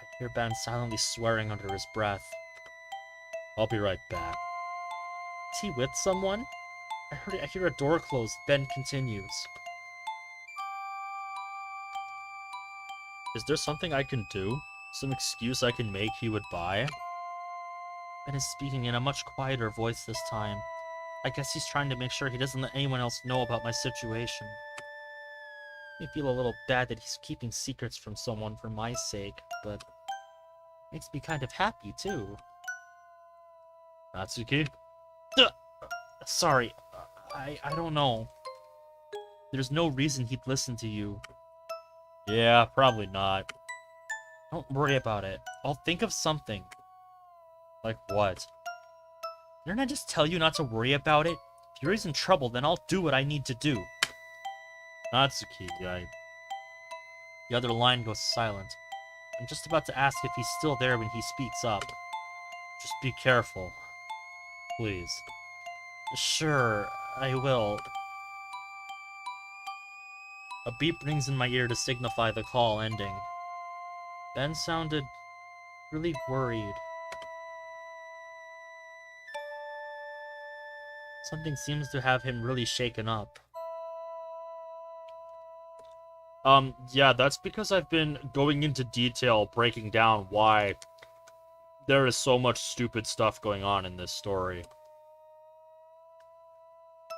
I hear Ben silently swearing under his breath. I'll be right back. Is he with someone? I hear a door close. Ben continues. Is there something I can do? Some excuse I can make he would buy? Ben is speaking in a much quieter voice this time. I guess he's trying to make sure he doesn't let anyone else know about my situation. I feel a little bad that he's keeping secrets from someone for my sake, but it makes me kind of happy too. Natsuki? Sorry, I don't know. There's no reason he'd listen to you. Yeah, probably not. Don't worry about it. I'll think of something. Like what? Didn't I just tell you not to worry about it? If Yuri's in trouble, then I'll do what I need to do. Natsuki, The other line goes silent. I'm just about to ask if he's still there when he speaks up. Just be careful. Please. Sure, I will. A beep rings in my ear to signify the call ending. Ben sounded really worried. Something seems to have him really shaken up. Yeah, that's because I've been going into detail breaking down why there is so much stupid stuff going on in this story.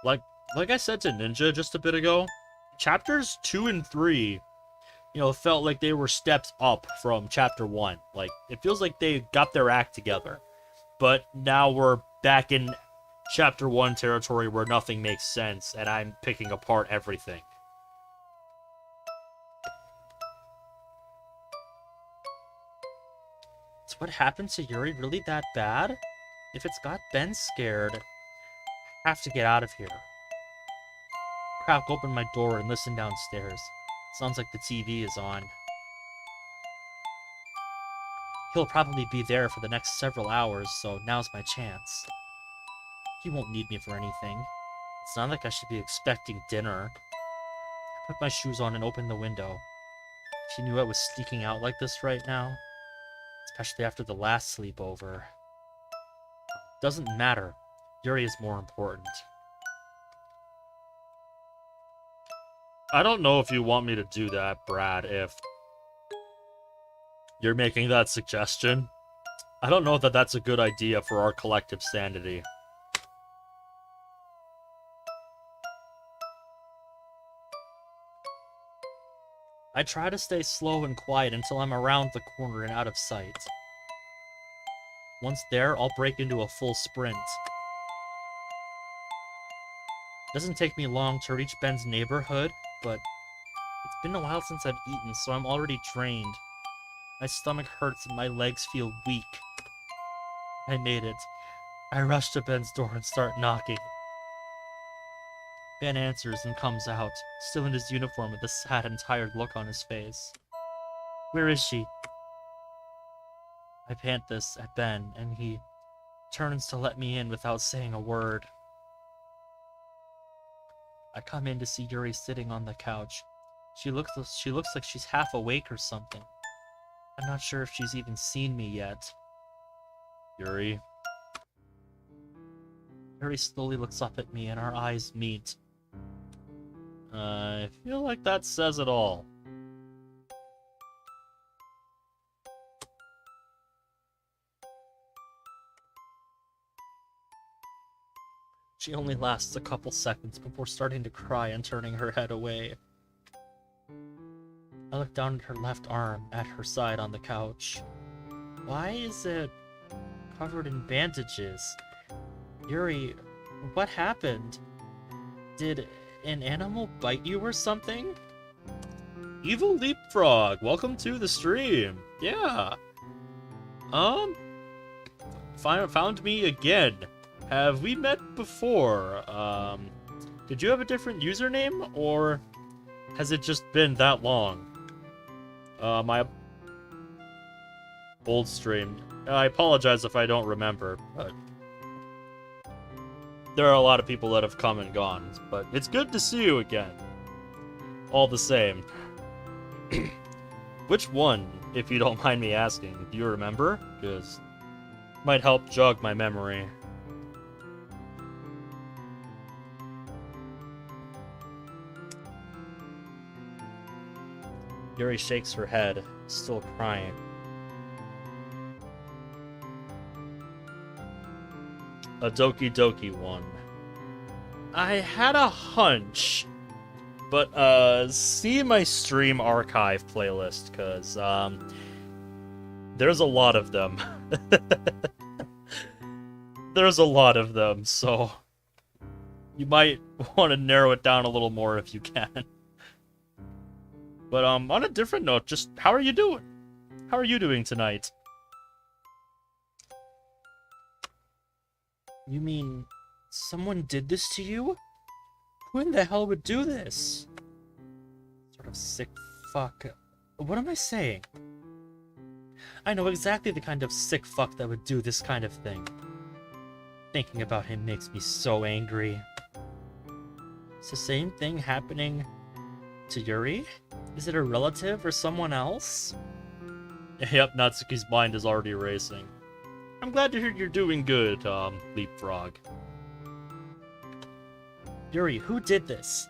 Like I said to Ninja just a bit ago, chapters 2 and 3, felt like they were steps up from chapter 1. Like, it feels like they got their act together. But now we're back in chapter 1 territory where nothing makes sense, and I'm picking apart everything. Is what happened to Yuri really that bad? If it's got Ben scared, I have to get out of here. Crack open my door and listen downstairs. Sounds like the TV is on. He'll probably be there for the next several hours, so now's my chance. He won't need me for anything. It's not like I should be expecting dinner. I put my shoes on and opened the window. If he knew I was sneaking out like this right now, especially after the last sleepover. Doesn't matter. Yuri is more important. I don't know if you want me to do that, Brad, if you're making that suggestion. I don't know that that's a good idea for our collective sanity. I try to stay slow and quiet until I'm around the corner and out of sight. Once there, I'll break into a full sprint. doesn't take me long to reach Ben's neighborhood, but it's been a while since I've eaten, so I'm already drained. My stomach hurts and my legs feel weak. I made it. I rush to Ben's door and start knocking. Ben answers and comes out, still in his uniform with a sad and tired look on his face. Where is she? I pant this at Ben, and he turns to let me in without saying a word. I come in to see Yuri sitting on the couch. She looks like she's half awake or something. I'm not sure if she's even seen me yet. Yuri? Yuri slowly looks up at me and our eyes meet. I feel like that says it all. She only lasts a couple seconds before starting to cry and turning her head away. I look down at her left arm at her side on the couch. Why is it covered in bandages? Yuri, what happened? Did an animal bite you or something? Evil Leapfrog, welcome to the stream. Yeah. Found me again. Have we met before? Did you have a different username, or has it just been that long? My old stream. I apologize if I don't remember, but there are a lot of people that have come and gone, but it's good to see you again. All the same. Which one, if you don't mind me asking, do you remember? Because might help jog my memory. Yuri shakes her head, still crying. A Doki Doki one. I had a hunch, but see my stream archive playlist, because there's a lot of them. There's a lot of them, so you might want to narrow it down a little more if you can. But on a different note, just how are you doing? How are you doing tonight? You mean someone did this to you? Who in the hell would do this? Sort of sick fuck. What am I saying? I know exactly the kind of sick fuck that would do this kind of thing. Thinking about him makes me so angry. Is the same thing happening to Yuri? Is it a relative or someone else? Yep, Natsuki's mind is already racing. I'm glad to hear you're doing good, Leapfrog. Yuri, who did this?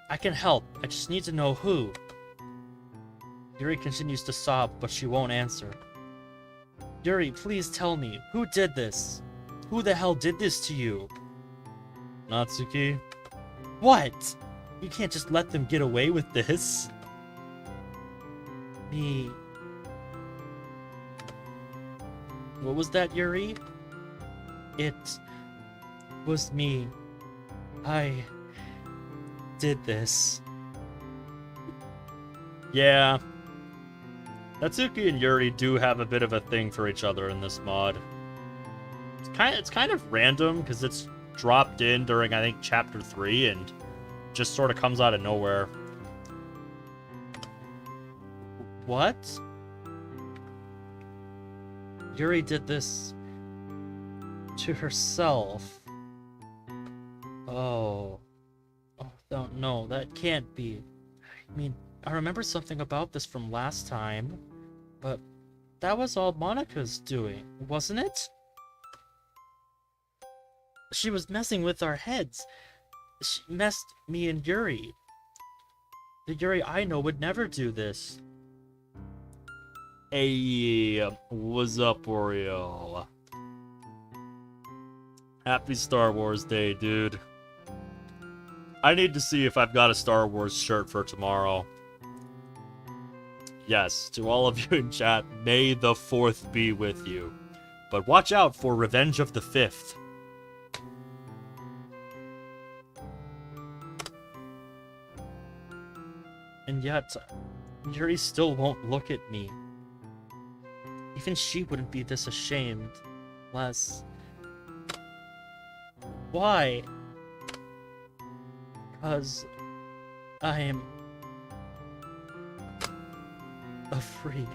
I can help, I just need to know who. Yuri continues to sob, but she won't answer. Yuri, please tell me, who did this? Who the hell did this to you? Natsuki? What? You can't just let them get away with this. Me... What was that, Yuri? It was me. I did this. Yeah. Natsuki and Yuri do have a bit of a thing for each other in this mod. It's kind of random, because it's dropped in during, I think, Chapter 3, and just sort of comes out of nowhere. What? Yuri did this to herself. Oh. Oh, no, that can't be. I mean, I remember something about this from last time, but that was all Monika's doing, wasn't it? She was messing with our heads. She messed me and Yuri. The Yuri I know would never do this. Hey, what's up, Oreo? Happy Star Wars Day, dude. I need to see if I've got a Star Wars shirt for tomorrow. Yes, to all of you in chat, may the 4th be with you. But watch out for Revenge of the 5th. And yet, Yuri still won't look at me. Even she wouldn't be this ashamed. Less. Why? Because I am a freak.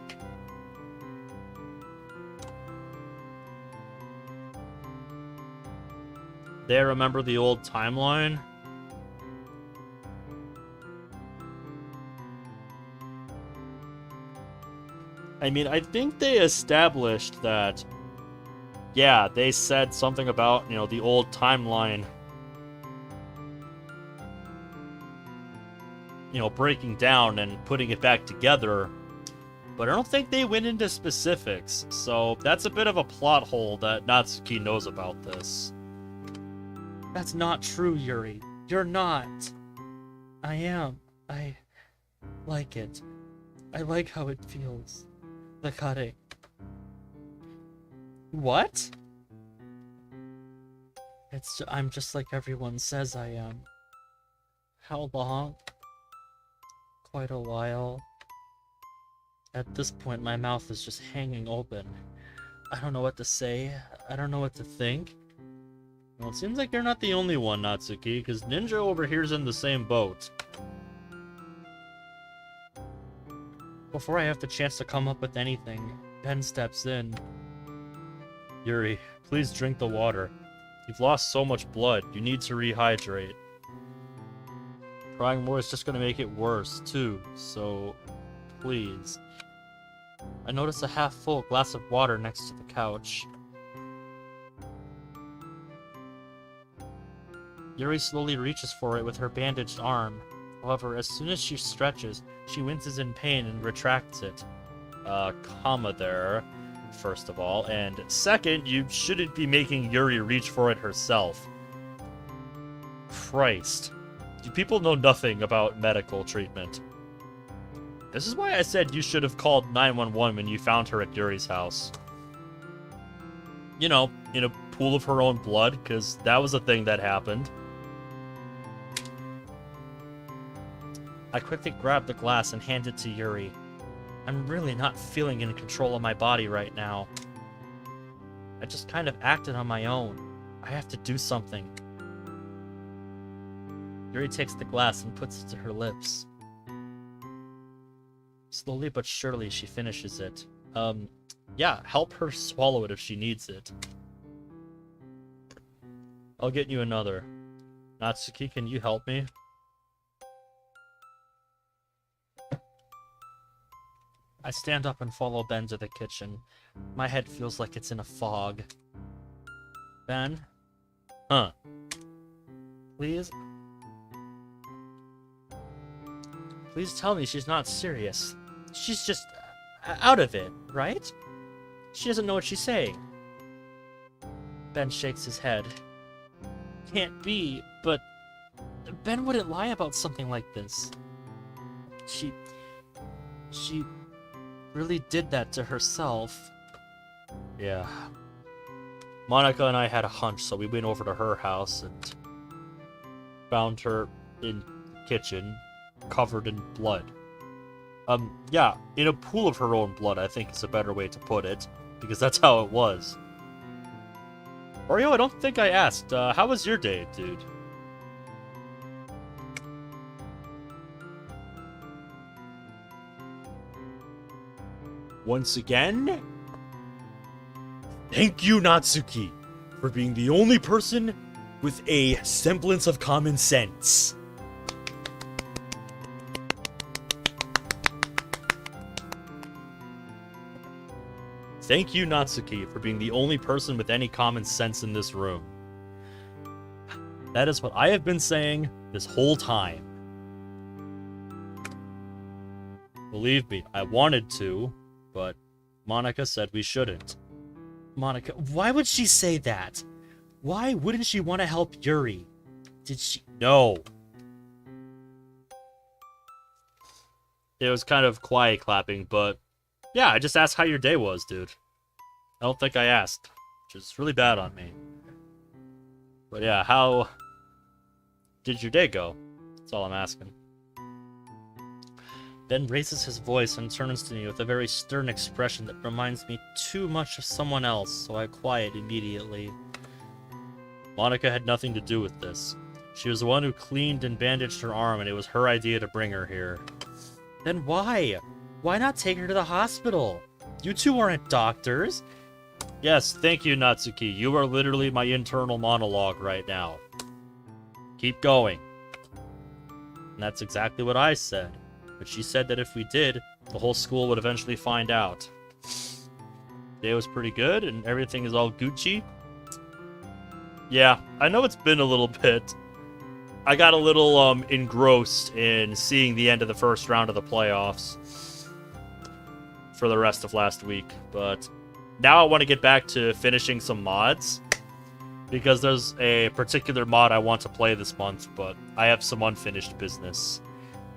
They remember the old timeline? I mean, I think they established that, yeah, they said something about, you know, the old timeline, you know, breaking down and putting it back together, but I don't think they went into specifics, so that's a bit of a plot hole that Natsuki knows about this. That's not true, Yuri. You're not. I am. I like it. I like how it feels. The cutting. What? I'm just like everyone says I am. How long? Quite a while. At this point, my mouth is just hanging open. I don't know what to say. I don't know what to think. Well, it seems like you're not the only one, Natsuki, because Ninja over here's in the same boat. Before I have the chance to come up with anything, Ben steps in. Yuri, please drink the water. You've lost so much blood. You need to rehydrate. Crying more is just going to make it worse, too. So, please. I notice a half-full glass of water next to the couch. Yuri slowly reaches for it with her bandaged arm. However, as soon as she stretches, she winces in pain and retracts it. Comma there, first of all. And second, you shouldn't be making Yuri reach for it herself. Christ. You people know nothing about medical treatment. This is why I said you should have called 911 when you found her at Yuri's house. You know, in a pool of her own blood, because that was a thing that happened. I quickly grab the glass and hand it to Yuri. I'm really not feeling in control of my body right now. I just kind of acted on my own. I have to do something. Yuri takes the glass and puts it to her lips. Slowly but surely, she finishes it. Yeah, help her swallow it if she needs it. I'll get you another. Natsuki, can you help me? I stand up and follow Ben to the kitchen. My head feels like it's in a fog. Ben? Huh. Please? Please tell me she's not serious. She's just out of it, right? She doesn't know what she's saying. Ben shakes his head. Can't be, but Ben wouldn't lie about something like this. She really did that to herself. Yeah. Monica and I had a hunch, so we went over to her house and found her in the kitchen, covered in blood. Yeah, in a pool of her own blood, I think is a better way to put it, because that's how it was. Oreo, I don't think I asked, how was your day, dude? Once again, thank you, Natsuki, for being the only person with a semblance of common sense. Thank you, Natsuki, for being the only person with any common sense in this room. That is what I have been saying this whole time. Believe me, I wanted to, but Monica said we shouldn't. Monica, why would she say that? Why wouldn't she want to help Yuri? Did she? No. It was kind of quiet clapping, but yeah, I just asked how your day was, dude. I don't think I asked, which is really bad on me. But yeah, how did your day go? That's all I'm asking. Ben raises his voice and turns to me with a very stern expression that reminds me too much of someone else, so I quiet immediately. Monica had nothing to do with this. She was the one who cleaned and bandaged her arm, and it was her idea to bring her here. Then why? Why not take her to the hospital? You two aren't doctors. Yes, thank you, Natsuki. You are literally my internal monologue right now. Keep going. And that's exactly what I said. But she said that if we did, the whole school would eventually find out. Day was pretty good, and everything is all Gucci. Yeah, I know it's been a little bit. I got a little engrossed in seeing the end of the first round of the playoffs for the rest of last week, but now I want to get back to finishing some mods, because there's a particular mod I want to play this month, but I have some unfinished business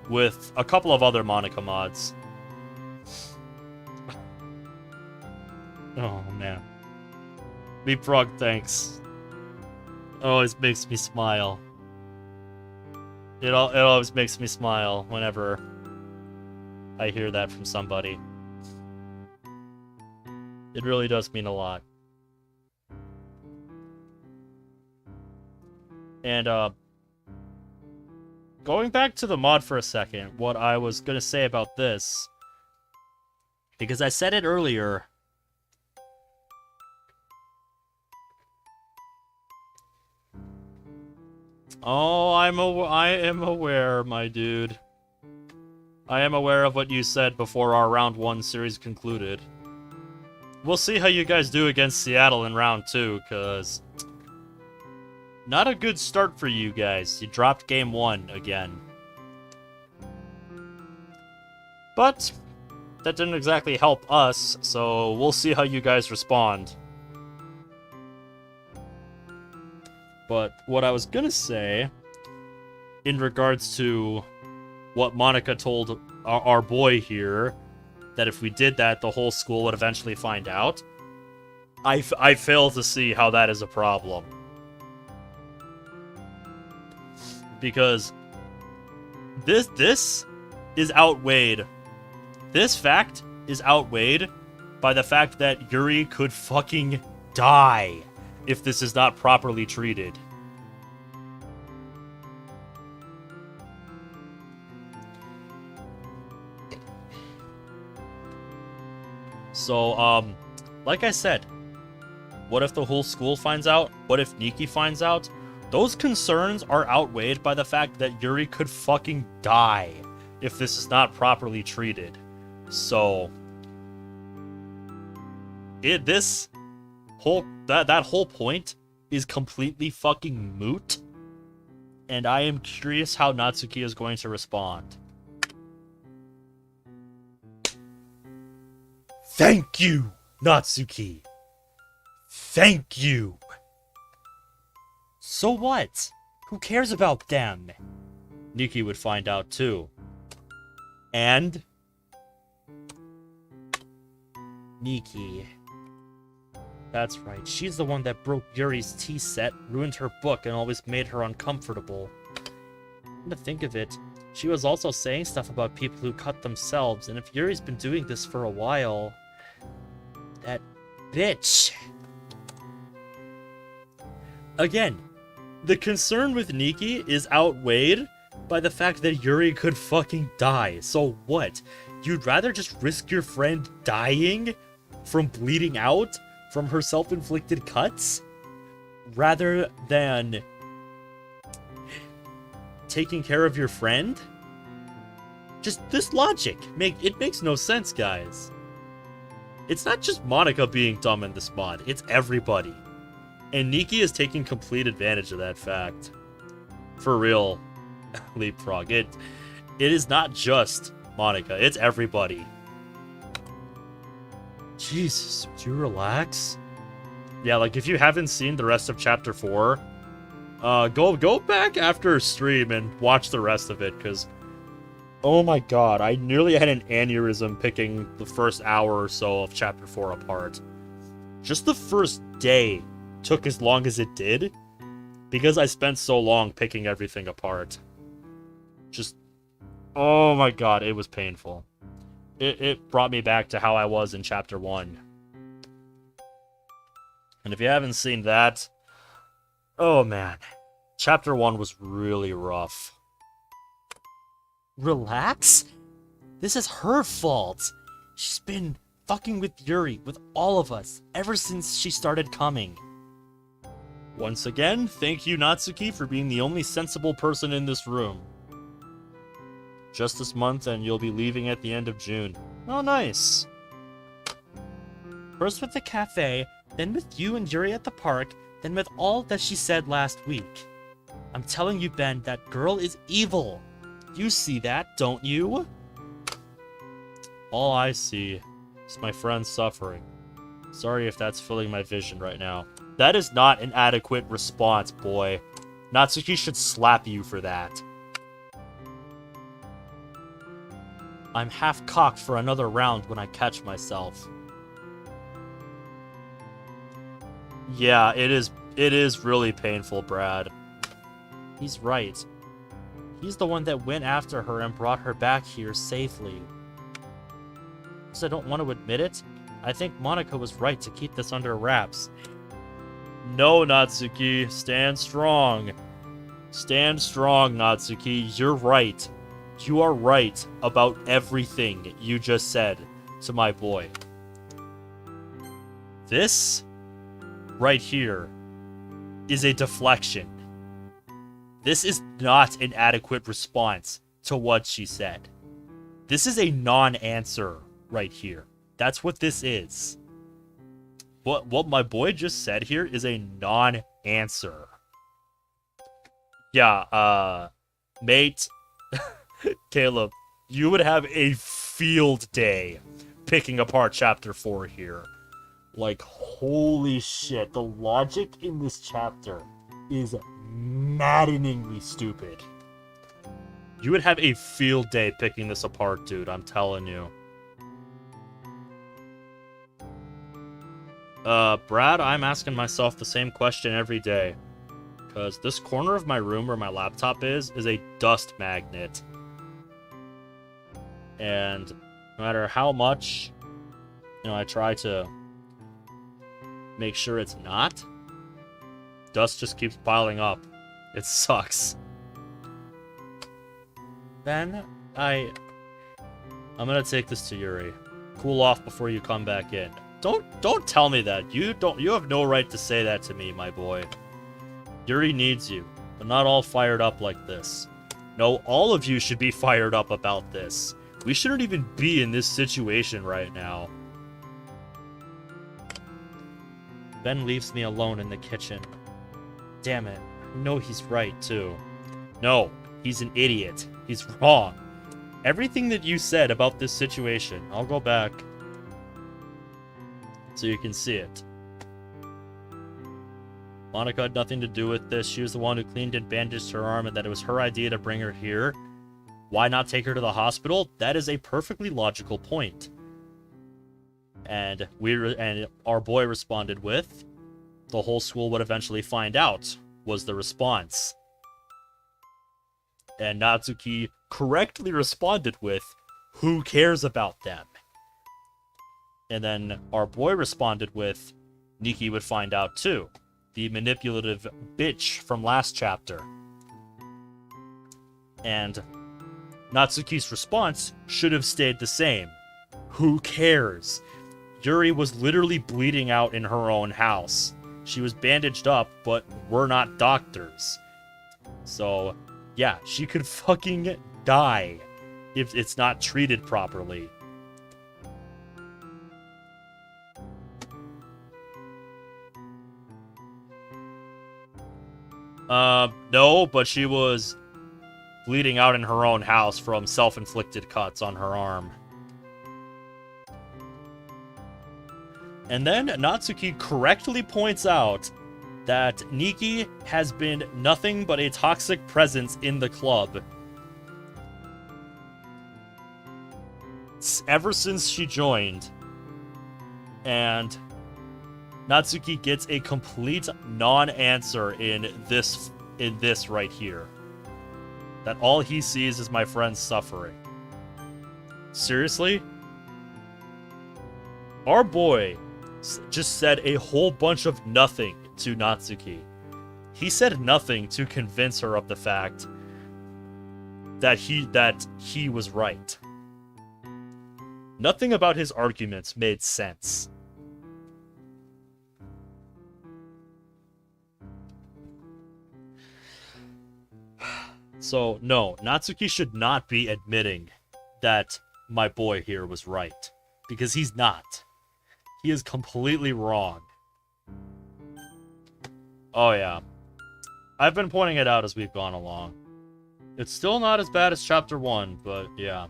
with a couple of other Monica mods. Oh, man. Leapfrog, thanks. It always makes me smile. It always makes me smile whenever I hear that from somebody. It really does mean a lot. And, going back to the mod for a second, what I was gonna say about this, because I said it earlier. Oh, I am aware, my dude. I am aware of what you said before our round 1 series concluded. We'll see how you guys do against Seattle in round 2, because not a good start for you guys. You dropped game 1 again. But that didn't exactly help us, so we'll see how you guys respond. But what I was gonna say, in regards to what Monica told our boy here, that if we did that, the whole school would eventually find out, I fail to see how that is a problem. Because this is outweighed. This fact is outweighed by the fact that Yuri could fucking die if this is not properly treated. So, like I said, what if the whole school finds out? What if Niki finds out? Those concerns are outweighed by the fact that Yuri could fucking die if this is not properly treated. So, that whole point is completely fucking moot, and I am curious how Natsuki is going to respond. Thank you, Natsuki. Thank you. So what? Who cares about them? Niki would find out too. And Niki. That's right, she's the one that broke Yuri's tea set, ruined her book, and always made her uncomfortable. Come to think of it, she was also saying stuff about people who cut themselves, and if Yuri's been doing this for a while... That bitch! Again, the concern with Niki is outweighed by the fact that Yuri could fucking die. So what? You'd rather just risk your friend dying from bleeding out from her self-inflicted cuts rather than taking care of your friend? Just this logic. It makes no sense, guys. It's not just Monica being dumb in this mod, it's everybody. And Niki is taking complete advantage of that fact. For real, Leapfrog. It is not just Monica, it's everybody. Jesus, would you relax? Yeah, like if you haven't seen the rest of Chapter 4, go back after stream and watch the rest of it, because oh my god, I nearly had an aneurysm picking the first hour or so of Chapter 4 apart. Just the first day took as long as it did, because I spent so long picking everything apart. Just Oh my god, it was painful. It brought me back to how I was in Chapter 1. And if you haven't seen that, oh man, Chapter 1 was really rough. Relax? This is her fault. She's been fucking with Yuri, with all of us, ever since she started coming. Once again, thank you, Natsuki, for being the only sensible person in this room. Just this month, and you'll be leaving at the end of June. Oh, nice. First with the cafe, then with you and Yuri at the park, then with all that she said last week. I'm telling you, Ben, that girl is evil. You see that, don't you? All I see is my friend suffering. Sorry if that's filling my vision right now. That is not an adequate response, boy. Natsuki should slap you for that. I'm half cocked for another round when I catch myself. Yeah, it is really painful, Brad. He's right. He's the one that went after her and brought her back here safely. Because I don't want to admit it, I think Monica was right to keep this under wraps. No, Natsuki, stand strong. Stand strong, Natsuki, you're right. You are right about everything you just said to my boy. This, right here, is a deflection. This is not an adequate response to what she said. This is a non-answer right here. That's what this is. What my boy just said here is a non-answer. Yeah, mate... Caleb, you would have a field day picking apart Chapter 4 here. Like, holy shit, the logic in this chapter is maddeningly stupid. You would have a field day picking this apart, dude, I'm telling you. Brad, I'm asking myself the same question every day. Because this corner of my room where my laptop is a dust magnet. And no matter how much, I try to make sure it's not, dust just keeps piling up. It sucks. Ben, I'm gonna take this to Yuri. Cool off before you come back in. Don't tell me that. You have no right to say that to me, my boy. Yuri needs you, but not all fired up like this. No, all of you should be fired up about this. We shouldn't even be in this situation right now. Ben leaves me alone in the kitchen. Damn it. I know he's right, too. No, he's an idiot. He's wrong. Everything that you said about this situation, I'll go back so you can see it. Monica had nothing to do with this. She was the one who cleaned and bandaged her arm, and that it was her idea to bring her here. Why not take her to the hospital? That is a perfectly logical point. And our boy responded with, the whole school would eventually find out, was the response. And Natsuki correctly responded with, who cares about them? And then our boy responded with, Niki would find out too. The manipulative bitch from last chapter. And Natsuki's response should have stayed the same. Who cares? Yuri was literally bleeding out in her own house. She was bandaged up, but we're not doctors. So, yeah, she could fucking die if it's not treated properly. No, but she was bleeding out in her own house from self-inflicted cuts on her arm. And then Natsuki correctly points out that Niki has been nothing but a toxic presence in the club ever since she joined. And Natsuki gets a complete non-answer in this right here. that all he sees is my friend's suffering. Seriously? Our boy just said a whole bunch of nothing to Natsuki. He said nothing to convince her of the fact that he was right. Nothing about his arguments made sense. So, no, Natsuki should not be admitting that my boy here was right. Because he's not. He is completely wrong. Oh, yeah. I've been pointing it out as we've gone along. It's still not as bad as Chapter 1, but yeah.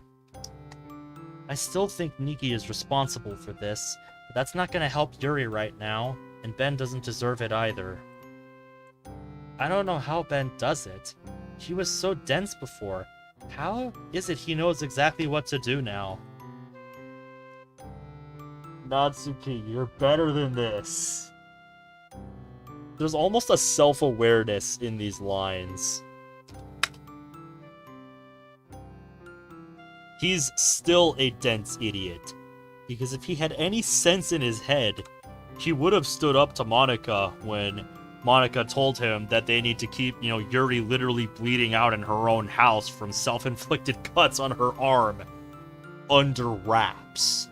I still think Niki is responsible for this, but that's not gonna help Yuri right now, and Ben doesn't deserve it either. I don't know how Ben does it. He was so dense before. How is it he knows exactly what to do now? Natsuki, you're better than this. There's almost a self-awareness in these lines. He's still a dense idiot. Because if he had any sense in his head, he would have stood up to Monika when Monika told him that they need to keep, Yuri literally bleeding out in her own house from self-inflicted cuts on her arm under wraps.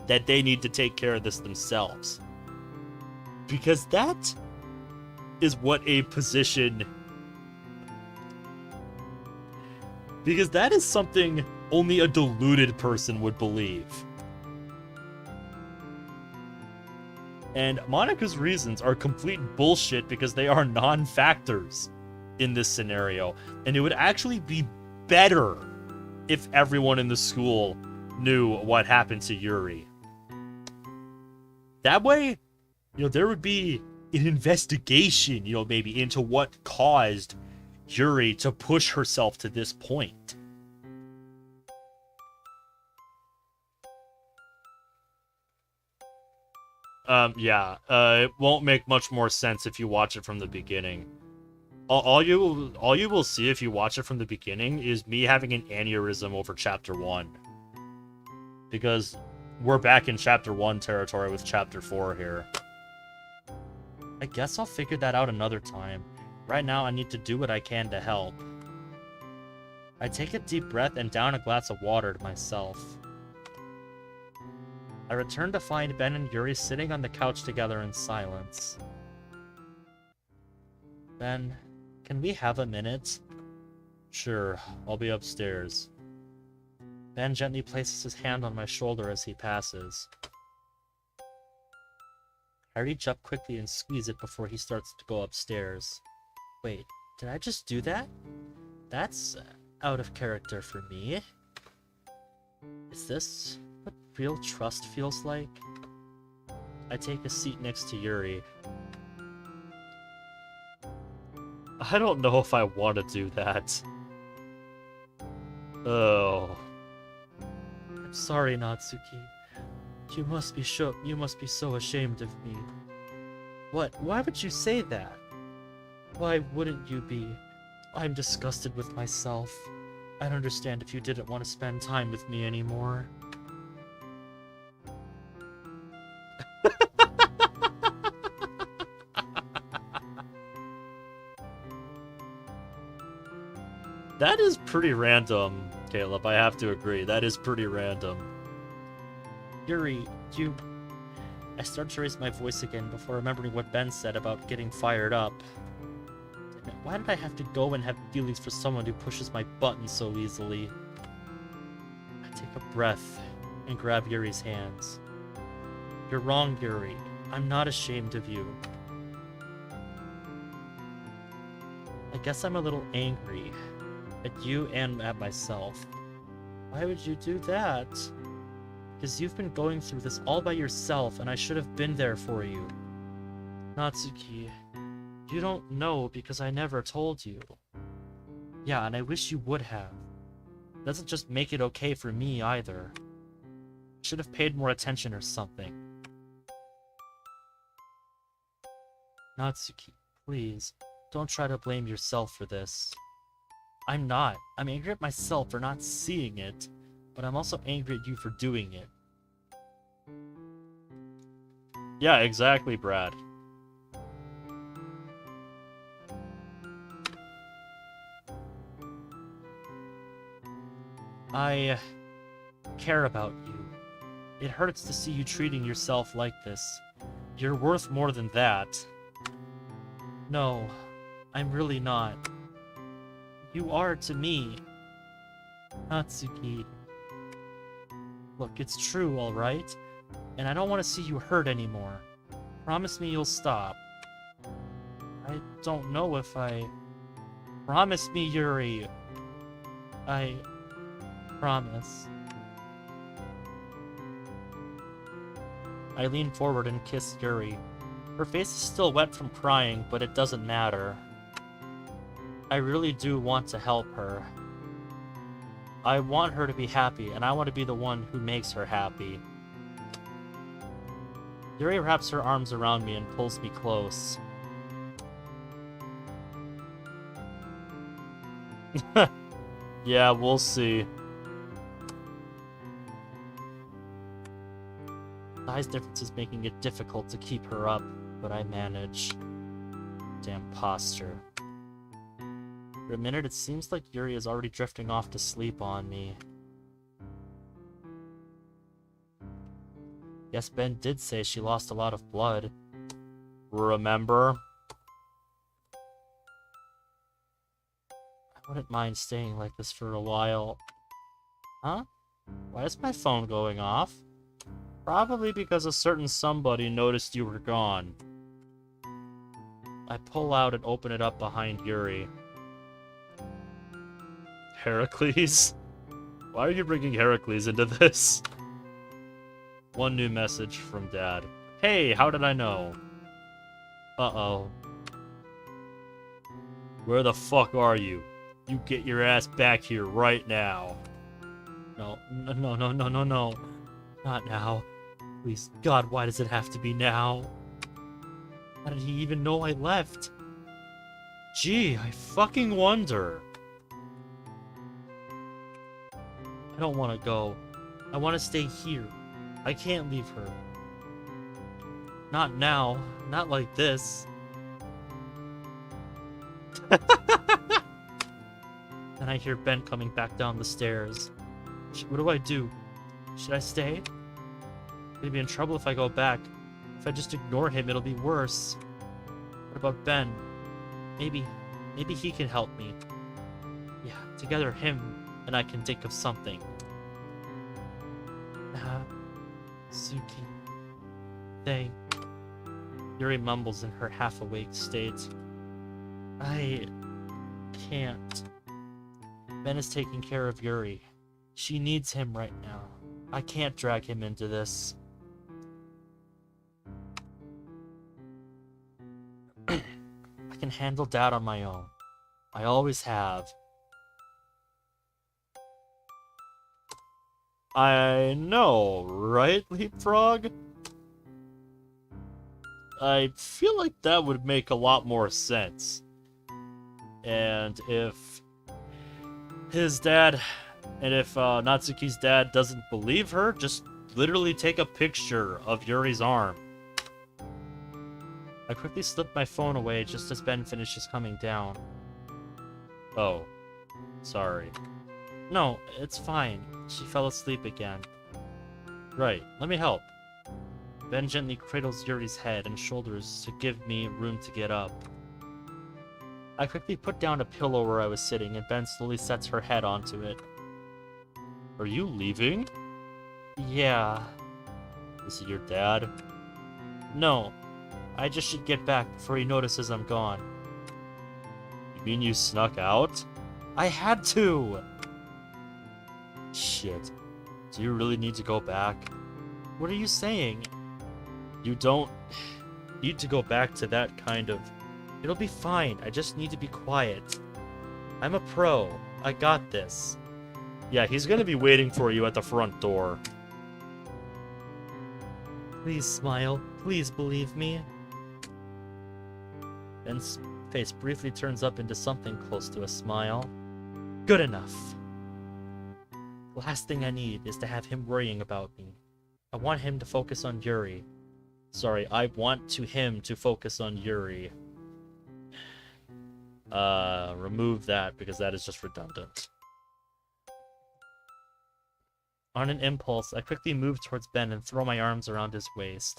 That they need to take care of this themselves. Because that is what a position... Because that is something only a deluded person would believe. And Monika's reasons are complete bullshit because they are non-factors in this scenario. And it would actually be better if everyone in the school knew what happened to Yuri. That way, there would be an investigation, maybe into what caused Yuri to push herself to this point. It won't make much more sense if you watch it from the beginning. All you will see if you watch it from the beginning is me having an aneurysm over Chapter 1. Because we're back in Chapter 1 territory with Chapter 4 here. I guess I'll figure that out another time. Right now, I need to do what I can to help. I take a deep breath and down a glass of water to myself. I return to find Ben and Yuri sitting on the couch together in silence. Ben, can we have a minute? Sure, I'll be upstairs. Ben gently places his hand on my shoulder as he passes. I reach up quickly and squeeze it before he starts to go upstairs. Wait, did I just do that? That's out of character for me. Is this what real trust feels like? I take a seat next to Yuri. I don't know if I want to do that. Oh. I'm sorry, Natsuki. You must be so ashamed of me. What? Why would you say that? Why wouldn't you be? I'm disgusted with myself. I'd understand if you didn't want to spend time with me anymore. That is pretty random, Caleb. I have to agree. That is pretty random. Yuri, I start to raise my voice again before remembering what Ben said about getting fired up. Why did I have to go and have feelings for someone who pushes my buttons so easily? I take a breath and grab Yuri's hands. You're wrong, Yuri. I'm not ashamed of you. I guess I'm a little angry at you and at myself. Why would you do that? Because you've been going through this all by yourself, and I should have been there for you. Natsuki, you don't know because I never told you. Yeah, and I wish you would have. It doesn't just make it okay for me either. I should have paid more attention or something. Natsuki, please, don't try to blame yourself for this. I'm not. I'm angry at myself for not seeing it, but I'm also angry at you for doing it. Yeah, exactly, Brad. I care about you. It hurts to see you treating yourself like this. You're worth more than that. No, I'm really not. You are to me, Natsuki. Look, it's true, alright? And I don't want to see you hurt anymore. Promise me you'll stop. I don't know if I... Promise me, Yuri. I... promise. I lean forward and kiss Yuri. Her face is still wet from crying, but it doesn't matter. I really do want to help her. I want her to be happy, and I want to be the one who makes her happy. Yuri wraps her arms around me and pulls me close. Yeah, we'll see. Size difference is making it difficult to keep her up, but I manage. Damn posture. For a minute, it seems like Yuri is already drifting off to sleep on me. Yes, Ben did say she lost a lot of blood. Remember? I wouldn't mind staying like this for a while. Huh? Why is my phone going off? Probably because a certain somebody noticed you were gone. I pull out and open it up behind Yuri. Heracles? Why are you bringing Heracles into this? One new message from Dad. Hey, how did I know? Uh-oh. Where the fuck are you? You get your ass back here right now. No. Not now. Please, God, why does it have to be now? How did he even know I left? Gee, I fucking wonder. I don't want to go. I want to stay here. I can't leave her. Not now. Not like this. Then I hear Ben coming back down the stairs. What do I do? Should I stay? I'm gonna be in trouble if I go back. If I just ignore him, it'll be worse. What about Ben? Maybe he can help me. Yeah, together him and I can think of something. Suki. They... Yuri mumbles in her half-awake state. I... can't. Ben is taking care of Yuri. She needs him right now. I can't drag him into this. I can handle Dad on my own. I always have. I know, right, Leapfrog? I feel like that would make a lot more sense. And if his dad, and if Natsuki's dad doesn't believe her, just literally take a picture of Yuri's arm. I quickly slip my phone away just as Ben finishes coming down. Oh, sorry. No, it's fine. She fell asleep again. Right, let me help. Ben gently cradles Yuri's head and shoulders to give me room to get up. I quickly put down a pillow where I was sitting, and Ben slowly sets her head onto it. Are you leaving? Yeah. Is it your dad? No. I just should get back before he notices I'm gone. You mean you snuck out? I had to! Shit. Do you really need to go back? What are you saying? You don't need to go back to that kind of... It'll be fine. I just need to be quiet. I'm a pro. I got this. Yeah, he's gonna be waiting for you at the front door. Please smile. Please believe me. Ben's face briefly turns up into something close to a smile. Good enough. The last thing I need is to have him worrying about me. I want him to focus on Yuri. Sorry, I want him to focus on Yuri. Remove that because that is just redundant. On an impulse, I quickly move towards Ben and throw my arms around his waist.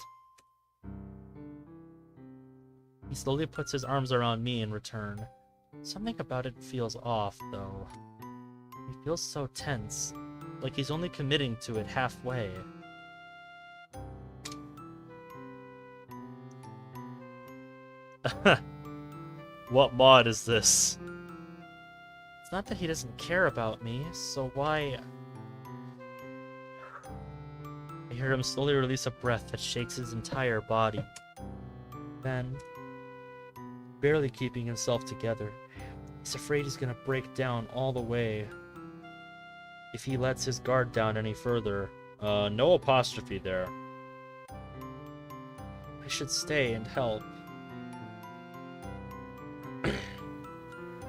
He slowly puts his arms around me in return. Something about it feels off, though. He feels so tense, like he's only committing to it halfway. What mod is this? It's not that he doesn't care about me, so why... I hear him slowly release a breath that shakes his entire body. Ben, barely keeping himself together, he's afraid he's gonna break down all the way if he lets his guard down any further. No apostrophe there. I should stay and help.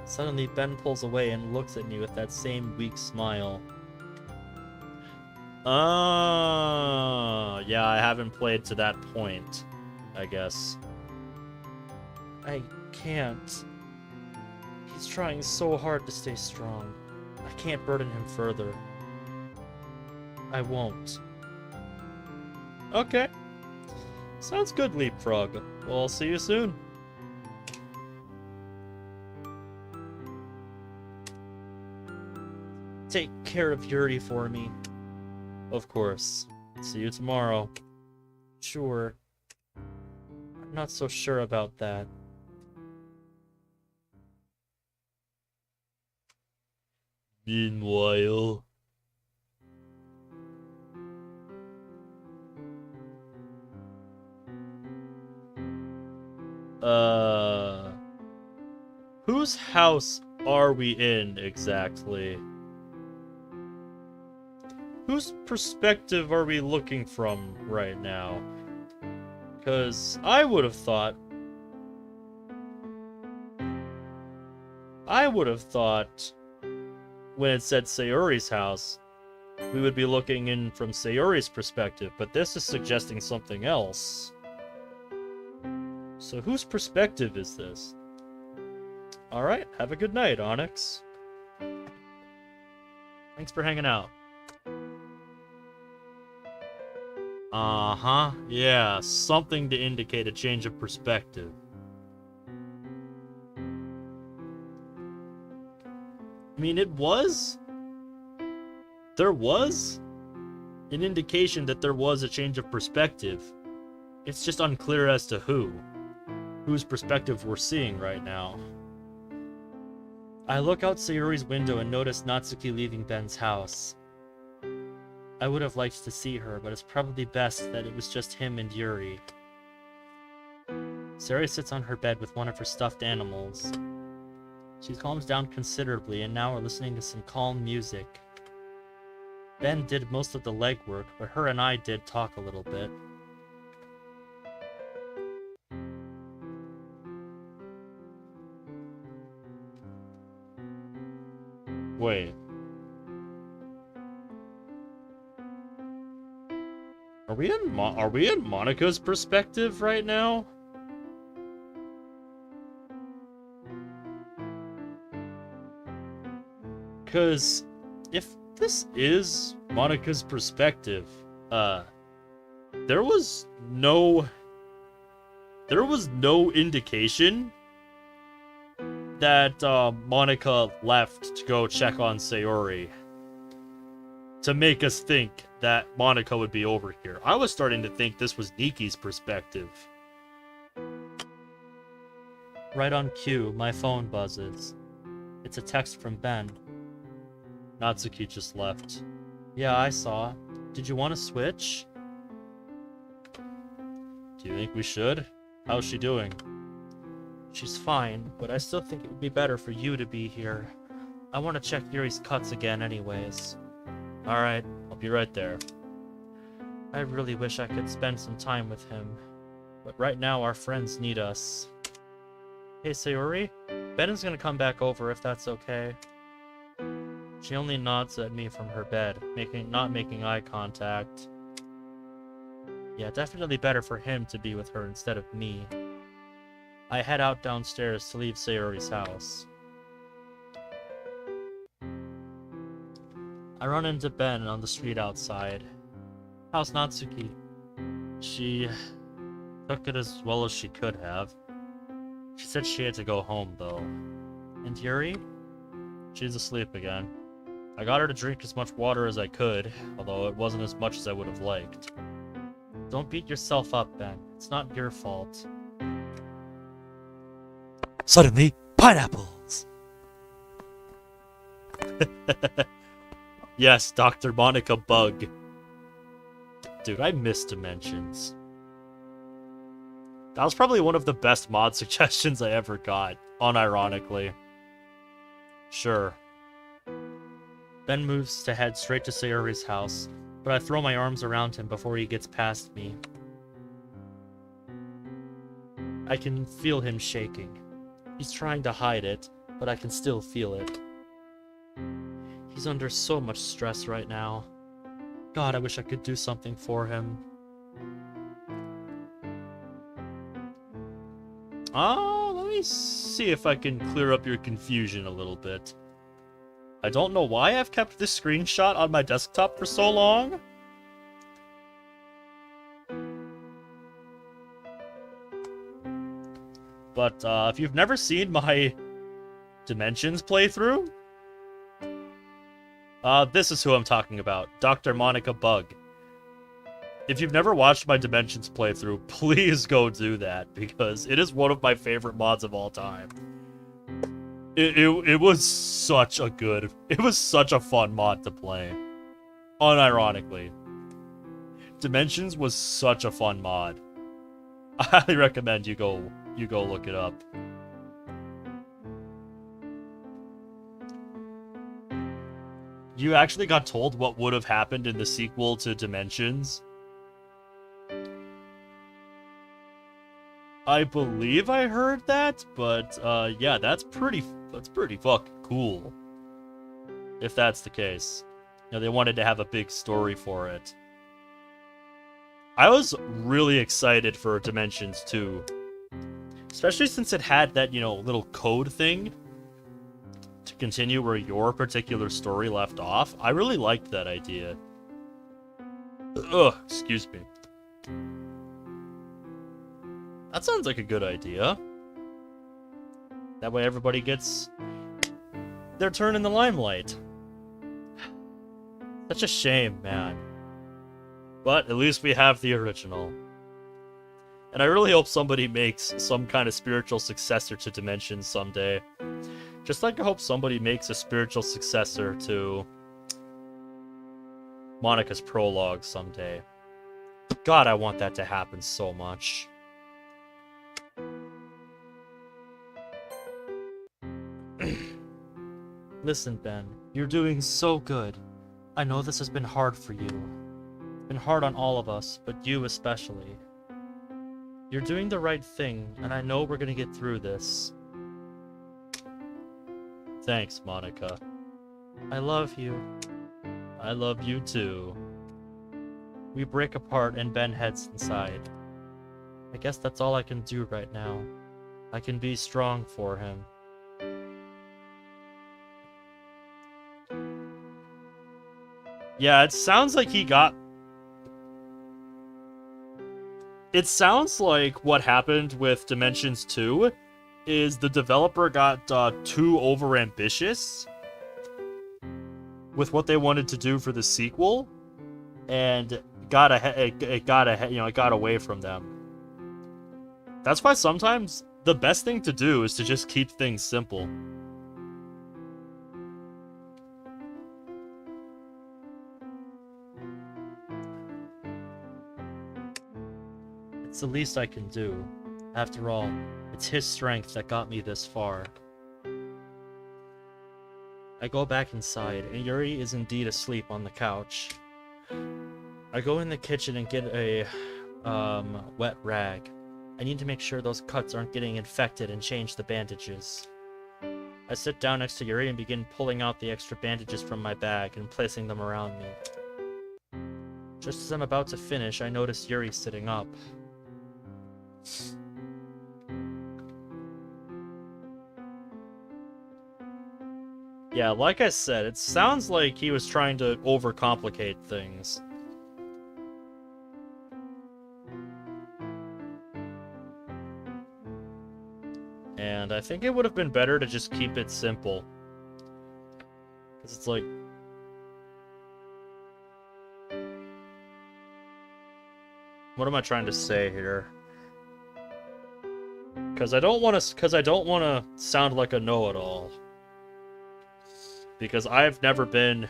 Suddenly, Ben pulls away and looks at me with that same weak smile. Yeah, I haven't played to that point, I guess. I can't. He's trying so hard to stay strong. I can't burden him further. I won't. Okay. Sounds good, Leapfrog. Well, I'll see you soon. Take care of Yuri for me. Of course. See you tomorrow. Sure. I'm not so sure about that. Meanwhile... Whose house are we in, exactly? Whose perspective are we looking from right now? Because I would have thought... when it said Sayori's house, we would be looking in from Sayori's perspective, but this is suggesting something else. So whose perspective is this? Alright, have a good night, Onyx. Thanks for hanging out. Uh-huh, yeah, something to indicate a change of perspective. I mean, there was an indication that there was a change of perspective. It's just unclear as to whose perspective we're seeing right now. I look out Sayori's window and notice Natsuki leaving Ben's house. I would have liked to see her, but it's probably best that it was just him and Yuri. Sayori sits on her bed with one of her stuffed animals. She calms down considerably, and now we're listening to some calm music. Ben did most of the legwork, but her and I did talk a little bit. Wait. Are we in Monika's perspective right now? Because if this is Monika's perspective, there was no indication that Monika left to go check on Sayori to make us think that Monika would be over here. I was starting to think this was Niki's perspective. Right on cue, my phone buzzes. It's a text from Ben. Natsuki just left. Yeah, I saw. Did you want to switch? Do you think we should? How's she doing? She's fine, but I still think it would be better for you to be here. I want to check Yuri's cuts again anyways. Alright, I'll be right there. I really wish I could spend some time with him, but right now our friends need us. Hey Sayori, Ben is gonna come back over if that's okay. She only nods at me from her bed, not making eye contact. Yeah, definitely better for him to be with her instead of me. I head out downstairs to leave Sayori's house. I run into Ben on the street outside. How's Natsuki? She took it as well as she could have. She said she had to go home, though. And Yuri? She's asleep again. I got her to drink as much water as I could, although it wasn't as much as I would have liked. Don't beat yourself up, Ben. It's not your fault. Suddenly, pineapples! Yes, Dr. Monica Bug. Dude, I miss Dimensions. That was probably one of the best mod suggestions I ever got, unironically. Sure. Ben moves to head straight to Sayori's house, but I throw my arms around him before he gets past me. I can feel him shaking. He's trying to hide it, but I can still feel it. He's under so much stress right now. God, I wish I could do something for him. Let me see if I can clear up your confusion a little bit. I don't know why I've kept this screenshot on my desktop for so long. But if you've never seen my Dimensions playthrough, this is who I'm talking about, Dr. Monica Bug. If you've never watched my Dimensions playthrough, please go do that, because it is one of my favorite mods of all time. It was such a fun mod to play. Unironically. Dimensions was such a fun mod. I highly recommend you go look it up. You actually got told what would have happened in the sequel to Dimensions? I believe I heard that, but yeah, that's pretty fucking cool. If that's the case. You know, they wanted to have a big story for it. I was really excited for Dimensions 2. Especially since it had that, you know, little code thing to continue where your particular story left off. I really liked that idea. Ugh, excuse me. That sounds like a good idea. That way everybody gets their turn in the limelight. Such a shame, man. But at least we have the original. And I really hope somebody makes some kind of spiritual successor to Dimensions someday. Just like I hope somebody makes a spiritual successor to Monica's Prologue someday. God, I want that to happen so much. Listen, Ben, you're doing so good. I know this has been hard for you. It's been hard on all of us, but you especially. You're doing the right thing, and I know we're gonna get through this. Thanks, Monica. I love you. I love you too. We break apart and Ben heads inside. I guess that's all I can do right now. I can be strong for him. Yeah, it sounds like he got... It sounds like what happened with Dimensions 2 is the developer got too overambitious with what they wanted to do for the sequel, and it got away from them. That's why sometimes the best thing to do is to just keep things simple. It's the least I can do. After all, it's his strength that got me this far. I go back inside, and Yuri is indeed asleep on the couch. I go in the kitchen and get a wet rag. I need to make sure those cuts aren't getting infected and change the bandages. I sit down next to Yuri and begin pulling out the extra bandages from my bag and placing them around me. Just as I'm about to finish, I notice Yuri sitting up. Yeah, like I said, it sounds like he was trying to overcomplicate things. And I think it would have been better to just keep it simple. Because it's like... What am I trying to say here? Because I don't want to sound like a know-it-all. Because I've never been...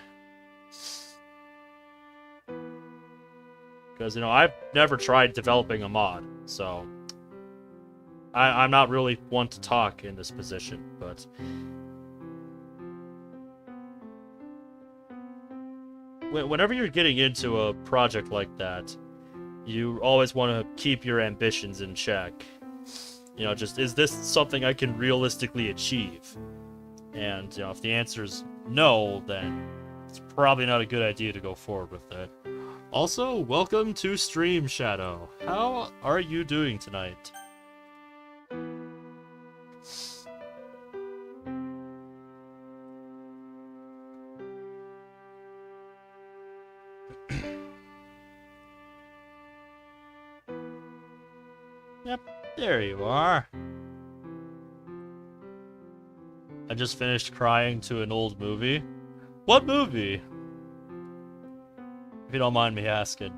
Because, you know, I've never tried developing a mod, so... I'm not really one to talk in this position, but... Whenever you're getting into a project like that, you always want to keep your ambitions in check. You know, just, is this something I can realistically achieve? And, you know, if the answer's no, then it's probably not a good idea to go forward with it. Also, welcome to Stream Shadow. How are you doing tonight? Yep, there you are. I just finished crying to an old movie. What movie? If you don't mind me asking.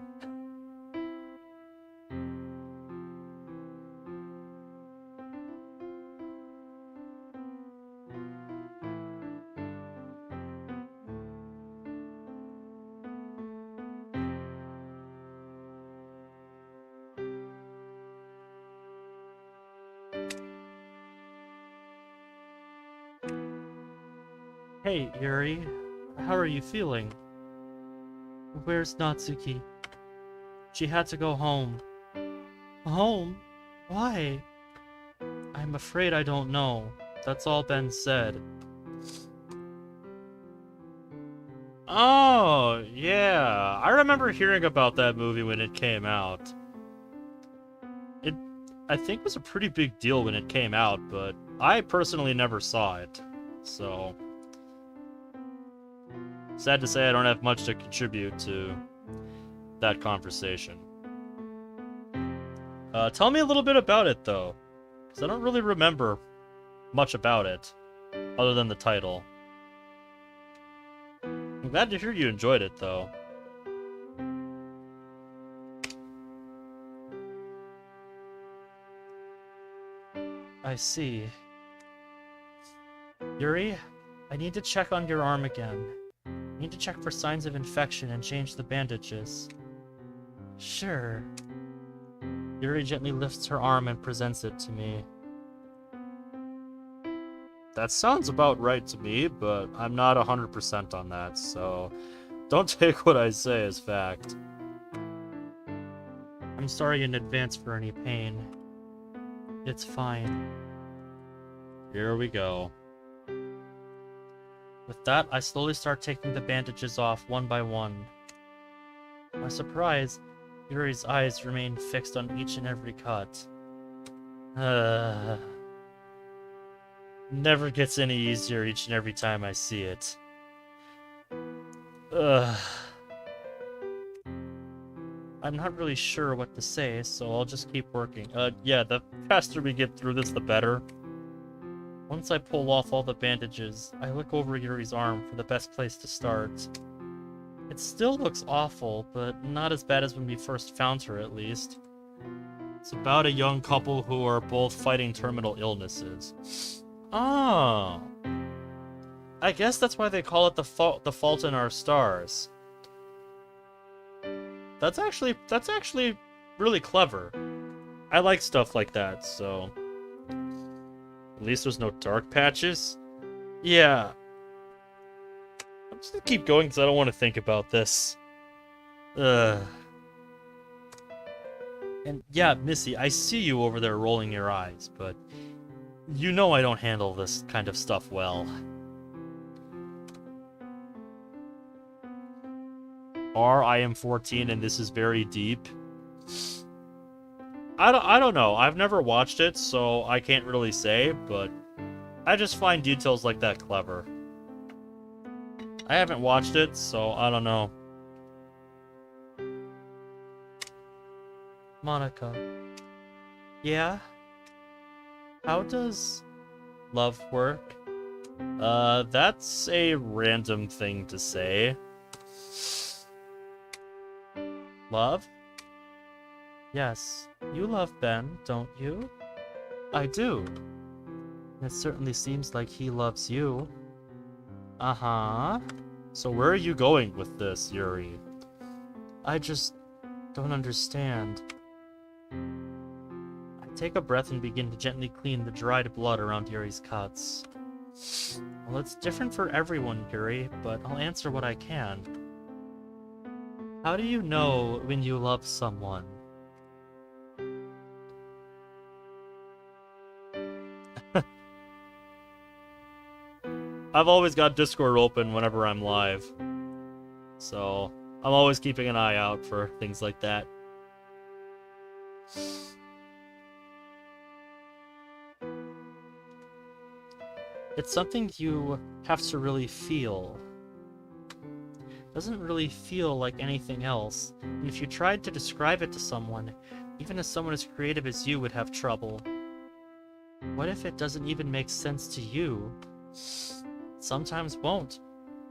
Hey, Yuri. How are you feeling? Where's Natsuki? She had to go home. Home? Why? I'm afraid I don't know. That's all Ben said. Oh, yeah. I remember hearing about that movie when it came out. It, I think, was a pretty big deal when it came out, but I personally never saw it. So... sad to say I don't have much to contribute to that conversation. Tell me a little bit about it, though. Because I don't really remember much about it, other than the title. I'm glad to hear you enjoyed it, though. I see. Yuri, I need to check on your arm again. I need to check for signs of infection and change the bandages. Sure. Yuri gently lifts her arm and presents it to me. That sounds about right to me, but I'm not 100% on that, so don't take what I say as fact. I'm sorry in advance for any pain. It's fine. Here we go. With that, I slowly start taking the bandages off one by one. To my surprise, Yuri's eyes remain fixed on each and every cut. Never gets any easier each and every time I see it. I'm not really sure what to say, so I'll just keep working. Yeah, the faster we get through this, the better. Once I pull off all the bandages, I look over Yuri's arm for the best place to start. It still looks awful, but not as bad as when we first found her, at least. It's about a young couple who are both fighting terminal illnesses. Oh. I guess that's why they call it the Fault in Our Stars. That's actually really clever. I like stuff like that, so... At least there's no dark patches? Yeah. I'm just gonna keep going because I don't want to think about this. And yeah, Missy, I see you over there rolling your eyes, but... You know I don't handle this kind of stuff well. I am 14 and this is very deep. I don't know. I've never watched it, so I can't really say, but I just find details like that clever. I haven't watched it, so I don't know. Monica. Yeah? How does love work? That's a random thing to say. Love? Yes, you love Ben, don't you? I do. It certainly seems like he loves you. Uh-huh. So where are you going with this, Yuri? I just don't understand. I take a breath and begin to gently clean the dried blood around Yuri's cuts. Well, it's different for everyone, Yuri, but I'll answer what I can. How do you know when you love someone? I've always got Discord open whenever I'm live, so I'm always keeping an eye out for things like that. It's something you have to really feel. It doesn't really feel like anything else, and if you tried to describe it to someone, even as someone as creative as you would have trouble. What if it doesn't even make sense to you? Sometimes won't.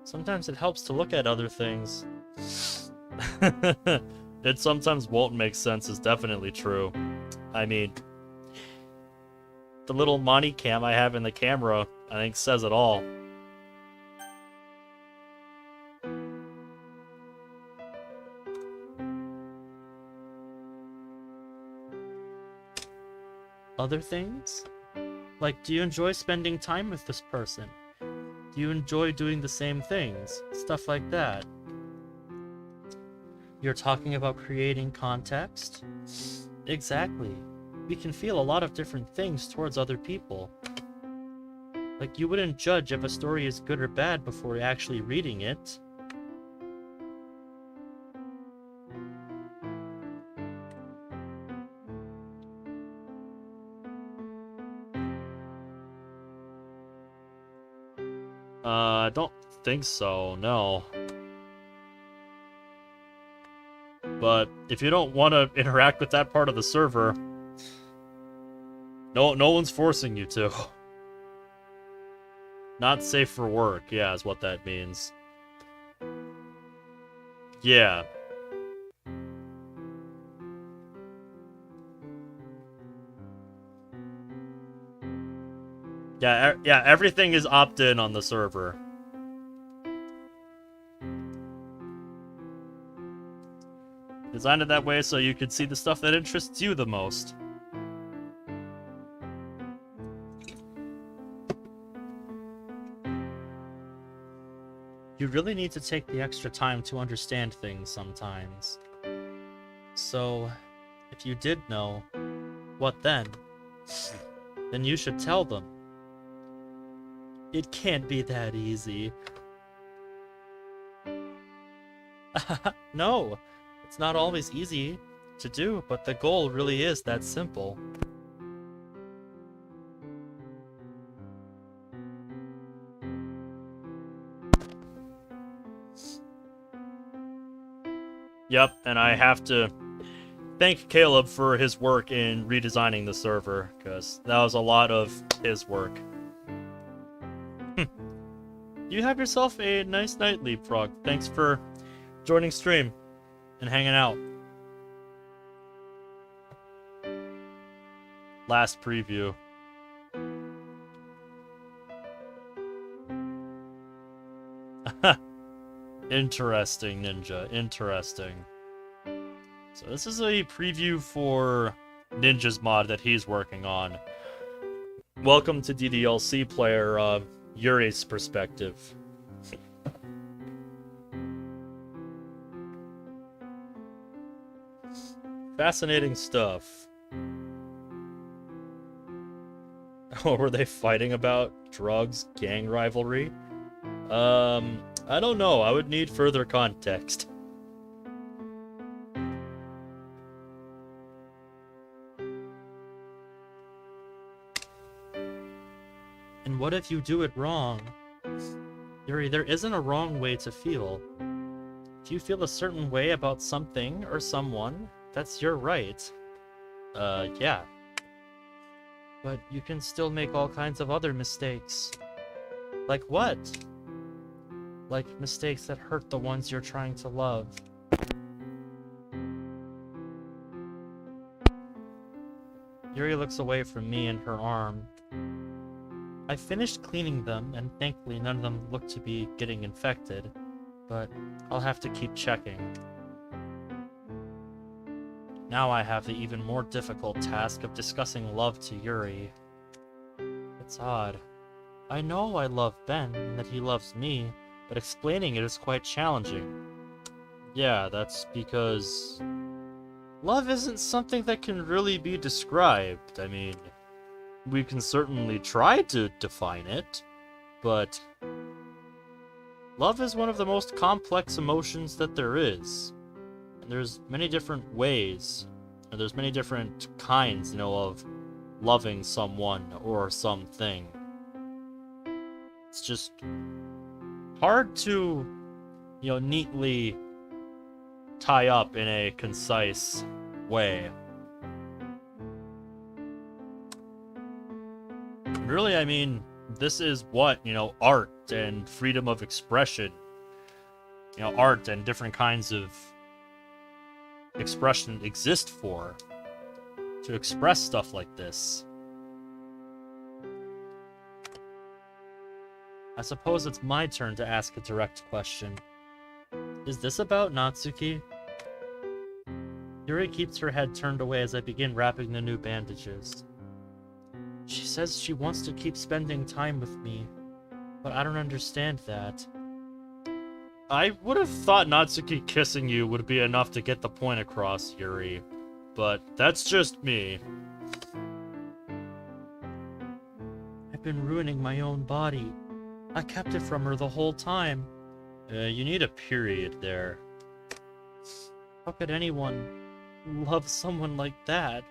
Sometimes it helps to look at other things. It sometimes won't make sense is definitely true. I mean, the little money cam I have in the camera, I think, says it all. Other things? Like, do you enjoy spending time with this person? Do you enjoy doing the same things? Stuff like that. You're talking about creating context? Exactly. We can feel a lot of different things towards other people. Like, you wouldn't judge if a story is good or bad before actually reading it. I don't think so, no. But if you don't want to interact with that part of the server, no one's forcing you to. Not safe for work, yeah, is what that means. Yeah. Yeah, everything is opt-in on the server. Designed it that way so you could see the stuff that interests you the most. You really need to take the extra time to understand things sometimes. So, if you did know, what then? Then you should tell them. It can't be that easy. No, it's not always easy to do, but the goal really is that simple. Yep, and I have to thank Caleb for his work in redesigning the server, because that was a lot of his work. You have yourself a nice night, Leapfrog. Thanks for joining stream and hanging out. Last preview. Interesting, Ninja. Interesting. So this is a preview for Ninja's mod that he's working on. Welcome to DDLC player Yuri's perspective. Fascinating stuff. Or were they fighting about drugs, gang rivalry? I don't know. I would need further context. And what if you do it wrong? Yuri, there isn't a wrong way to feel. If you feel a certain way about something or someone, that's your right. Yeah. But you can still make all kinds of other mistakes. Like what? Like mistakes that hurt the ones you're trying to love. Yuri looks away from me and her arm. I finished cleaning them, and thankfully none of them look to be getting infected, but I'll have to keep checking. Now I have the even more difficult task of discussing love to Yuri. It's odd. I know I love Ben, and that he loves me, but explaining it is quite challenging. Yeah, that's because love isn't something that can really be described. I mean, we can certainly try to define it, but love is one of the most complex emotions that there is. And there's many different ways, and there's many different kinds, of loving someone or something. It's just hard to, neatly tie up in a concise way. Really, I mean, this is what, art and freedom of expression, art and different kinds of expression exist for. To express stuff like this. I suppose it's my turn to ask a direct question. Is this about Natsuki? Yuri keeps her head turned away as I begin wrapping the new bandages. She says she wants to keep spending time with me, but I don't understand that. I would have thought Natsuki kissing you would be enough to get the point across, Yuri, but that's just me. I've been ruining my own body. I kept it from her the whole time. You need a period there. How could anyone love someone like that?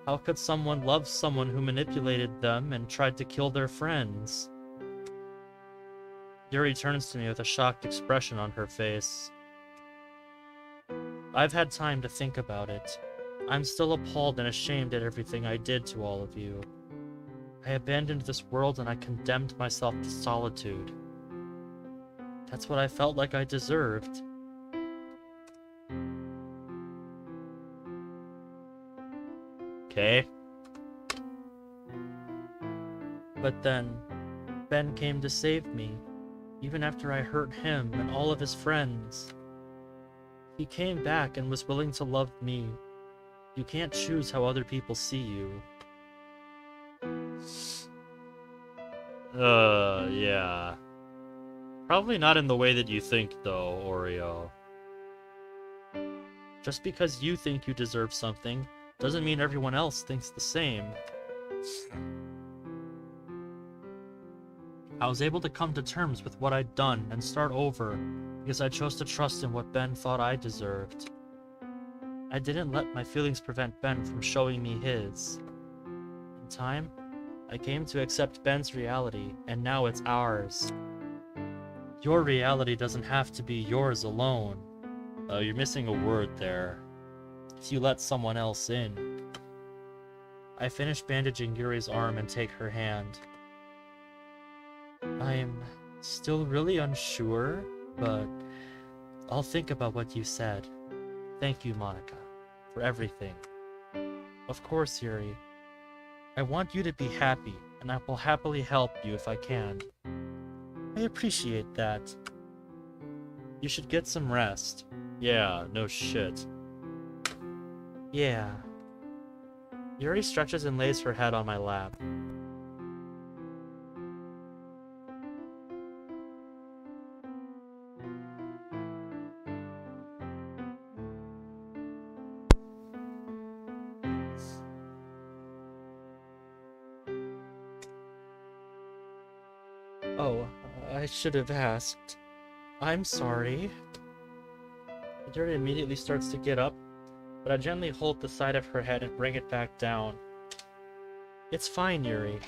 How could someone love someone who manipulated them and tried to kill their friends? Yuri turns to me with a shocked expression on her face. I've had time to think about it. I'm still appalled and ashamed at everything I did to all of you. I abandoned this world and I condemned myself to solitude. That's what I felt like I deserved. Okay. But then, Ben came to save me, even after I hurt him and all of his friends. He came back and was willing to love me. You can't choose how other people see you. Yeah. Probably not in the way that you think, though, Oreo. Just because you think you deserve something doesn't mean everyone else thinks the same. I was able to come to terms with what I'd done and start over because I chose to trust in what Ben thought I deserved. I didn't let my feelings prevent Ben from showing me his. In time, I came to accept Ben's reality, and now it's ours. Your reality doesn't have to be yours alone. You're missing a word there. If you let someone else in. I finish bandaging Yuri's arm and take her hand. I'm still really unsure, but I'll think about what you said. Thank you, Monica, for everything. Of course, Yuri. I want you to be happy, and I will happily help you if I can. I appreciate that. You should get some rest. Yeah, no shit. Yeah. Yuri stretches and lays her head on my lap. Oh, I should have asked. I'm sorry. Yuri immediately starts to get up, but I gently hold the side of her head and bring it back down. It's fine, Yuri.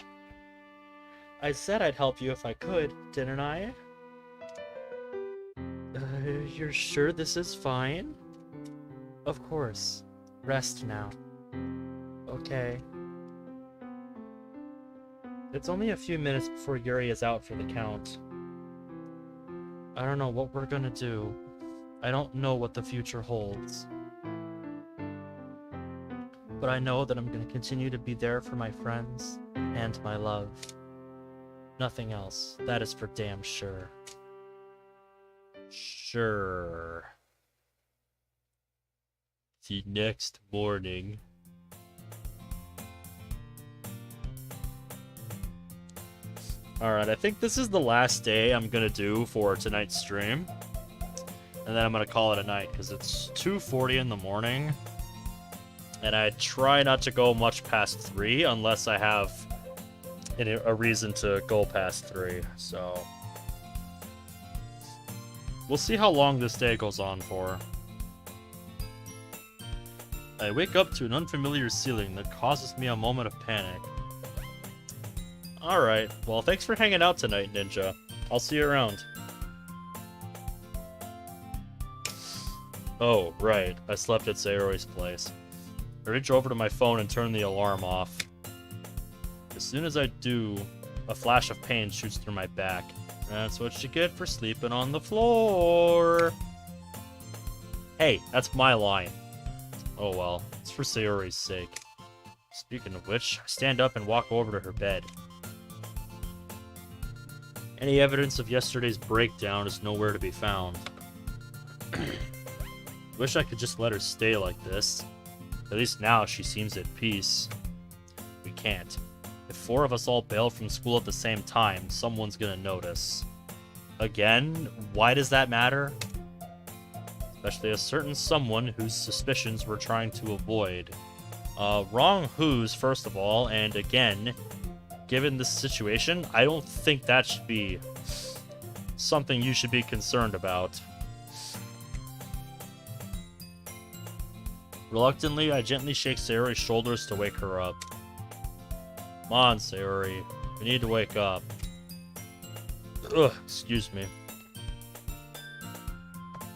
I said I'd help you if I could, didn't I? You're sure this is fine? Of course. Rest now. Okay. It's only a few minutes before Yuri is out for the count. I don't know what we're gonna do. I don't know what the future holds. But I know that I'm gonna continue to be there for my friends and my love. Nothing else. That is for damn sure. Sure. The next morning. Alright, I think this is the last day I'm gonna do for tonight's stream. And then I'm gonna call it a night, because it's 2:40 in the morning. And I try not to go much past 3, unless I have a reason to go past 3, so... We'll see how long this day goes on for. I wake up to an unfamiliar ceiling that causes me a moment of panic. Alright, well thanks for hanging out tonight, Ninja. I'll see you around. Oh, right, I slept at Sayori's place. I reach over to my phone and turn the alarm off. As soon as I do, a flash of pain shoots through my back. That's what you get for sleeping on the floor. Hey, that's my line. Oh well, it's for Sayori's sake. Speaking of which, I stand up and walk over to her bed. Any evidence of yesterday's breakdown is nowhere to be found. Wish I could just let her stay like this. At least now she seems at peace. We can't. If 4 of us all bail from school at the same time, someone's gonna notice. Again, why does that matter? Especially a certain someone whose suspicions we're trying to avoid. Wrong whose, first of all, and again, given this situation, I don't think that should be something you should be concerned about. Reluctantly, I gently shake Sayori's shoulders to wake her up. Come on, Sayori. We need to wake up. Ugh, excuse me.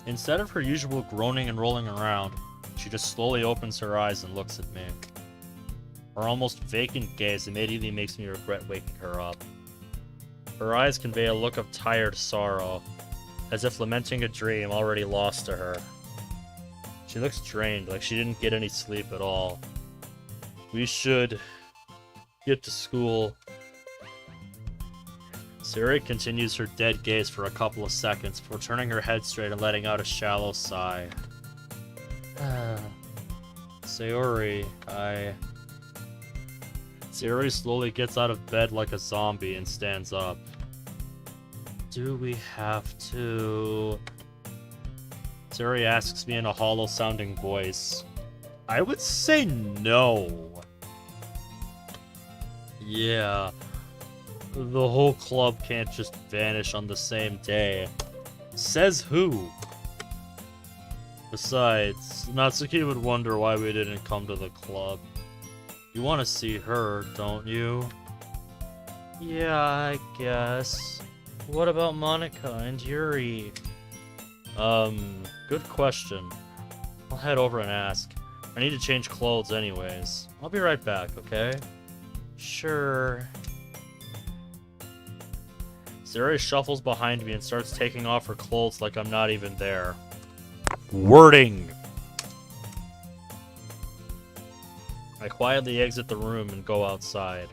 Instead of her usual groaning and rolling around, she just slowly opens her eyes and looks at me. Her almost vacant gaze immediately makes me regret waking her up. Her eyes convey a look of tired sorrow, as if lamenting a dream already lost to her. She looks drained, like she didn't get any sleep at all. We should get to school. Sayori continues her dead gaze for a couple of seconds before turning her head straight and letting out a shallow sigh. Sayori, Sayori slowly gets out of bed like a zombie and stands up. Do we have to? Sayori asks me in a hollow-sounding voice. I would say no. Yeah. The whole club can't just vanish on the same day. Says who? Besides, Natsuki would wonder why we didn't come to the club. You want to see her, don't you? Yeah, I guess. What about Monica and Yuri? Good question. I'll head over and ask. I need to change clothes anyways. I'll be right back, okay? Sure. Sayori shuffles behind me and starts taking off her clothes like I'm not even there. Wording! I quietly exit the room and go outside.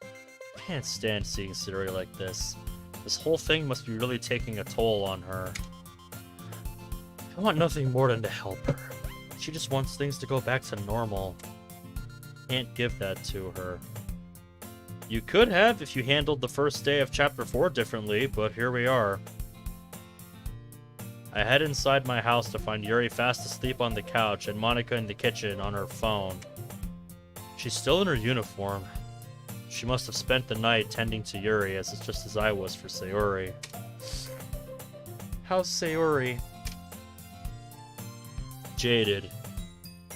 I can't stand seeing Sayori like this. This whole thing must be really taking a toll on her. I want nothing more than to help her. She just wants things to go back to normal. Can't give that to her. You could have if you handled the first day of Chapter 4 differently, but here we are. I head inside my house to find Yuri fast asleep on the couch and Monica in the kitchen on her phone. She's still in her uniform. She must have spent the night tending to Yuri, just as I was for Sayori. How's Sayori? Jaded.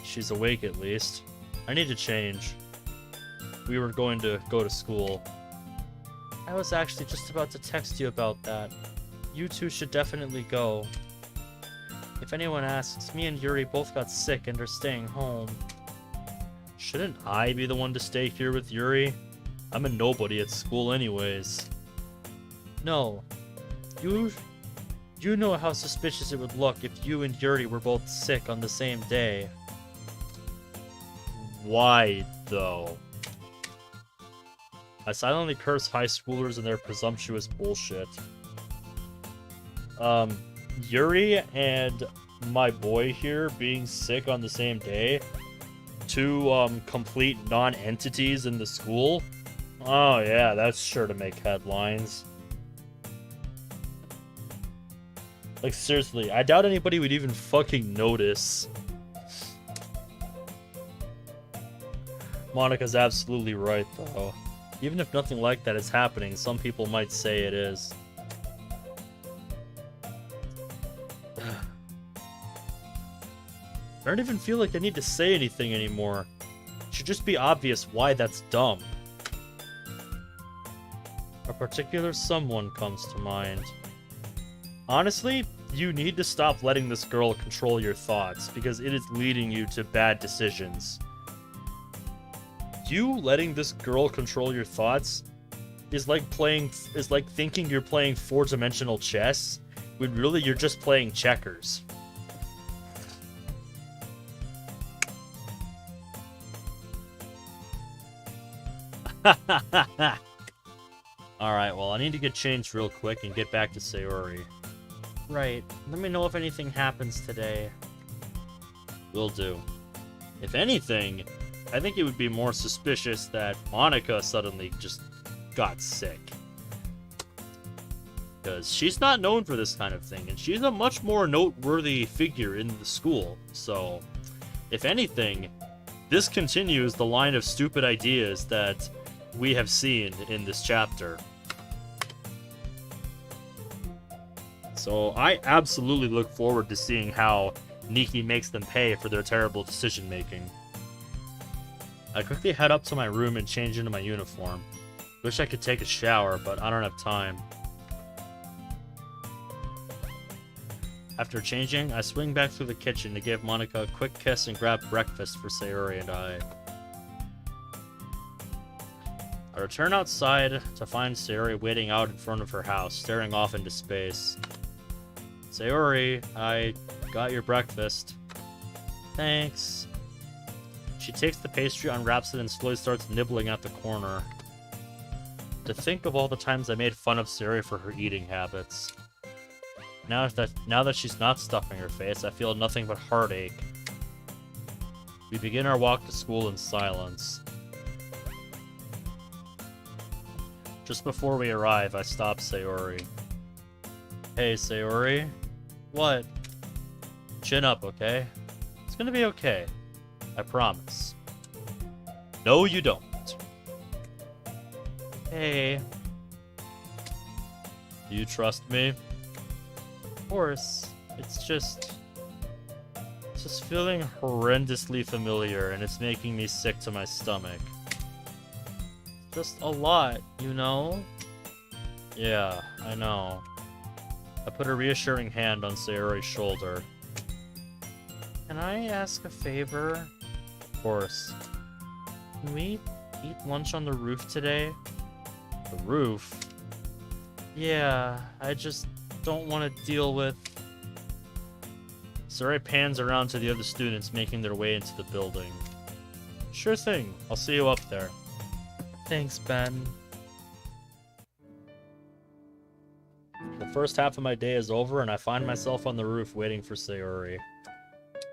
She's awake at least. I need to change. We were going to go to school. I was actually just about to text you about that. You two should definitely go. If anyone asks, me and Yuri both got sick and are staying home. Shouldn't I be the one to stay here with Yuri? I'm a nobody at school anyways. No. You know how suspicious it would look if you and Yuri were both sick on the same day. Why, though? I silently curse high schoolers and their presumptuous bullshit. Yuri and my boy here being sick on the same day? Two, complete non-entities in the school? Oh yeah, that's sure to make headlines. Like, seriously, I doubt anybody would even fucking notice. Monika's absolutely right, though. Even if nothing like that is happening, some people might say it is. I don't even feel like I need to say anything anymore. It should just be obvious why that's dumb. A particular someone comes to mind. Honestly, you need to stop letting this girl control your thoughts, because it is leading you to bad decisions. You letting this girl control your thoughts is like thinking you're playing four-dimensional chess, when really you're just playing checkers. Alright, well, I need to get changed real quick and get back to Sayori. Right. Let me know if anything happens today. Will do. If anything, I think it would be more suspicious that Monika suddenly just got sick. Because she's not known for this kind of thing, and she's a much more noteworthy figure in the school. So, if anything, this continues the line of stupid ideas that we have seen in this chapter. So I absolutely look forward to seeing how Niki makes them pay for their terrible decision making. I quickly head up to my room and change into my uniform. Wish I could take a shower, but I don't have time. After changing, I swing back through the kitchen to give Monika a quick kiss and grab breakfast for Sayori and I. I return outside to find Sayori waiting out in front of her house, staring off into space. Sayori, I got your breakfast. Thanks. She takes the pastry, unwraps it, and slowly starts nibbling at the corner. To think of all the times I made fun of Sayori for her eating habits. Now that she's not stuffing her face, I feel nothing but heartache. We begin our walk to school in silence. Just before we arrive, I stop Sayori. Hey, Sayori. What? Chin up, okay? It's gonna be okay. I promise. No, you don't. Hey. Do you trust me? Of course. It's just feeling horrendously familiar, and it's making me sick to my stomach. Just a lot, you know? Yeah, I know. I put a reassuring hand on Sayori's shoulder. Can I ask a favor? Of course. Can we eat lunch on the roof today? The roof? Yeah, I just don't want to deal with... Sayori pans around to the other students making their way into the building. Sure thing, I'll see you up there. Thanks, Ben. The first half of my day is over, and I find myself on the roof waiting for Sayori.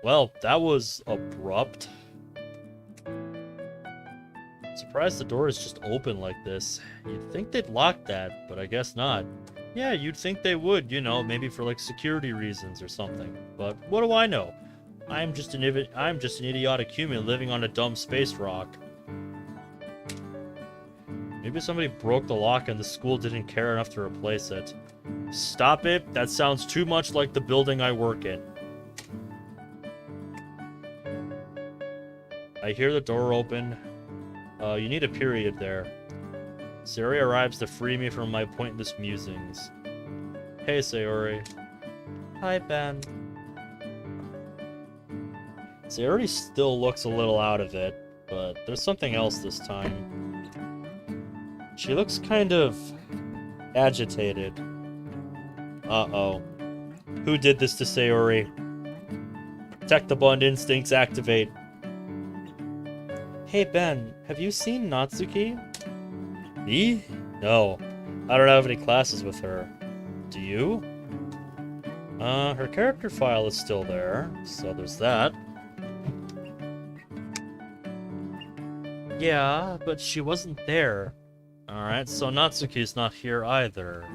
Well, that was abrupt. Surprised the door is just open like this. You'd think they'd lock that, but I guess not. Yeah, you'd think they would, you know, maybe for like security reasons or something. But what do I know? I'm just an idiotic human living on a dumb space rock. Maybe somebody broke the lock and the school didn't care enough to replace it. Stop it. That sounds too much like the building I work in. I hear the door open. You need a period there. Sayori arrives to free me from my pointless musings. Hey, Sayori. Hi, Ben. Sayori still looks a little out of it, but there's something else this time. She looks kind of agitated. Uh-oh. Who did this to Sayori? Protect the bond instincts activate. Hey, Ben, have you seen Natsuki? Me? No. I don't have any classes with her. Do you? Her character file is still there, so there's that. Yeah, but she wasn't there. Alright, so Natsuki's not here either.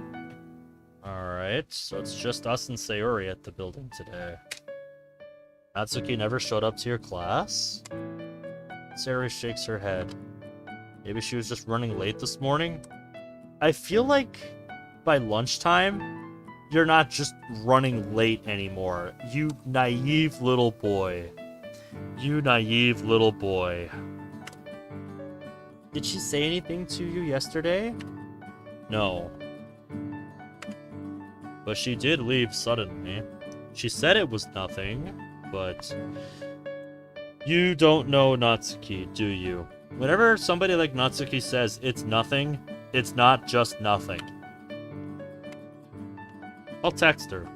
Alright, so it's just us and Sayori at the building today. Natsuki never showed up to your class? Sayori shakes her head. Maybe she was just running late this morning? I feel like by lunchtime, you're not just running late anymore. You naive little boy. You naive little boy. Did she say anything to you yesterday? No. But she did leave suddenly. She said it was nothing, but... You don't know Natsuki, do you? Whenever somebody like Natsuki says it's nothing, it's not just nothing. I'll text her.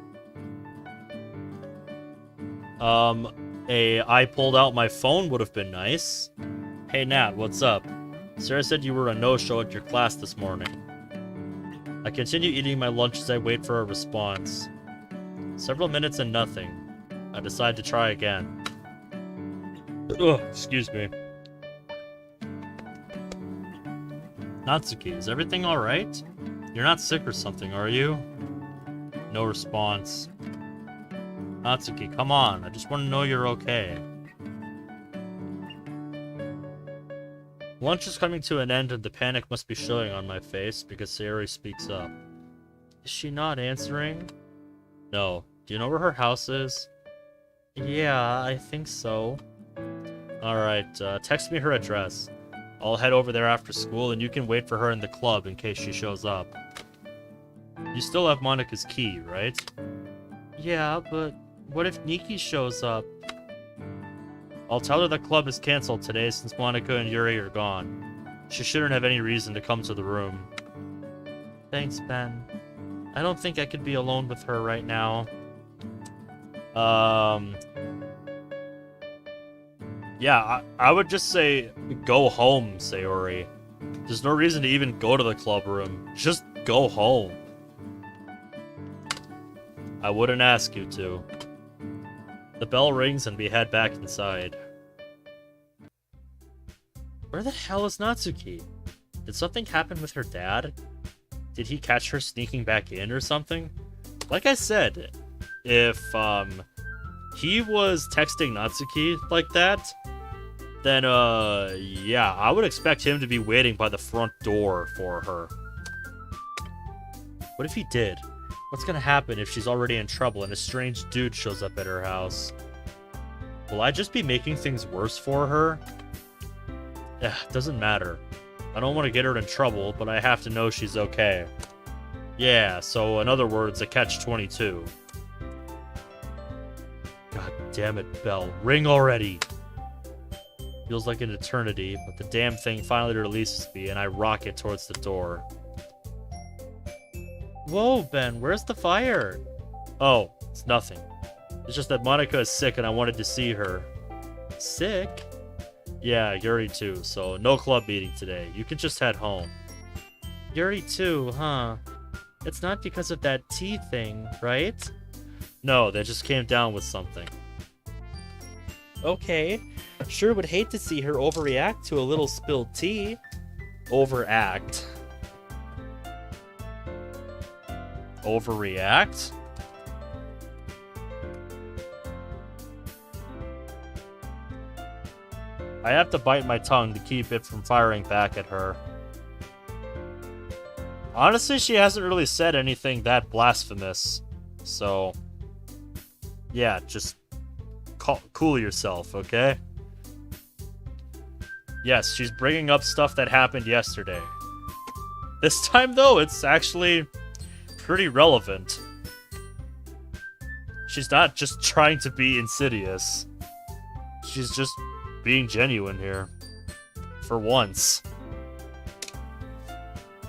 I pulled out my phone would have been nice. Hey Nat, what's up? Sarah said you were a no-show at your class this morning. I continue eating my lunch as I wait for a response. Several minutes and nothing. I decide to try again. Ugh, excuse me. Natsuki, is everything alright? You're not sick or something, are you? No response. Natsuki, come on. I just want to know you're okay. Lunch is coming to an end and the panic must be showing on my face because Sayori speaks up. Is she not answering? No. Do you know where her house is? Yeah, I think so. Alright, text me her address. I'll head over there after school and you can wait for her in the club in case she shows up. You still have Monika's key, right? Yeah, but what if Niki shows up? I'll tell her the club is canceled today since Monika and Yuri are gone. She shouldn't have any reason to come to the room. Thanks, Ben. I don't think I could be alone with her right now. Yeah, I would just say go home, Sayori. There's no reason to even go to the club room. Just go home. I wouldn't ask you to. The bell rings and we head back inside. Where the hell is Natsuki? Did something happen with her dad? Did he catch her sneaking back in or something? Like I said, if he was texting Natsuki like that, then yeah, I would expect him to be waiting by the front door for her. What if he did? What's gonna happen if she's already in trouble and a strange dude shows up at her house? Will I just be making things worse for her? Doesn't matter. I don't want to get her in trouble, but I have to know she's okay. Yeah, so in other words, a catch-22. God damn it, bell. Ring already! Feels like an eternity, but the damn thing finally releases me and I rocket towards the door. Whoa, Ben, where's the fire? Oh, it's nothing. It's just that Monika is sick and I wanted to see her. Sick? Yeah, Yuri too, so no club meeting today. You can just head home. Yuri too, huh? It's not because of that tea thing, right? No, they just came down with something. Okay. Sure would hate to see her overreact to a little spilled tea. Overact. Overreact? I have to bite my tongue to keep it from firing back at her. Honestly, she hasn't really said anything that blasphemous. So, yeah, just cool yourself, okay? Yes, she's bringing up stuff that happened yesterday. This time, though, it's actually pretty relevant. She's not just trying to be insidious. She's just being genuine here. For once.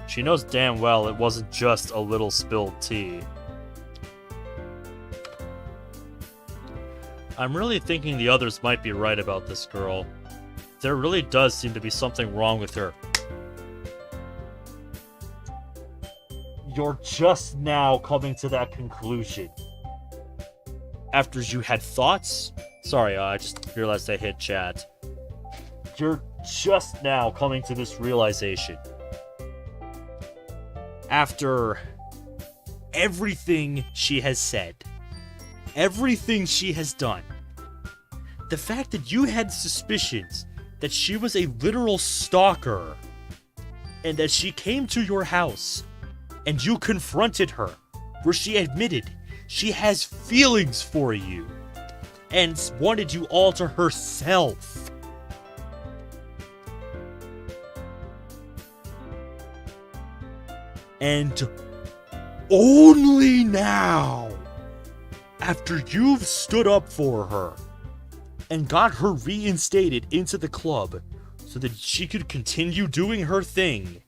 She knows damn well it wasn't just a little spilled tea. I'm really thinking the others might be right about this girl. There really does seem to be something wrong with her. You're just now coming to that conclusion. After you had thoughts? Sorry, I just realized I hit chat. You're just now coming to this realization. After everything she has said. Everything she has done. The fact that you had suspicions that she was a literal stalker. And that she came to your house. And you confronted her. Where she admitted she has feelings for you. And wanted you all to herself. And only now, after you've stood up for her and got her reinstated into the club so that she could continue doing her thing,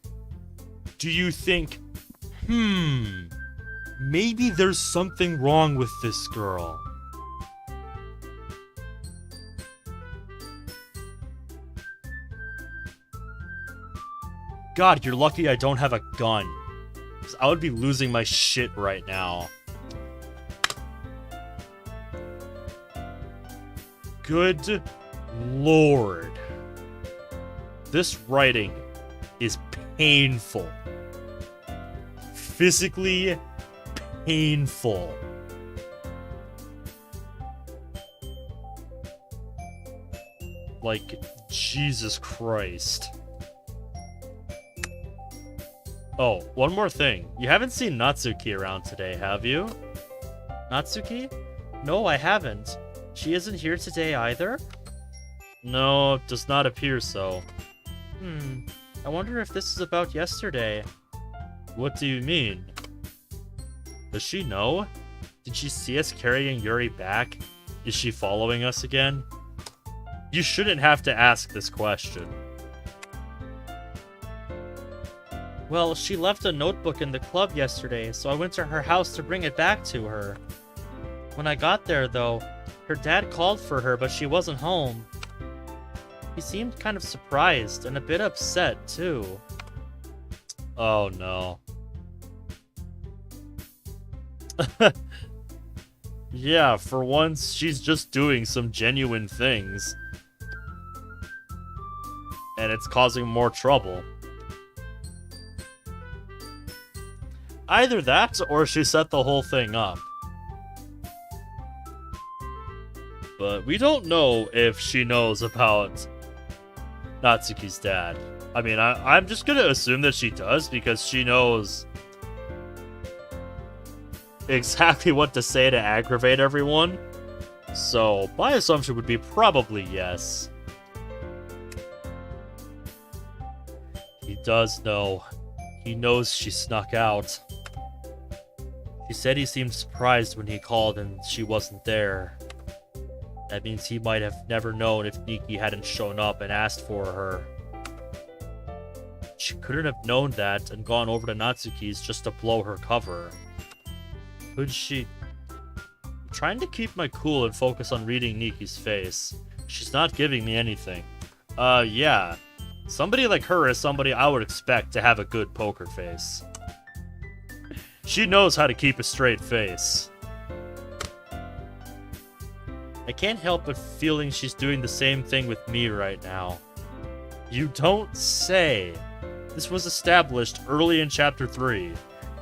do you think, maybe there's something wrong with this girl? God, you're lucky I don't have a gun. 'Cause I would be losing my shit right now. Good Lord. This writing is painful. Physically painful. Like, Jesus Christ. Oh, one more thing. You haven't seen Natsuki around today, have you? Natsuki? No, I haven't. She isn't here today either? No, it does not appear so. I wonder if this is about yesterday. What do you mean? Does she know? Did she see us carrying Yuri back? Is she following us again? You shouldn't have to ask this question. Well, she left a notebook in the club yesterday, so I went to her house to bring it back to her. When I got there, though, her dad called for her, but she wasn't home. He seemed kind of surprised and a bit upset, too. Oh, no. Yeah, for once, she's just doing some genuine things. And it's causing more trouble. Either that, or she set the whole thing up. But we don't know if she knows about Natsuki's dad. I mean, I'm just gonna assume that she does, because she knows exactly what to say to aggravate everyone. So, my assumption would be probably yes. He does know. He knows she snuck out. She said he seemed surprised when he called and she wasn't there. That means he might have never known if Niki hadn't shown up and asked for her. She couldn't have known that and gone over to Natsuki's just to blow her cover. Could she? I'm trying to keep my cool and focus on reading Niki's face. She's not giving me anything. Yeah. Somebody like her is somebody I would expect to have a good poker face. She knows how to keep a straight face. I can't help but feeling she's doing the same thing with me right now. You don't say. This was established early in Chapter 3,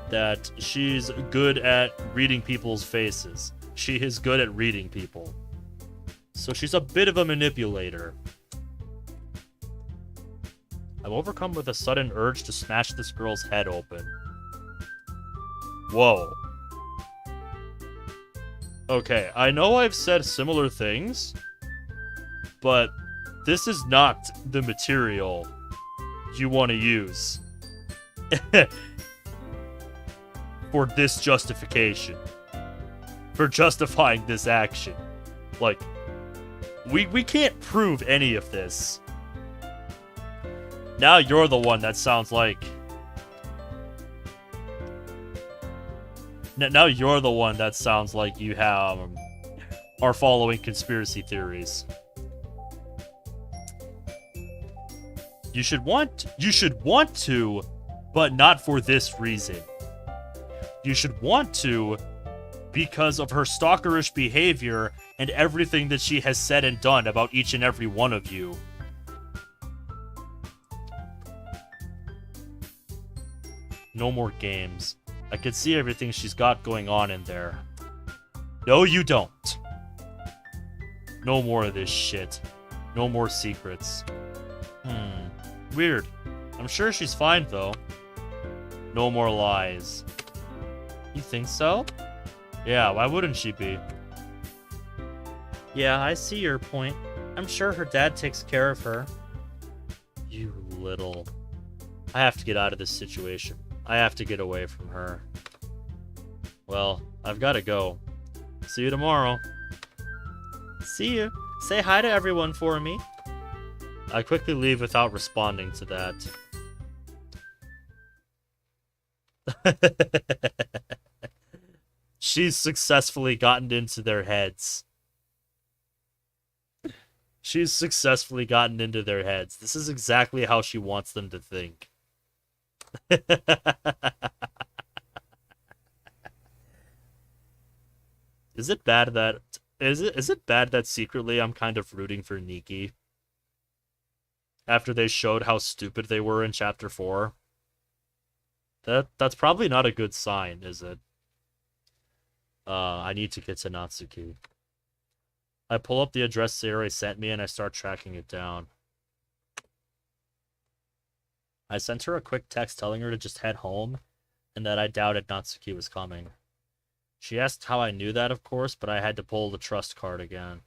that she's good at reading people's faces. She is good at reading people. So she's a bit of a manipulator. I'm overcome with a sudden urge to smash this girl's head open. Whoa. Okay, I know I've said similar things, but this is not the material you want to use for this justification. For justifying this action. Like, we can't prove any of this. Now you're the one that sounds like... Now you're the one that sounds like you are following conspiracy theories. You should want to, but not for this reason. You should want to because of her stalkerish behavior and everything that she has said and done about each and every one of you. No more games. I can see everything she's got going on in there. No, you don't. No more of this shit. No more secrets. Weird. I'm sure she's fine, though. No more lies. You think so? Yeah, why wouldn't she be? Yeah, I see your point. I'm sure her dad takes care of her. You little... I have to get out of this situation. I have to get away from her. Well, I've got to go. See you tomorrow. See you. Say hi to everyone for me. I quickly leave without responding to that. She's successfully gotten into their heads. She's successfully gotten into their heads. This is exactly how she wants them to think. Is it bad that secretly I'm kind of rooting for Niki? After they showed how stupid they were in Chapter 4? That's probably not a good sign, is it? I need to get to Natsuki. I pull up the address Sayori sent me and I start tracking it down. I sent her a quick text telling her to just head home and that I doubted Natsuki was coming. She asked how I knew that, of course, but I had to pull the trust card again.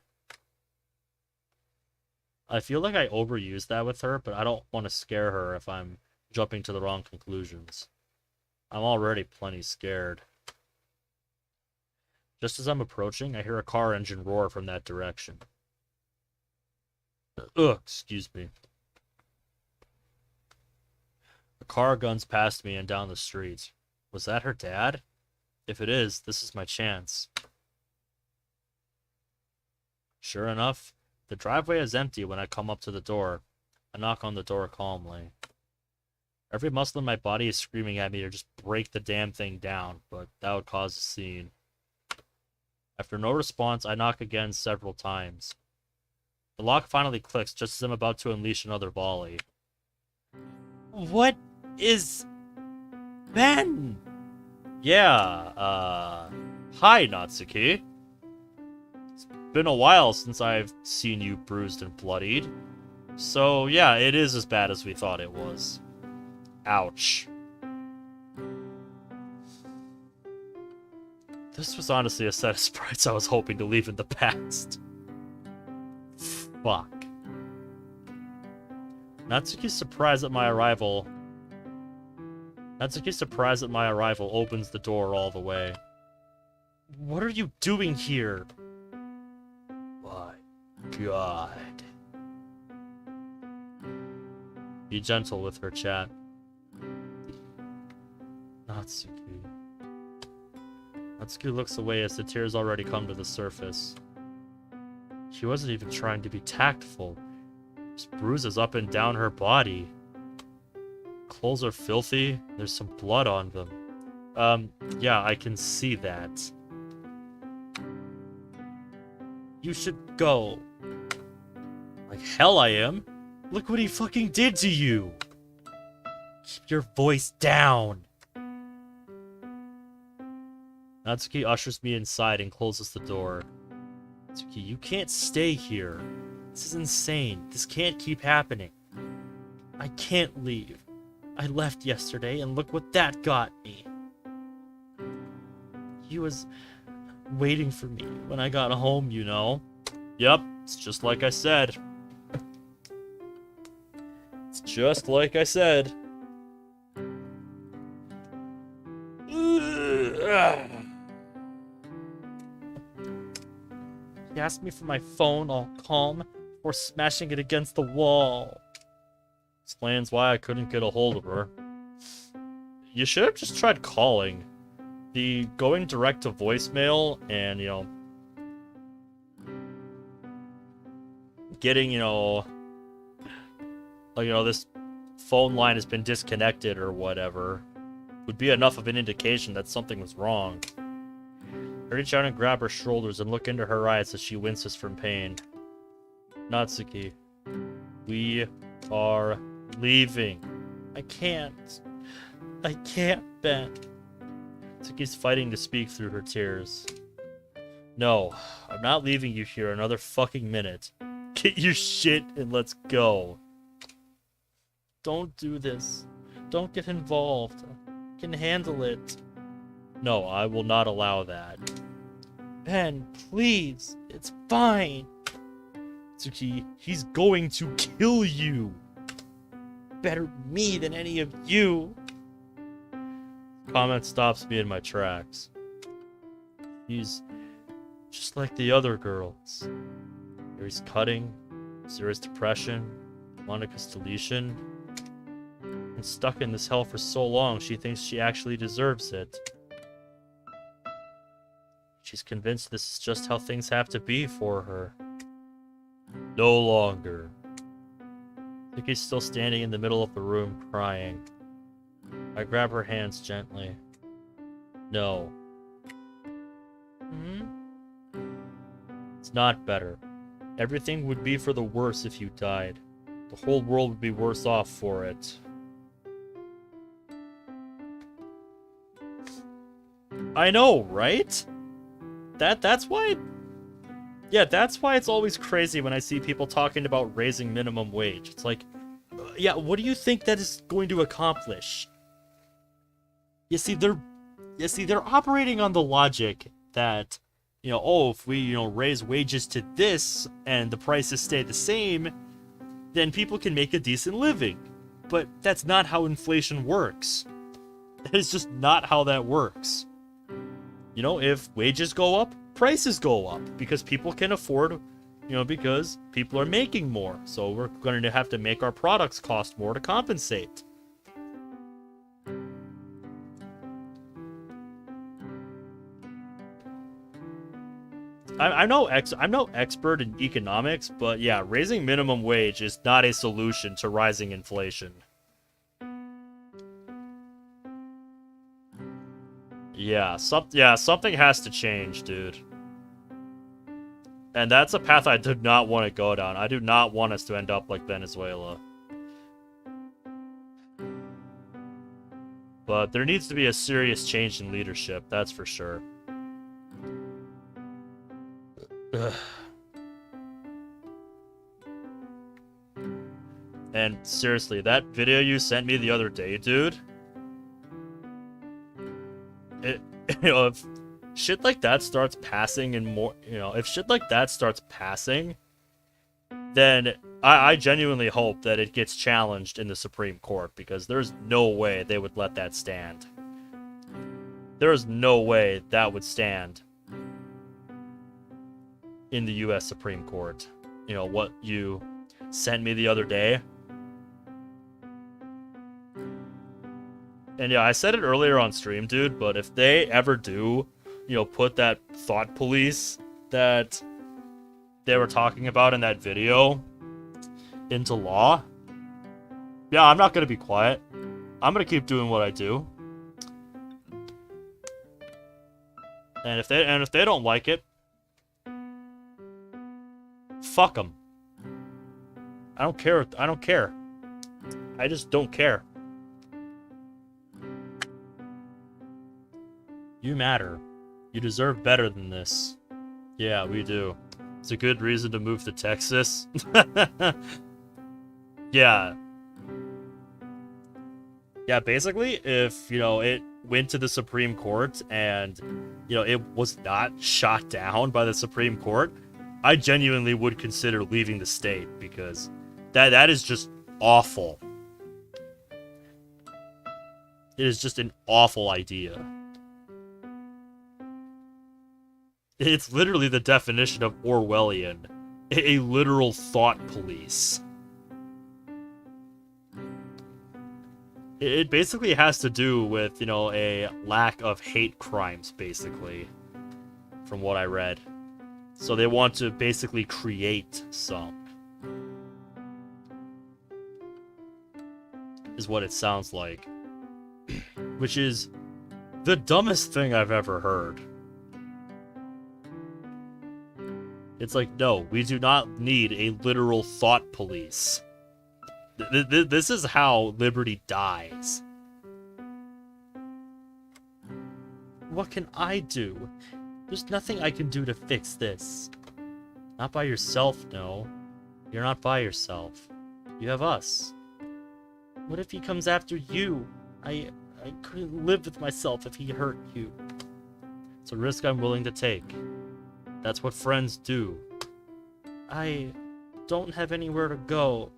I feel like I overused that with her, but I don't want to scare her if I'm jumping to the wrong conclusions. I'm already plenty scared. Just as I'm approaching, I hear a car engine roar from that direction. Ugh, excuse me. A car guns past me and down the street. Was that her dad? If it is, this is my chance. Sure enough, the driveway is empty when I come up to the door. I knock on the door calmly. Every muscle in my body is screaming at me to just break the damn thing down, but that would cause a scene. After no response, I knock again several times. The lock finally clicks just as I'm about to unleash another volley. What is... Ben? Yeah, hi, Natsuki. It's been a while since I've seen you bruised and bloodied. So, yeah, it is as bad as we thought it was. Ouch. This was honestly a set of sprites I was hoping to leave in the past. Fuck. Natsuki's surprise at my arrival opens the door all the way. What are you doing here? My God. Be gentle with her, chat. Natsuki. Natsuki looks away as the tears already come to the surface. She wasn't even trying to be tactful. There's bruises up and down her body. Clothes are filthy. There's some blood on them. Yeah, I can see that. You should go. Like hell I am. Look what he fucking did to you. Keep your voice down. Natsuki ushers me inside and closes the door. Natsuki, you can't stay here. This is insane. This can't keep happening. I can't leave. I left yesterday and look what that got me. He was waiting for me when I got home, you know? Yep, it's just like I said. It's just like I said. He asked me for my phone, all calm, before smashing it against the wall. Explains why I couldn't get a hold of her. You should have just tried calling. The going direct to voicemail and, you know, getting, you know, like, you know, this phone line has been disconnected or whatever would be enough of an indication that something was wrong. I reach out and grab her shoulders and look into her eyes as she winces from pain. Natsuki, we are leaving. I can't, Ben. Natsuki's fighting to speak through her tears. No, I'm not leaving you here another fucking minute. Get your shit and let's go. Don't do this. Don't get involved. I can handle it. No, I will not allow that. Ben, please. It's fine. Natsuki, he's going to kill you. Better me than any of you. Comment stops me in my tracks. He's just like the other girls. There's cutting, serious depression, Monica's deletion. And stuck in this hell for so long, she thinks she actually deserves it. She's convinced this is just how things have to be for her. No longer. Niki's still standing in the middle of the room, crying. I grab her hands gently. No. It's not better. Everything would be for the worse if you died. The whole world would be worse off for it. I know, right? That's why... Yeah, that's why it's always crazy when I see people talking about raising minimum wage. It's like, yeah, what do you think that is going to accomplish? You see, they're operating on the logic that, you know, oh, if we, you know, raise wages to this and the prices stay the same, then people can make a decent living. But that's not how inflation works. That is just not how that works. You know, if wages go up, prices go up because people can afford, you know, because people are making more. So we're going to have to make our products cost more to compensate. I'm no expert in economics, but yeah, raising minimum wage is not a solution to rising inflation. Yeah, something has to change, dude. And that's a path I do not want to go down. I do not want us to end up like Venezuela. But there needs to be a serious change in leadership, that's for sure. Ugh. And seriously, that video you sent me the other day, dude... You know, if shit like that starts passing and more, you know, if shit like that starts passing, then I genuinely hope that it gets challenged in the Supreme Court, because there's no way they would let that stand. There's no way that would stand in the U.S. Supreme Court. You know, what you sent me the other day. And yeah, I said it earlier on stream, dude, but if they ever do, you know, put that thought police that they were talking about in that video into law, yeah, I'm not gonna be quiet. I'm gonna keep doing what I do. And if they don't like it, fuck them. I don't care. I don't care. I just don't care. You matter. You deserve better than this. Yeah, we do. It's a good reason to move to Texas. Yeah. Yeah, basically, if, you know, it went to the Supreme Court and, it was not shot down by the Supreme Court, I genuinely would consider leaving the state, because that is just awful. It is just an awful idea. It's literally the definition of Orwellian. A literal thought police. It basically has to do with, a lack of hate crimes, basically, from what I read. So they want to basically create some. Is what it sounds like. Which is the dumbest thing I've ever heard. It's like, no, we do not need a literal thought police. This is how liberty dies. What can I do? There's nothing I can do to fix this. Not by yourself, no. You're not by yourself. You have us. What if he comes after you? I couldn't live with myself if he hurt you. It's a risk I'm willing to take. That's what friends do. I don't have anywhere to go.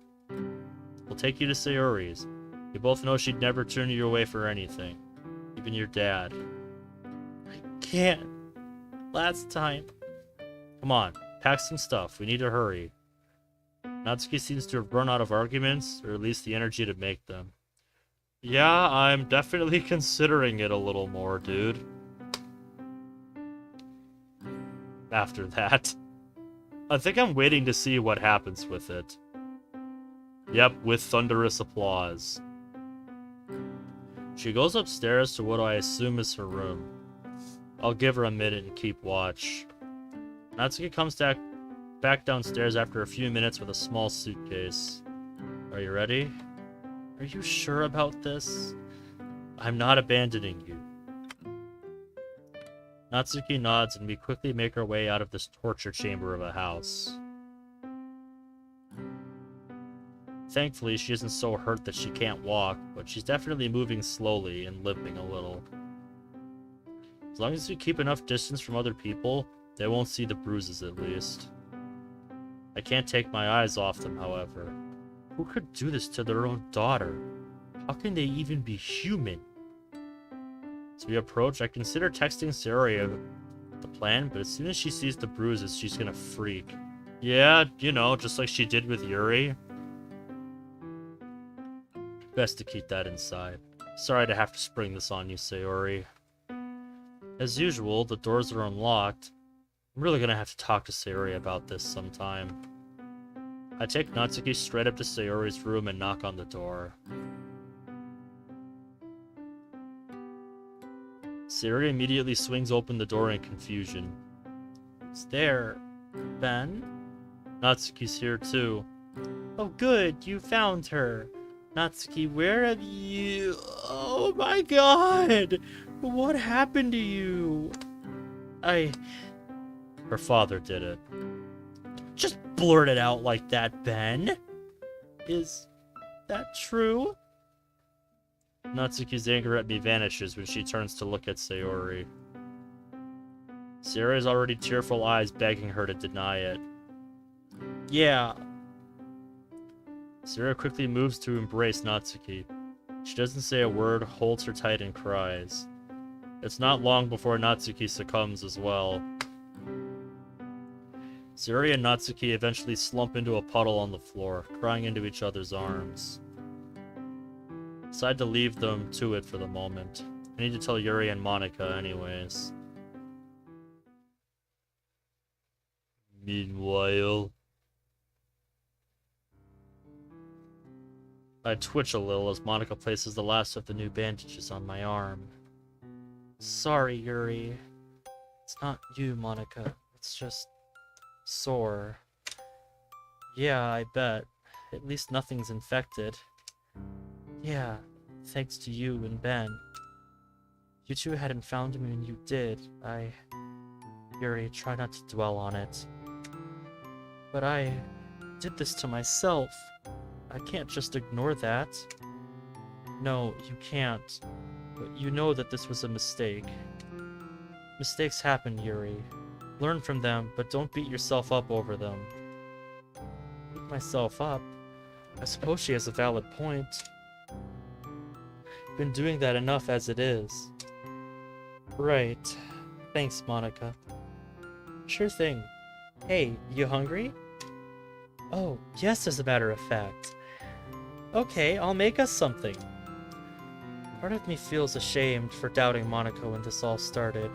We'll take you to Sayori's. You both know she'd never turn you away for anything. Even your dad. I can't. Last time. Come on, pack some stuff. We need to hurry. Natsuki seems to have run out of arguments, or at least the energy to make them. Yeah, I'm definitely considering it a little more, dude. After that. I think I'm waiting to see what happens with it. Yep, with thunderous applause. She goes upstairs to what I assume is her room. I'll give her a minute and keep watch. Natsuki comes back downstairs after a few minutes with a small suitcase. Are you ready? Are you sure about this? I'm not abandoning you. Natsuki nods and we quickly make our way out of this torture chamber of a house. Thankfully, she isn't so hurt that she can't walk, but she's definitely moving slowly and limping a little. As long as we keep enough distance from other people, they won't see the bruises at least. I can't take my eyes off them, however. Who could do this to their own daughter? How can they even be human? As we approach, I consider texting Saria the plan, but as soon as she sees the bruises, she's gonna freak. Yeah, just like she did with Yuri. Best to keep that inside. Sorry to have to spring this on you, Sayori. As usual, the doors are unlocked. I'm really gonna have to talk to Sayori about this sometime. I take Natsuki straight up to Sayori's room and knock on the door. Sayori immediately swings open the door in confusion. It's there, Ben. Natsuki's here too. Oh good, you found her. Natsuki, where have you... Oh my god! What happened to you? Her father did it. Just blurt it out like that, Ben. Is that true? Natsuki's anger at me vanishes when she turns to look at Sayori. Sayori's already tearful eyes begging her to deny it. Yeah. Sayori quickly moves to embrace Natsuki. She doesn't say a word, holds her tight, and cries. It's not long before Natsuki succumbs as well. Sayori and Natsuki eventually slump into a puddle on the floor, crying into each other's arms. I decide to leave them to it for the moment. I need to tell Yuri and Monica anyways. Meanwhile... I twitch a little as Monica places the last of the new bandages on my arm. Sorry, Yuri. It's not you, Monica. It's just... sore. Yeah, I bet. At least nothing's infected. Yeah, thanks to you and Ben. You two hadn't found me when you did. Yuri, try not to dwell on it. But I did this to myself. I can't just ignore that. No, you can't. But you know that this was a mistake. Mistakes happen, Yuri. Learn from them, but don't beat yourself up over them. Beat myself up? I suppose she has a valid point. Been doing that enough as it is. Right. Thanks, Monica. Sure thing. Hey, you hungry? Oh, yes, as a matter of fact. Okay, I'll make us something. Part of me feels ashamed for doubting Monica when this all started.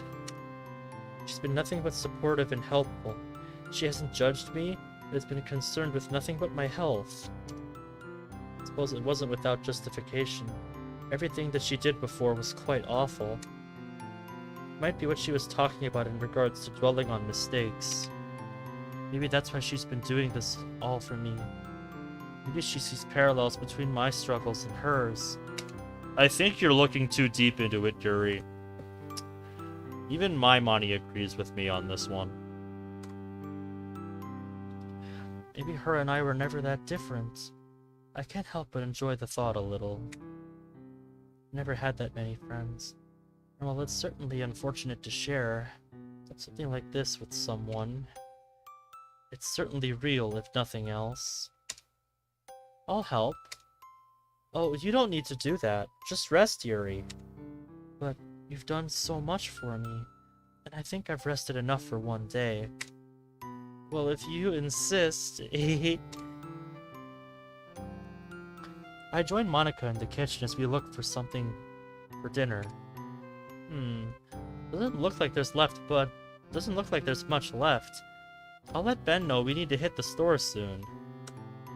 She's been nothing but supportive and helpful. She hasn't judged me, and has been concerned with nothing but my health. I suppose it wasn't without justification. Everything that she did before was quite awful. It might be what she was talking about in regards to dwelling on mistakes. Maybe that's why she's been doing this all for me. Maybe she sees parallels between my struggles and hers. I think you're looking too deep into it, Yuri. Even my Monty agrees with me on this one. Maybe her and I were never that different. I can't help but enjoy the thought a little. Never had that many friends. And while it's certainly unfortunate to share something like this with someone, it's certainly real, if nothing else. I'll help. Oh, you don't need to do that. Just rest, Yuri. But you've done so much for me, and I think I've rested enough for one day. Well, if you insist. I joined Monica in the kitchen as we looked for something for dinner. Doesn't look like there's much left. I'll let Ben know we need to hit the store soon.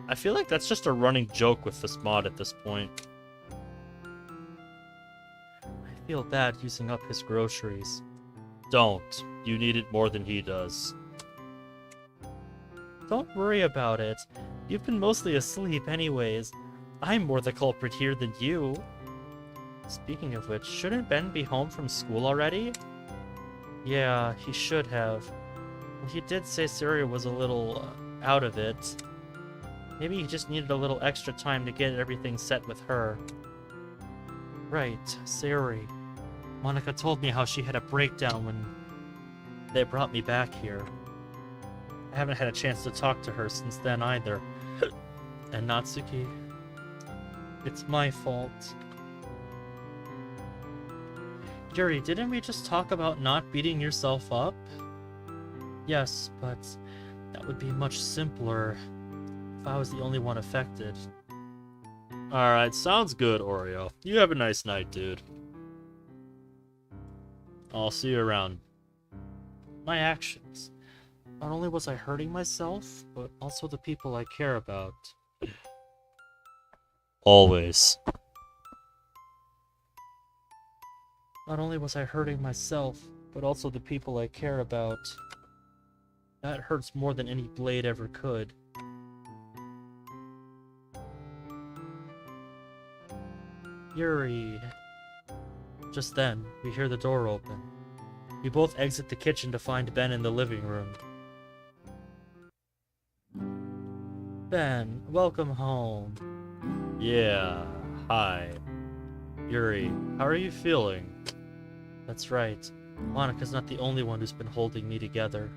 I feel like that's just a running joke with this mod at this point. I feel bad using up his groceries. Don't. You need it more than he does. Don't worry about it. You've been mostly asleep anyways. I'm more the culprit here than you. Speaking of which, shouldn't Ben be home from school already? Yeah, he should have. Well, he did say Syria was a little out of it. Maybe he just needed a little extra time to get everything set with her. Right, Sari. Monica told me how she had a breakdown when they brought me back here. I haven't had a chance to talk to her since then either. And Natsuki, it's my fault. Yuri, didn't we just talk about not beating yourself up? Yes, but that would be much simpler if I was the only one affected. Alright, sounds good, Oreo. You have a nice night, dude. I'll see you around. My actions. Not only was I hurting myself, but also the people I care about. Always. Not only was I hurting myself, but also the people I care about. That hurts more than any blade ever could. Yuri. Just then, we hear the door open. We both exit the kitchen to find Ben in the living room. Ben, welcome home. Yeah, hi. Yuri, how are you feeling? That's right. Monica's not the only one who's been holding me together.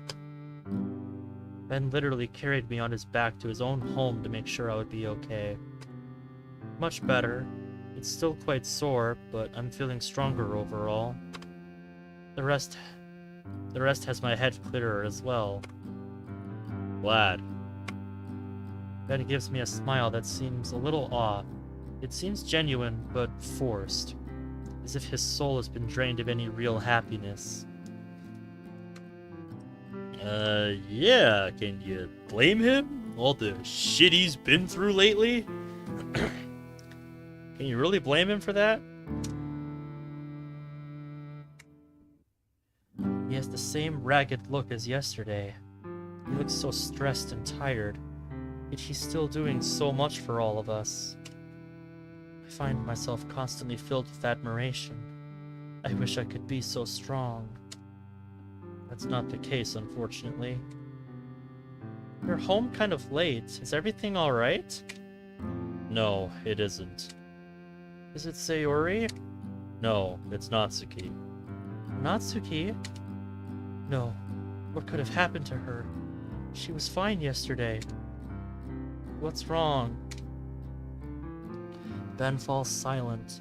Ben literally carried me on his back to his own home to make sure I would be okay. Much better. It's still quite sore, but I'm feeling stronger overall. The rest has my head clearer as well. Glad. Ben gives me a smile that seems a little off. It seems genuine, but forced. As if his soul has been drained of any real happiness. Yeah, can you blame him? All the shit he's been through lately? Can you really blame him for that? He has the same ragged look as yesterday. He looks so stressed and tired, yet he's still doing so much for all of us. I find myself constantly filled with admiration. I wish I could be so strong. That's not the case, unfortunately. You're home kind of late. Is everything alright? No, it isn't. Is it Sayori? No, it's Natsuki. Natsuki? No. What could have happened to her? She was fine yesterday. What's wrong? Ben falls silent.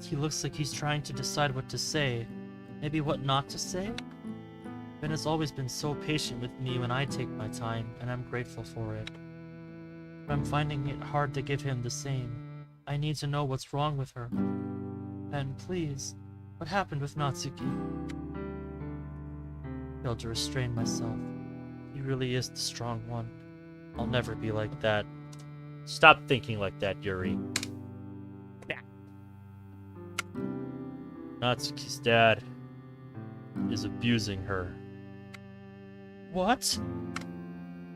He looks like he's trying to decide what to say. Maybe what not to say? Ben has always been so patient with me when I take my time, and I'm grateful for it. But I'm finding it hard to give him the same. I need to know what's wrong with her. Ben, please, what happened with Natsuki? I failed to restrain myself. He really is the strong one. I'll never be like that. Stop thinking like that, Yuri. Natsuki's dad is abusing her. What?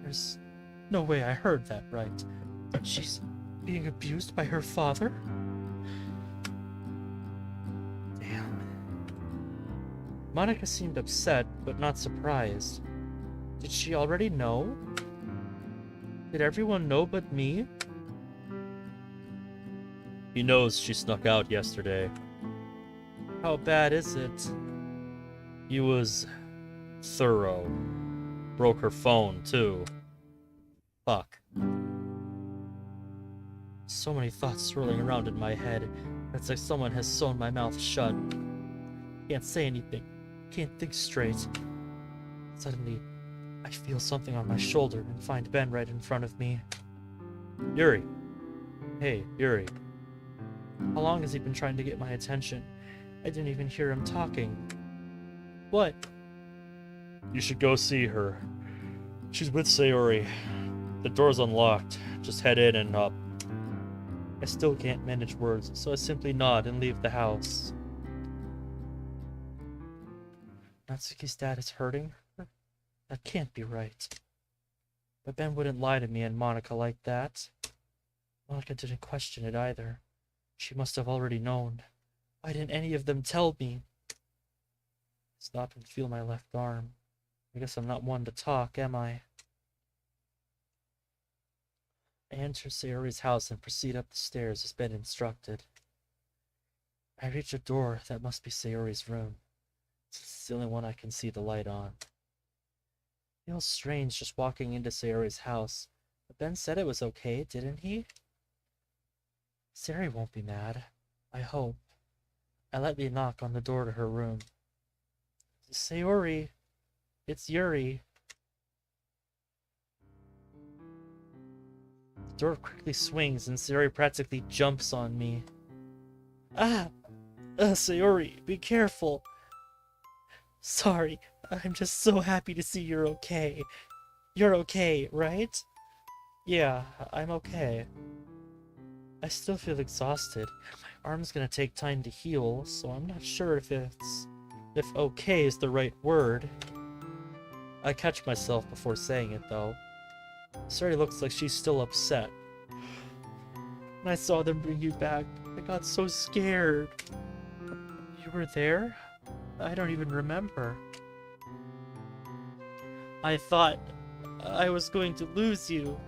There's no way I heard that right. She's being abused by her father? Damn. Monica seemed upset, but not surprised. Did she already know? Did everyone know but me? He knows she snuck out yesterday. How bad is it? He was thorough. Broke her phone, too. Fuck. So many thoughts swirling around in my head. It's like someone has sewn my mouth shut. Can't say anything. Can't think straight. Suddenly, I feel something on my shoulder and find Ben right in front of me. Yuri. Hey, Yuri. How long has he been trying to get my attention? I didn't even hear him talking. What? You should go see her. She's with Sayori. The door's unlocked. Just head in and up. I still can't manage words, so I simply nod and leave the house. Natsuki's dad is hurting her? That can't be right. But Ben wouldn't lie to me and Monica like that. Monica didn't question it either. She must have already known. Why didn't any of them tell me? Stop and feel my left arm. I guess I'm not one to talk, am I? I enter Sayori's house and proceed up the stairs as been instructed. I reach a door that must be Sayori's room. It's the only one I can see the light on. It feels strange just walking into Sayori's house, but Ben said it was okay, didn't he? Sayori won't be mad. I hope. I lightly knock on the door to her room. Sayori, it's Yuri. The door quickly swings and Sayori practically jumps on me. Ah! Sayori, be careful. Sorry, I'm just so happy to see you're okay. You're okay, right? Yeah, I'm okay. I still feel exhausted. My arm's gonna take time to heal, so I'm not sure if okay is the right word. I catch myself before saying it, though. Sayori looks like she's still upset. When I saw them bring you back, I got so scared. You were there? I don't even remember. I thought I was going to lose you.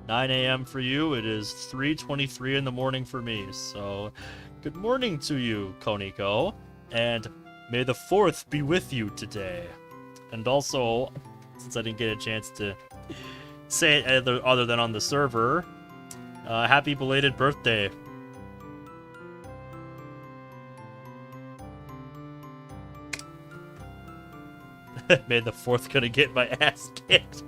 9 a.m. for you, it is 3:23 in the morning for me, so good morning to you, Koniko, and may the 4th be with you today. And also, since I didn't get a chance to say it other than on the server, happy belated birthday. May the 4th gonna get my ass kicked.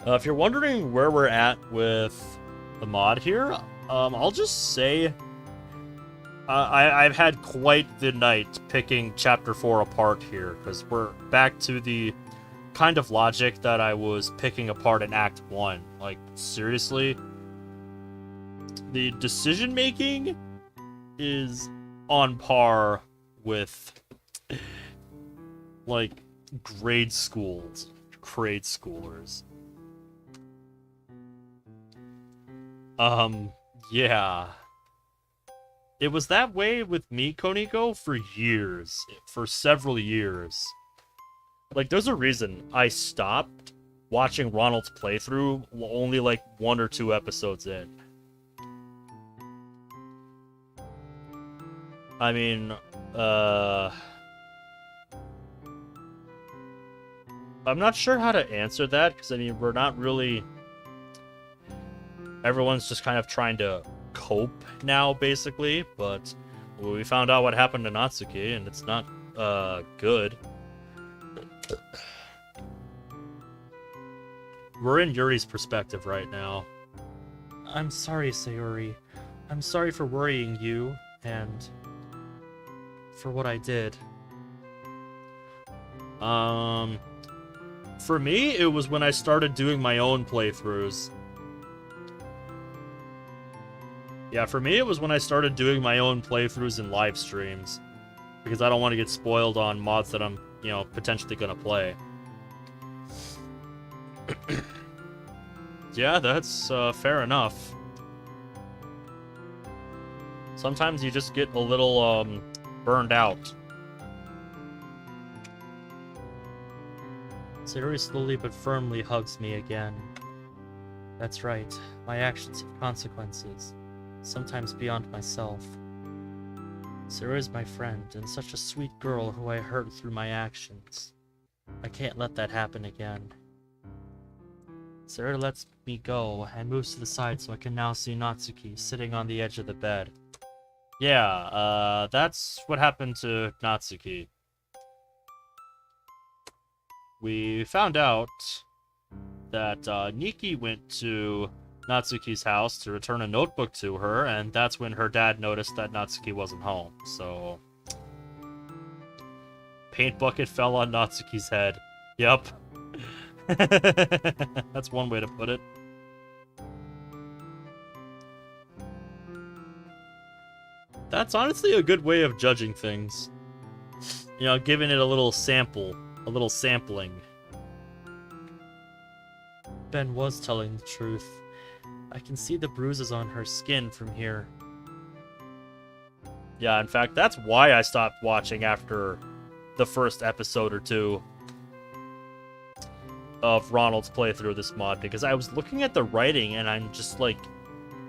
If you're wondering where we're at with the mod here, I'll just say I've had quite the night picking Chapter 4 apart here, because we're back to the kind of logic that I was picking apart in Act 1. Like, seriously? The decision-making is on par with, like, grade schoolers. Yeah. It was that way with me, Koniko, for years. For several years. Like, there's a reason I stopped watching Ronald's playthrough only like 1 or 2 episodes in. I mean, I'm not sure how to answer that, because I mean, we're not really... Everyone's just kind of trying to cope now, basically, but we found out what happened to Natsuki, and it's not, good. We're in Yuri's perspective right now. I'm sorry, Sayori. I'm sorry for worrying you, and for what I did. For me, it was when I started doing my own playthroughs. Yeah, for me, it was when I started doing my own playthroughs and live streams. Because I don't want to get spoiled on mods that I'm, you know, potentially gonna play. Yeah, that's fair enough. Sometimes you just get a little burned out. Sayori slowly but firmly hugs me again. That's right, my actions have consequences, sometimes beyond myself. Sayori is my friend, and such a sweet girl who I hurt through my actions. I can't let that happen again. Sayori lets me go and moves to the side so I can now see Natsuki sitting on the edge of the bed. Yeah, that's what happened to Natsuki. We found out that Niki went to Natsuki's house to return a notebook to her, and that's when her dad noticed that Natsuki wasn't home, so... Paint bucket fell on Natsuki's head. Yep. That's one way to put it. That's honestly a good way of judging things. You know, giving it a little sample. A little sampling. Ben was telling the truth. I can see the bruises on her skin from here. Yeah, in fact, that's why I stopped watching after the first episode or two of Ronald's playthrough of this mod, because I was looking at the writing and I'm just like,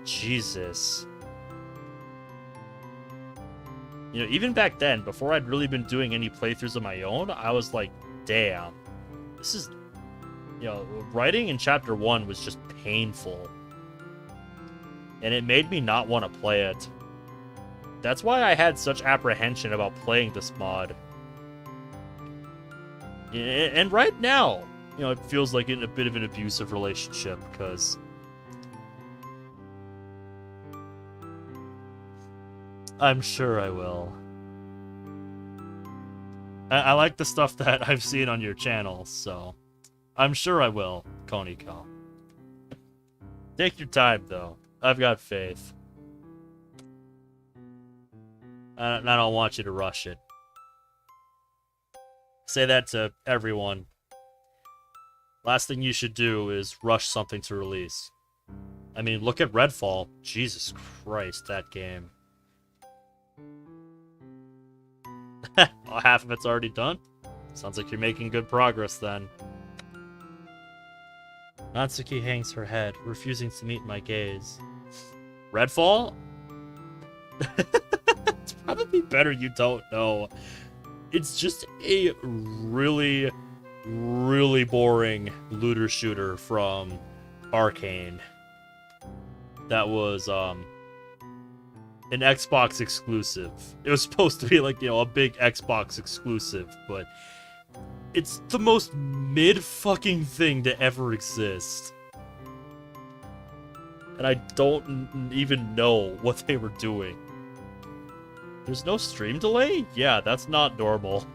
Jesus. You know, even back then, before I'd really been doing any playthroughs of my own, I was like, damn. This is... You know, writing in Chapter 1 was just painful. And it made me not want to play it. That's why I had such apprehension about playing this mod. And right now, you know, it feels like in a bit of an abusive relationship, because... I'm sure I will. I like the stuff that I've seen on your channel, so... I'm sure I will, Koniko. Take your time, though. I've got faith. I don't want you to rush it. Say that to everyone. Last thing you should do is rush something to release. I mean, look at Redfall. Jesus Christ, that game. Well, half of it's already done? Sounds like you're making good progress, then. Natsuki hangs her head, refusing to meet my gaze. Redfall? It's probably better you don't know. It's just a really, really boring looter shooter from Arcane. That was, an Xbox exclusive. It was supposed to be like, you know, a big Xbox exclusive, but it's the most mid-fucking thing to ever exist. And I don't even know what they were doing. There's no stream delay? Yeah, that's not normal.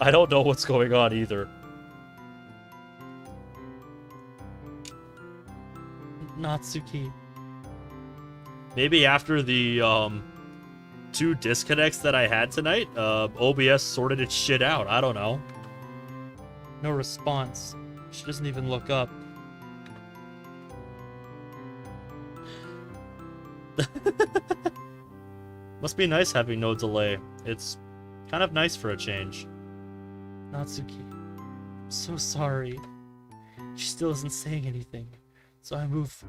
I don't know what's going on either. Natsuki. Maybe after the, 2 disconnects that I had tonight, OBS sorted its shit out. I don't know. No response. She doesn't even look up. Must be nice having no delay. It's kind of nice for a change. Natsuki, I'm so sorry. She still isn't saying anything, so I move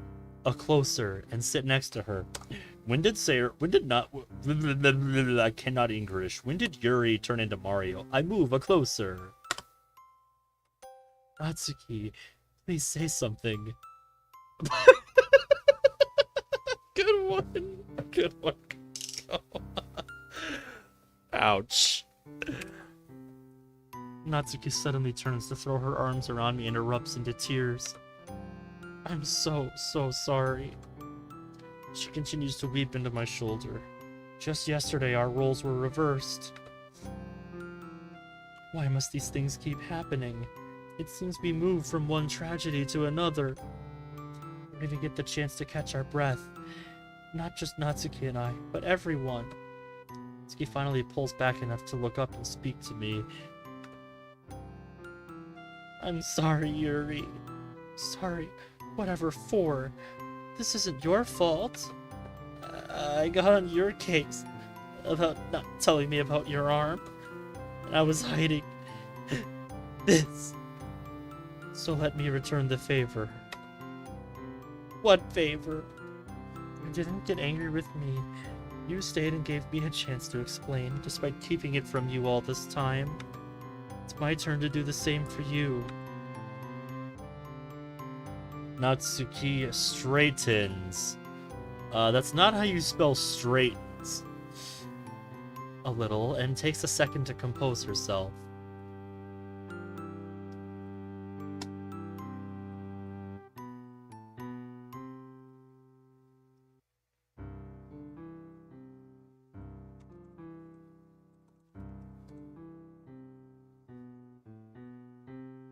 closer and sit next to her. When did I cannot English. When did Yuri turn into Mario? I move closer. Natsuki, please say something. Good one. Good one. Ouch. Natsuki suddenly turns to throw her arms around me and erupts into tears. I'm so sorry. She continues to weep into my shoulder. Just yesterday, our roles were reversed. Why must these things keep happening? It seems we move from one tragedy to another. We don't even get the chance to catch our breath. Not just Natsuki and I, but everyone. Natsuki finally pulls back enough to look up and speak to me. I'm sorry, Yuri. Sorry, whatever for. This isn't your fault. I got on your case about not telling me about your arm, and I was hiding this. So let me return the favor. What favor? You didn't get angry with me. You stayed and gave me a chance to explain, despite keeping it from you all this time. It's my turn to do the same for you. Natsuki straightens. That's not how you spell straightens. A little, and takes a second to compose herself.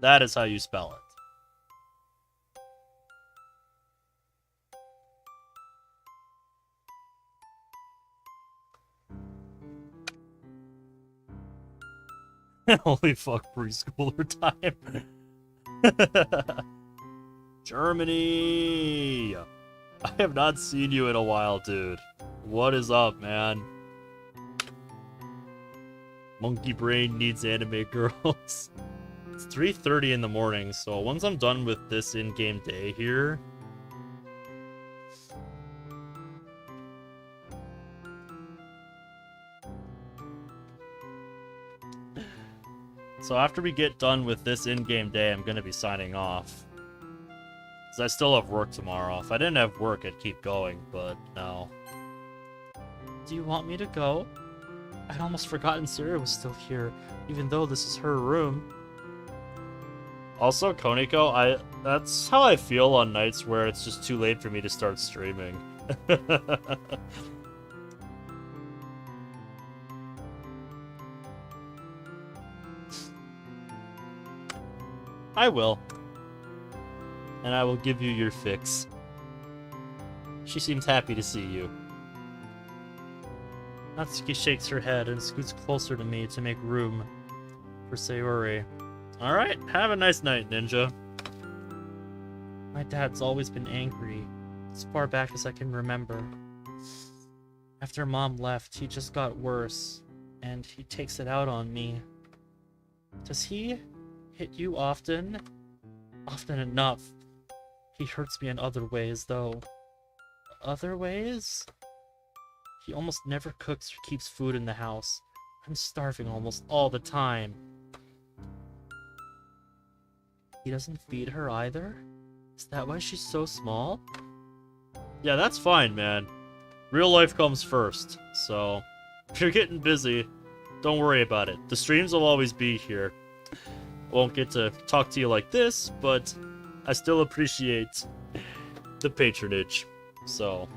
That is how you spell it. Holy fuck, preschooler time. Germany! I have not seen you in a while, dude. What is up, man? Monkey brain needs anime girls. It's 3:30 in the morning, so once I'm done with this in-game day here... So after we get done with this in-game day, I'm gonna be signing off. Because I still have work tomorrow. If I didn't have work, I'd keep going, but no. Do you want me to go? I'd almost forgotten Sarah was still here, even though this is her room. Also, Koniko, that's how I feel on nights where it's just too late for me to start streaming. I will. And I will give you your fix. She seems happy to see you. Natsuki shakes her head and scoots closer to me to make room for Sayori. Alright, have a nice night, Ninja. My dad's always been angry, as far back as I can remember. After Mom left, he just got worse, and he takes it out on me. Does he hit you often? Often enough. He hurts me in other ways, though. Other ways? He almost never cooks or keeps food in the house. I'm starving almost all the time. He doesn't feed her either? Is that why she's so small? Yeah, that's fine, man. Real life comes first, so if you're getting busy, don't worry about it. The streams will always be here. I won't get to talk to you like this, but I still appreciate the patronage, so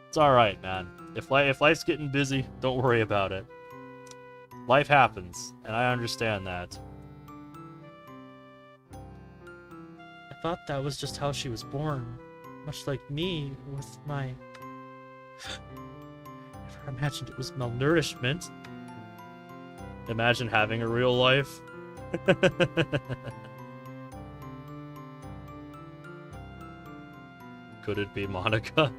it's alright, man. If life's getting busy, don't worry about it. Life happens, and I understand that. I thought that was just how she was born. Much like me, with my... Never imagined it was malnourishment. Imagine having a real life. Could it be Monica?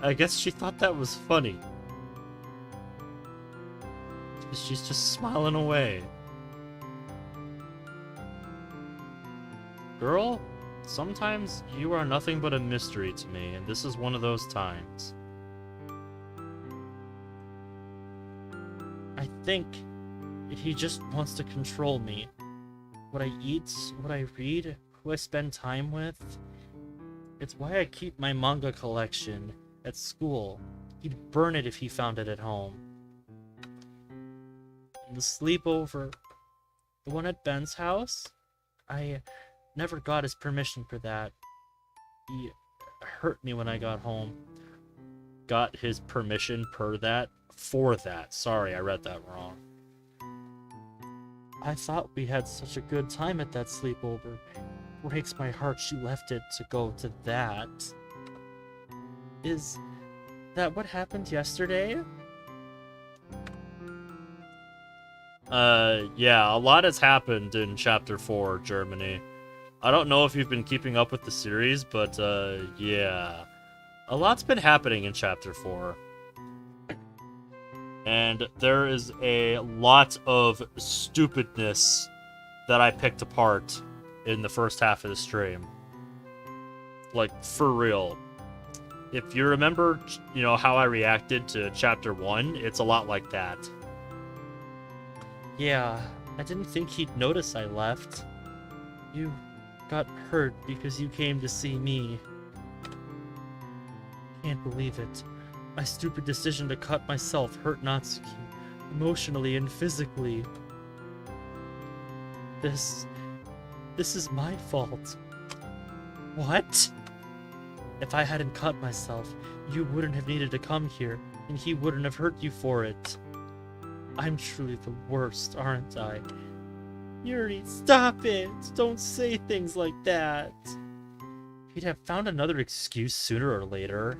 I guess she thought that was funny. She's just smiling away. Girl, sometimes you are nothing but a mystery to me, and this is one of those times. I think he just wants to control me. What I eat, what I read, who I spend time with. It's why I keep my manga collection at school. He'd burn it if he found it at home. And the sleepover, the one at Ben's house, I never got his permission for that. He hurt me when I got home. Got his permission for that? Sorry, I read that wrong. I thought we had such a good time at that sleepover. Breaks my heart she left it to go to that. Is that what happened yesterday? Yeah, a lot has happened in Chapter 4, Germany. I don't know if you've been keeping up with the series, but, yeah. A lot's been happening in Chapter 4. And there is a lot of stupidness that I picked apart in the first half of the stream. Like, for real. If you remember, you know, how I reacted to Chapter 1, it's a lot like that. Yeah, I didn't think he'd notice I left. You got hurt because you came to see me. Can't believe it. My stupid decision to cut myself hurt Natsuki, emotionally and physically. This is my fault. What? If I hadn't cut myself, you wouldn't have needed to come here, and he wouldn't have hurt you for it. I'm truly the worst, aren't I? Yuri, stop it! Don't say things like that! He'd have found another excuse sooner or later.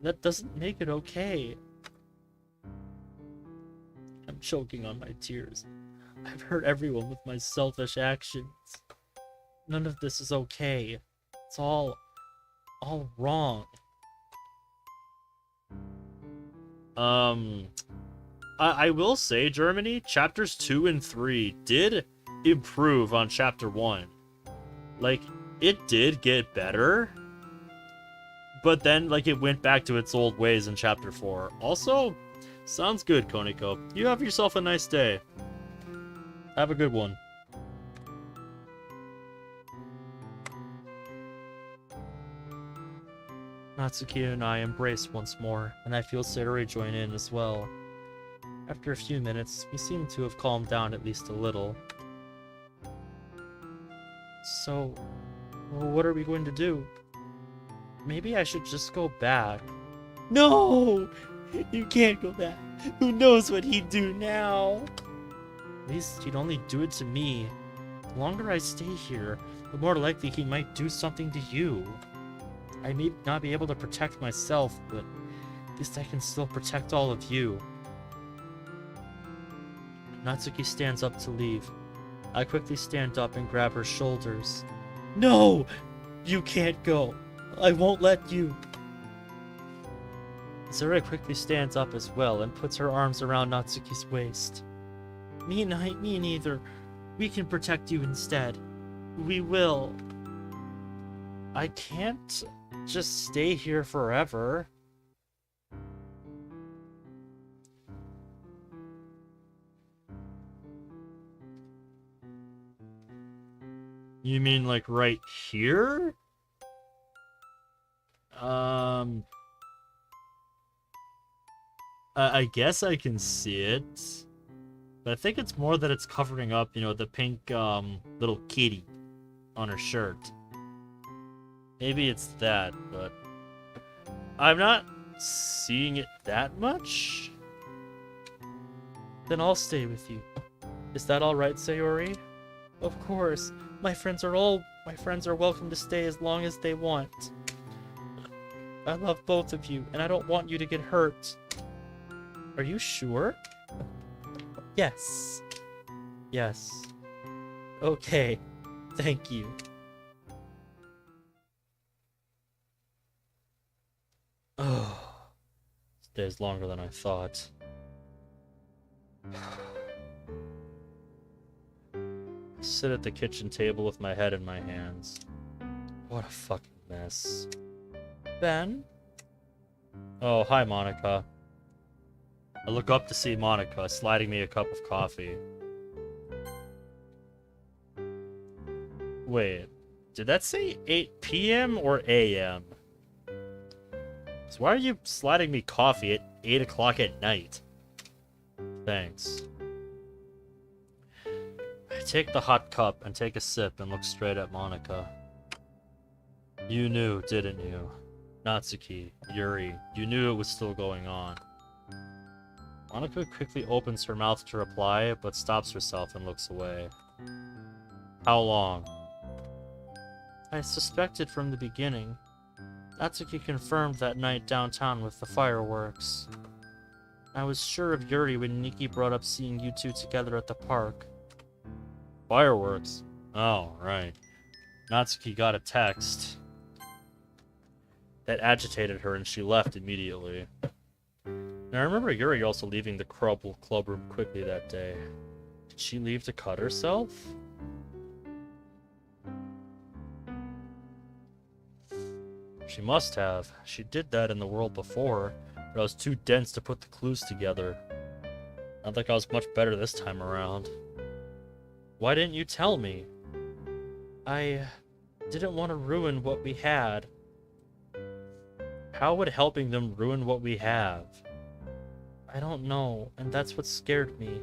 That doesn't make it okay. I'm choking on my tears. I've hurt everyone with my selfish actions. None of this is okay. It's all wrong. I will say, Germany, chapters 2 and 3 did improve on chapter 1. Like, it did get better, but then, like, it went back to its old ways in chapter 4. Also, sounds good, Koniko. You have yourself a nice day. Have a good one. Natsuki and I embrace once more, and I feel Sayori join in as well. After a few minutes, we seem to have calmed down at least a little. So, what are we going to do? Maybe I should just go back. No! You can't go back. Who knows what he'd do now? At least he'd only do it to me. The longer I stay here, the more likely he might do something to you. I may not be able to protect myself, but at least I can still protect all of you. Natsuki stands up to leave. I quickly stand up and grab her shoulders. No! You can't go. I won't let you. Zura quickly stands up as well and puts her arms around Natsuki's waist. Me neither. We can protect you instead. We will. I can't just stay here forever. You mean like right here? I guess I can see it. But I think it's more that it's covering up, you know, the pink, little kitty on her shirt. Maybe it's that, but I'm not seeing it that much. Then I'll stay with you. Is that alright, Sayori? Of course. My friends are welcome to stay as long as they want. I love both of you, and I don't want you to get hurt. Are you sure? Yes. Yes. Okay. Thank you. Oh, this day's longer than I thought. Sit at the kitchen table with my head in my hands. What a fucking mess. Ben? Oh, hi, Monica. I look up to see Monica sliding me a cup of coffee. Wait, did that say 8 p.m. or a.m.? So why are you sliding me coffee at 8 o'clock at night? Thanks. I take the hot cup and take a sip and look straight at Monica. You knew, didn't you? Natsuki, Yuri, you knew it was still going on. Monica quickly opens her mouth to reply, but stops herself and looks away. How long? I suspected from the beginning. Natsuki confirmed that night downtown with the fireworks. I was sure of Yuri when Niki brought up seeing you two together at the park. Fireworks? Oh, right. Natsuki got a text that agitated her and she left immediately. Now I remember Yuri also leaving the club room quickly that day. Did she leave to cut herself? She must have. She did that in the world before, but I was too dense to put the clues together. Not like I was much better this time around. Why didn't you tell me? I didn't want to ruin what we had. How would helping them ruin what we have? I don't know, and that's what scared me.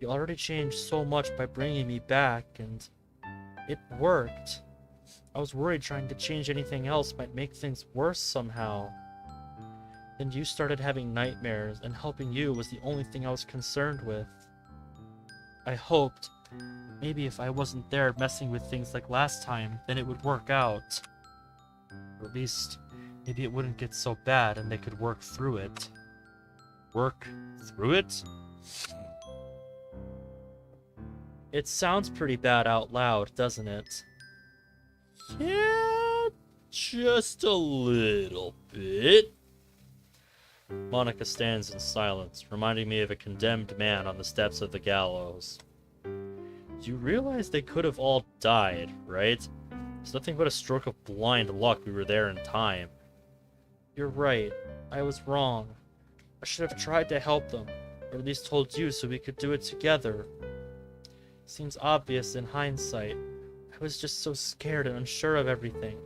You already changed so much by bringing me back, and it worked. I was worried trying to change anything else might make things worse somehow. Then you started having nightmares, and helping you was the only thing I was concerned with. I hoped, maybe if I wasn't there messing with things like last time, then it would work out. Or at least, maybe it wouldn't get so bad and they could work through it. Work through it? It sounds pretty bad out loud, doesn't it? Yeah, just a little bit. Monica stands in silence, reminding me of a condemned man on the steps of the gallows. You realize they could have all died, right? It's nothing but a stroke of blind luck we were there in time. You're right. I was wrong. I should have tried to help them, or at least told you so we could do it together. Seems obvious in hindsight. I was just so scared and unsure of everything.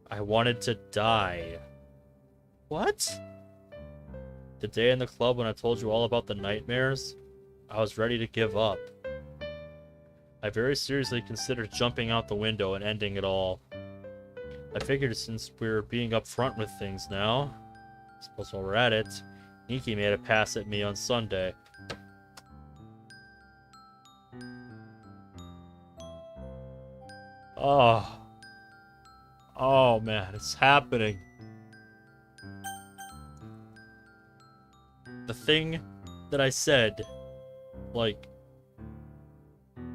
I wanted to die. What? The day in the club when I told you all about the nightmares, I was ready to give up. I very seriously considered jumping out the window and ending it all. I figured since we're being upfront with things now, I suppose while we're at it, Niki made a pass at me on Sunday. Oh man, it's happening. The thing that I said, like,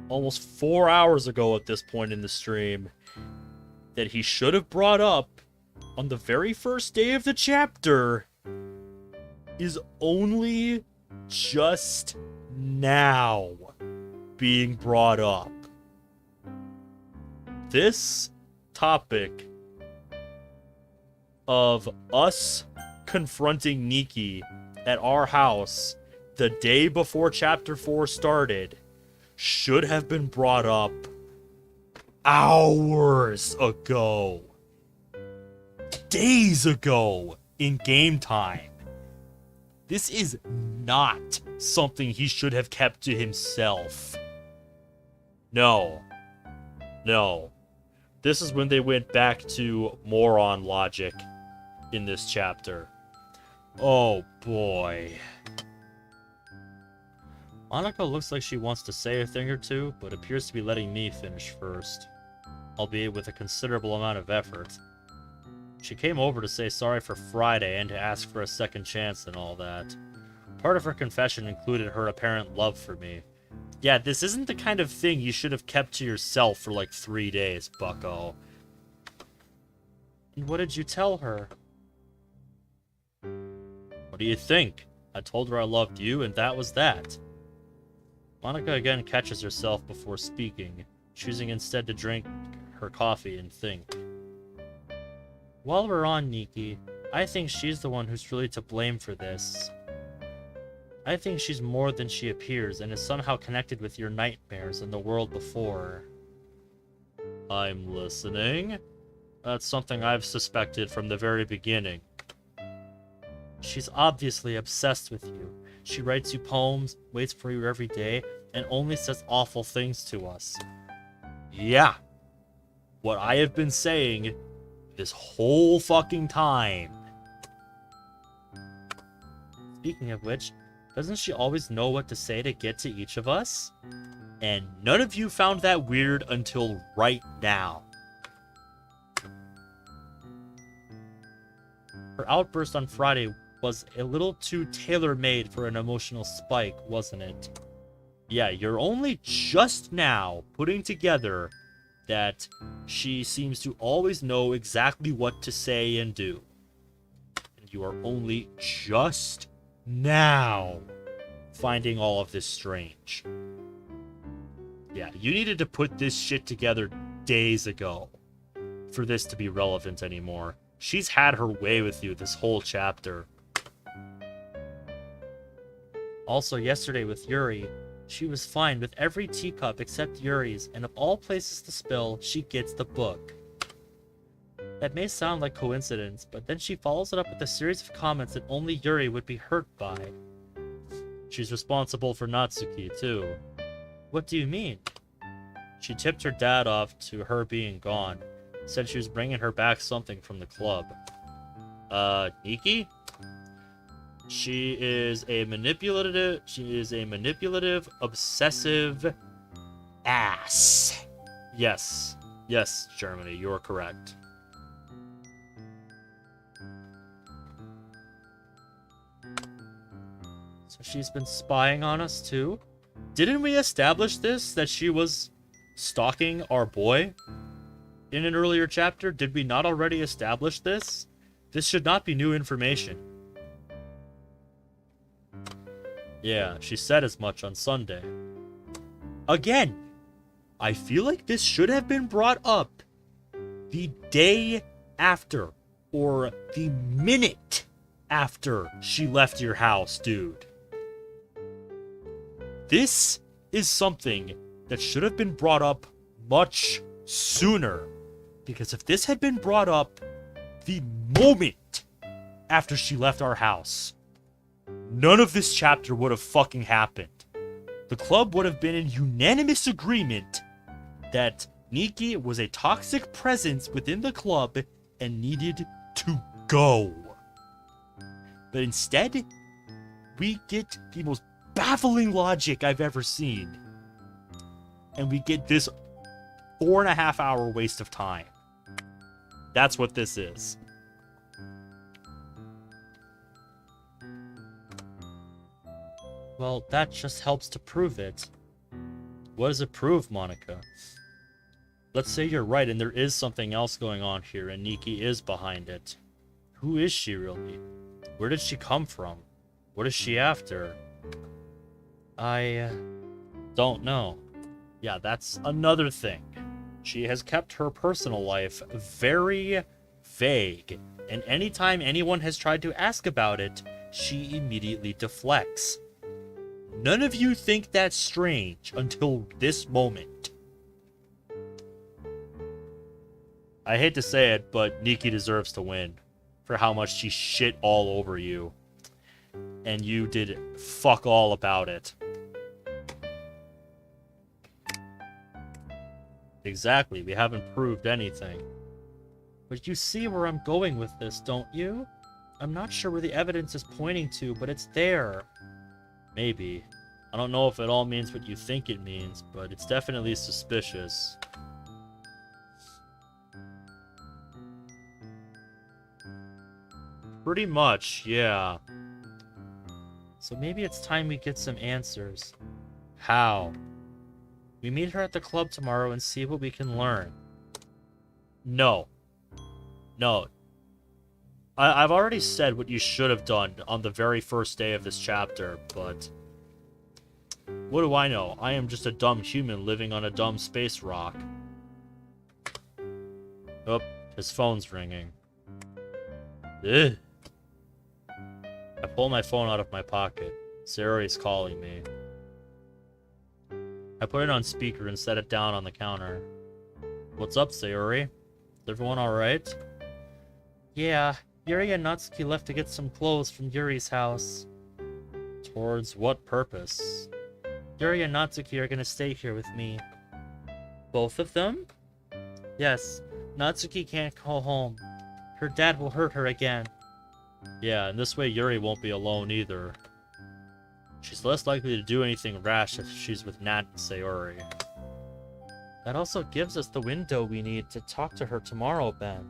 almost 4 hours ago at this point in the stream, that he should have brought up on the very first day of the chapter, is only just now being brought up. This topic of us confronting Niki at our house the day before Chapter 4 started should have been brought up hours ago. Days ago in game time. This is not something he should have kept to himself. No. No. This is when they went back to moron logic in this chapter. Oh boy. Monica looks like she wants to say a thing or two, but appears to be letting me finish first, albeit with a considerable amount of effort. She came over to say sorry for Friday and to ask for a second chance and all that. Part of her confession included her apparent love for me. Yeah, this isn't the kind of thing you should have kept to yourself for like 3 days, bucko. And what did you tell her? do you think? I told her I loved you, and that was that. Monica again catches herself before speaking, choosing instead to drink her coffee and think. While we're on Niki, I think she's the one who's really to blame for this. I think she's more than she appears and is somehow connected with your nightmares and the world before. I'm listening. That's something I've suspected from the very beginning. She's obviously obsessed with you. She writes you poems, waits for you every day, and only says awful things to us. Yeah. What I have been saying this whole fucking time. Speaking of which, doesn't she always know what to say to get to each of us? And none of you found that weird until right now. Her outburst on Friday was a little too tailor-made for an emotional spike, wasn't it? Yeah, you're only just now putting together that she seems to always know exactly what to say and do. And you are only just now finding all of this strange. Yeah, you needed to put this shit together days ago for this to be relevant anymore. She's had her way with you this whole chapter. Also, yesterday with Yuri, she was fine with every teacup except Yuri's, and of all places to spill, she gets the book. That may sound like coincidence, but then she follows it up with a series of comments that only Yuri would be hurt by. She's responsible for Natsuki, too. What do you mean? She tipped her dad off to her being gone, said she was bringing her back something from the club. Niki? She is a manipulative, obsessive ass. Yes, Germany, you're correct. So she's been spying on us too? Didn't we establish this, that she was stalking our boy in an earlier chapter? Did we not already establish this? This should not be new information. Yeah, she said as much on Sunday. Again, I feel like this should have been brought up the day after, or the minute after she left your house, dude. This is something that should have been brought up much sooner. Because if this had been brought up the moment after she left our house, none of this chapter would have fucking happened. The club would have been in unanimous agreement that Niki was a toxic presence within the club and needed to go. But instead, we get the most baffling logic I've ever seen. And we get this 4.5 hour waste of time. That's what this is. Well, that just helps to prove it. What does it prove, Monica? Let's say you're right and there is something else going on here and Niki is behind it. Who is she really? Where did she come from? What is she after? I don't know. Yeah, that's another thing. She has kept her personal life very vague, and anytime anyone has tried to ask about it, she immediately deflects. None of you think that's strange until this moment. I hate to say it, but Niki deserves to win for how much she shit all over you. And you did fuck all about it. Exactly, we haven't proved anything. But you see where I'm going with this, don't you? I'm not sure where the evidence is pointing to, but it's there. Maybe. I don't know if it all means what you think it means, but it's definitely suspicious. Pretty much, yeah. So maybe it's time we get some answers. How? We meet her at the club tomorrow and see what we can learn. No. No. I've already said what you should have done on the very first day of this chapter, but what do I know? I am just a dumb human living on a dumb space rock. Oh, his phone's ringing. Ugh. I pull my phone out of my pocket. Sayori's calling me. I put it on speaker and set it down on the counter. What's up, Sayori? Is everyone alright? Yeah, Yuri and Natsuki left to get some clothes from Yuri's house. Towards what purpose? Yuri and Natsuki are gonna stay here with me. Both of them? Yes, Natsuki can't go home. Her dad will hurt her again. Yeah, and this way Yuri won't be alone either. She's less likely to do anything rash if she's with Nat and Sayori. That also gives us the window we need to talk to her tomorrow, Ben.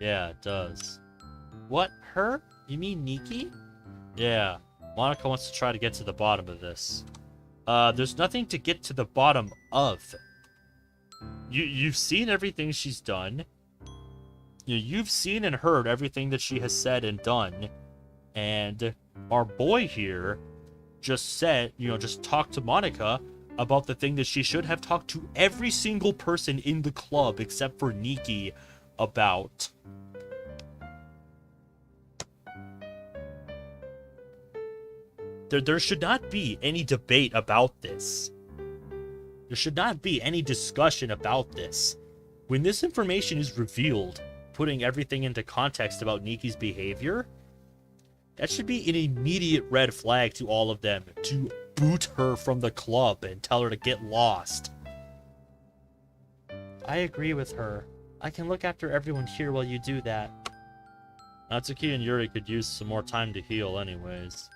Yeah, it does. What? Her? You mean Niki? Yeah. Monica wants to try to get to the bottom of this. There's nothing to get to the bottom of. You've seen everything she's done. You've seen and heard everything that she has said and done. And our boy here just said, just talked to Monica about the thing that she should have talked to every single person in the club except for Niki about. There should not be any debate about this. There should not be any discussion about this. When this information is revealed, putting everything into context about Niki's behavior, that should be an immediate red flag to all of them to boot her from the club and tell her to get lost. I agree with her. I can look after everyone here while you do that. Natsuki and Yuri could use some more time to heal anyways.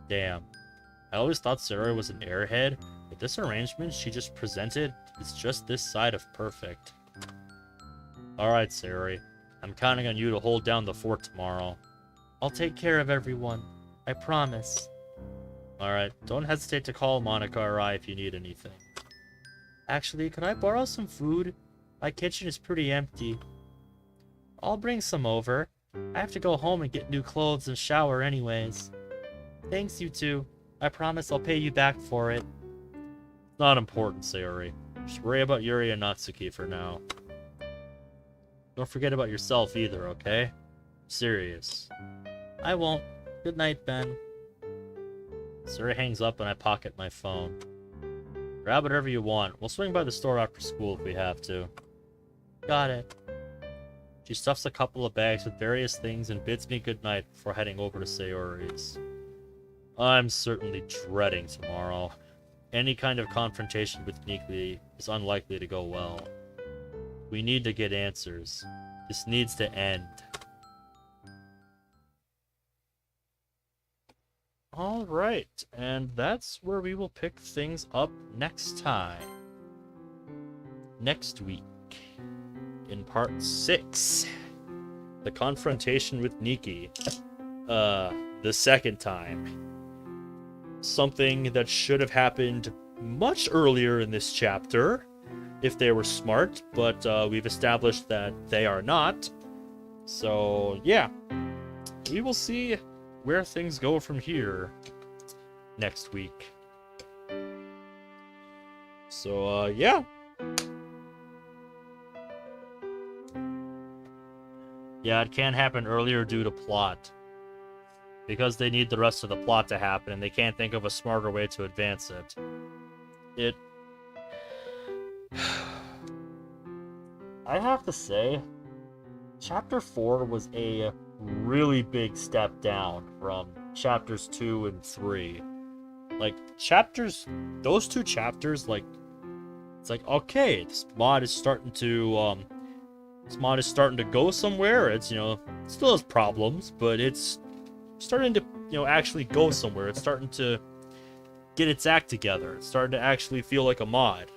Damn. I always thought Sayori was an airhead, but this arrangement she just presented is just this side of perfect. Alright, Sayori. I'm counting on you to hold down the fort tomorrow. I'll take care of everyone. I promise. Alright, don't hesitate to call Monica or I if you need anything. Actually, could I borrow some food? My kitchen is pretty empty. I'll bring some over. I have to go home and get new clothes and shower anyways. Thanks, you two. I promise I'll pay you back for it. Not important, Sayori. Just worry about Yuri and Natsuki for now. Don't forget about yourself either, okay? Serious. I won't. Good night, Ben. Sayori hangs up and I pocket my phone. Grab whatever you want. We'll swing by the store after school if we have to. Got it. She stuffs a couple of bags with various things and bids me goodnight before heading over to Sayori's. I'm certainly dreading tomorrow. Any kind of confrontation with Niki is unlikely to go well. We need to get answers. This needs to end. Alright, and that's where we will pick things up next time. Next week, in part 6, the confrontation with Niki. The second time. Something that should have happened much earlier in this chapter, if they were smart, but we've established that they are not. So, yeah. We will see where things go from here next week. So, yeah. Yeah, it can't happen earlier due to plot. Because they need the rest of the plot to happen, and they can't think of a smarter way to advance it. I have to say, Chapter 4 was a really big step down from Chapters 2 and 3. Like, those two chapters, it's like, okay, this mod is starting to go somewhere. It's, it still has problems, but it's starting to, actually go somewhere. It's starting to get its act together. It's starting to actually feel like a mod.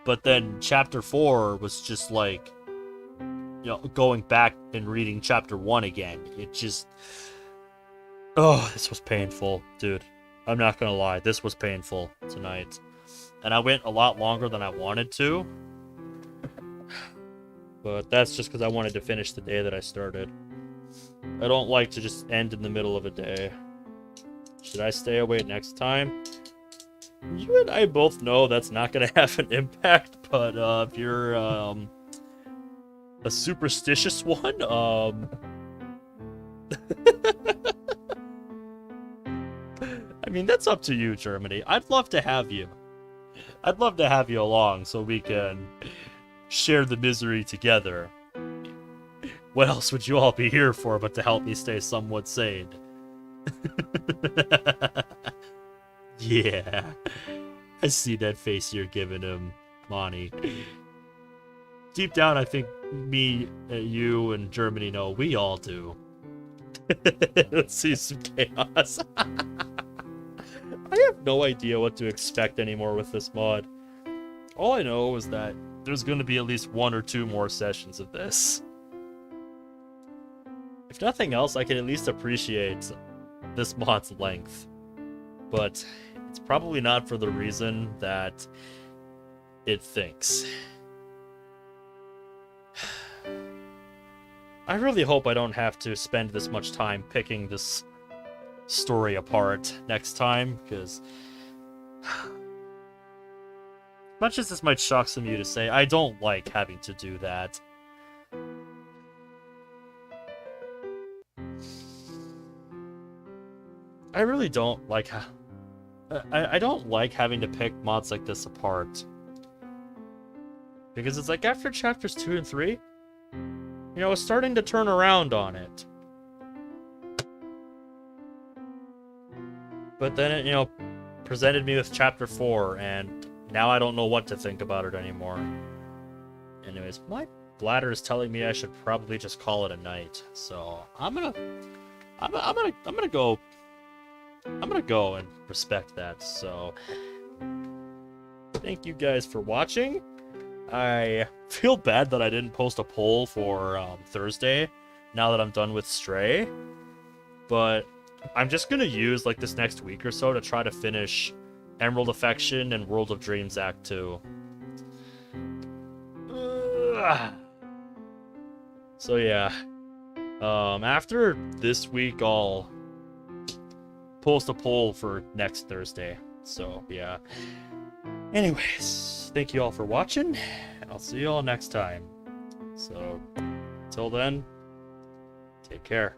But then Chapter 4 was just like, going back and reading Chapter 1 again. It just... Oh, this was painful, dude. I'm not gonna lie, this was painful tonight. And I went a lot longer than I wanted to. But that's just because I wanted to finish the day that I started. I don't like to just end in the middle of a day. Should I stay away next time? You and I both know that's not going to have an impact, but if you're a superstitious one, I mean, that's up to you, Germany. I'd love to have you. I'd love to have you along so we can share the misery together. What else would you all be here for but to help me stay somewhat sane? Yeah. I see that face you're giving him, Monty. Deep down, I think me, you, and Germany know we all do. Let's see some chaos. I have no idea what to expect anymore with this mod. All I know is that there's going to be at least 1 or 2 more sessions of this. If nothing else, I can at least appreciate this mod's length. But it's probably not for the reason that it thinks. I really hope I don't have to spend this much time picking this story apart next time, because much as this might shock some of you to say, I don't like having to do that. I really don't like I don't like having to pick mods like this apart. Because it's like after chapters 2 and 3, you know, it's starting to turn around on it. But then it, you know, presented me with chapter 4, and now I don't know what to think about it anymore. Anyways, my bladder is telling me I should probably just call it a night. So I'm gonna go and respect that. So thank you guys for watching. I feel bad that I didn't post a poll for Thursday, now that I'm done with Stray. But I'm just gonna use like this next week or so to try to finish Emerald Affection and World of Dreams Act 2. So yeah, after this week I'll post a poll for next Thursday. So yeah. Anyways, thank you all for watching. I'll see you all next time. So, until then, take care.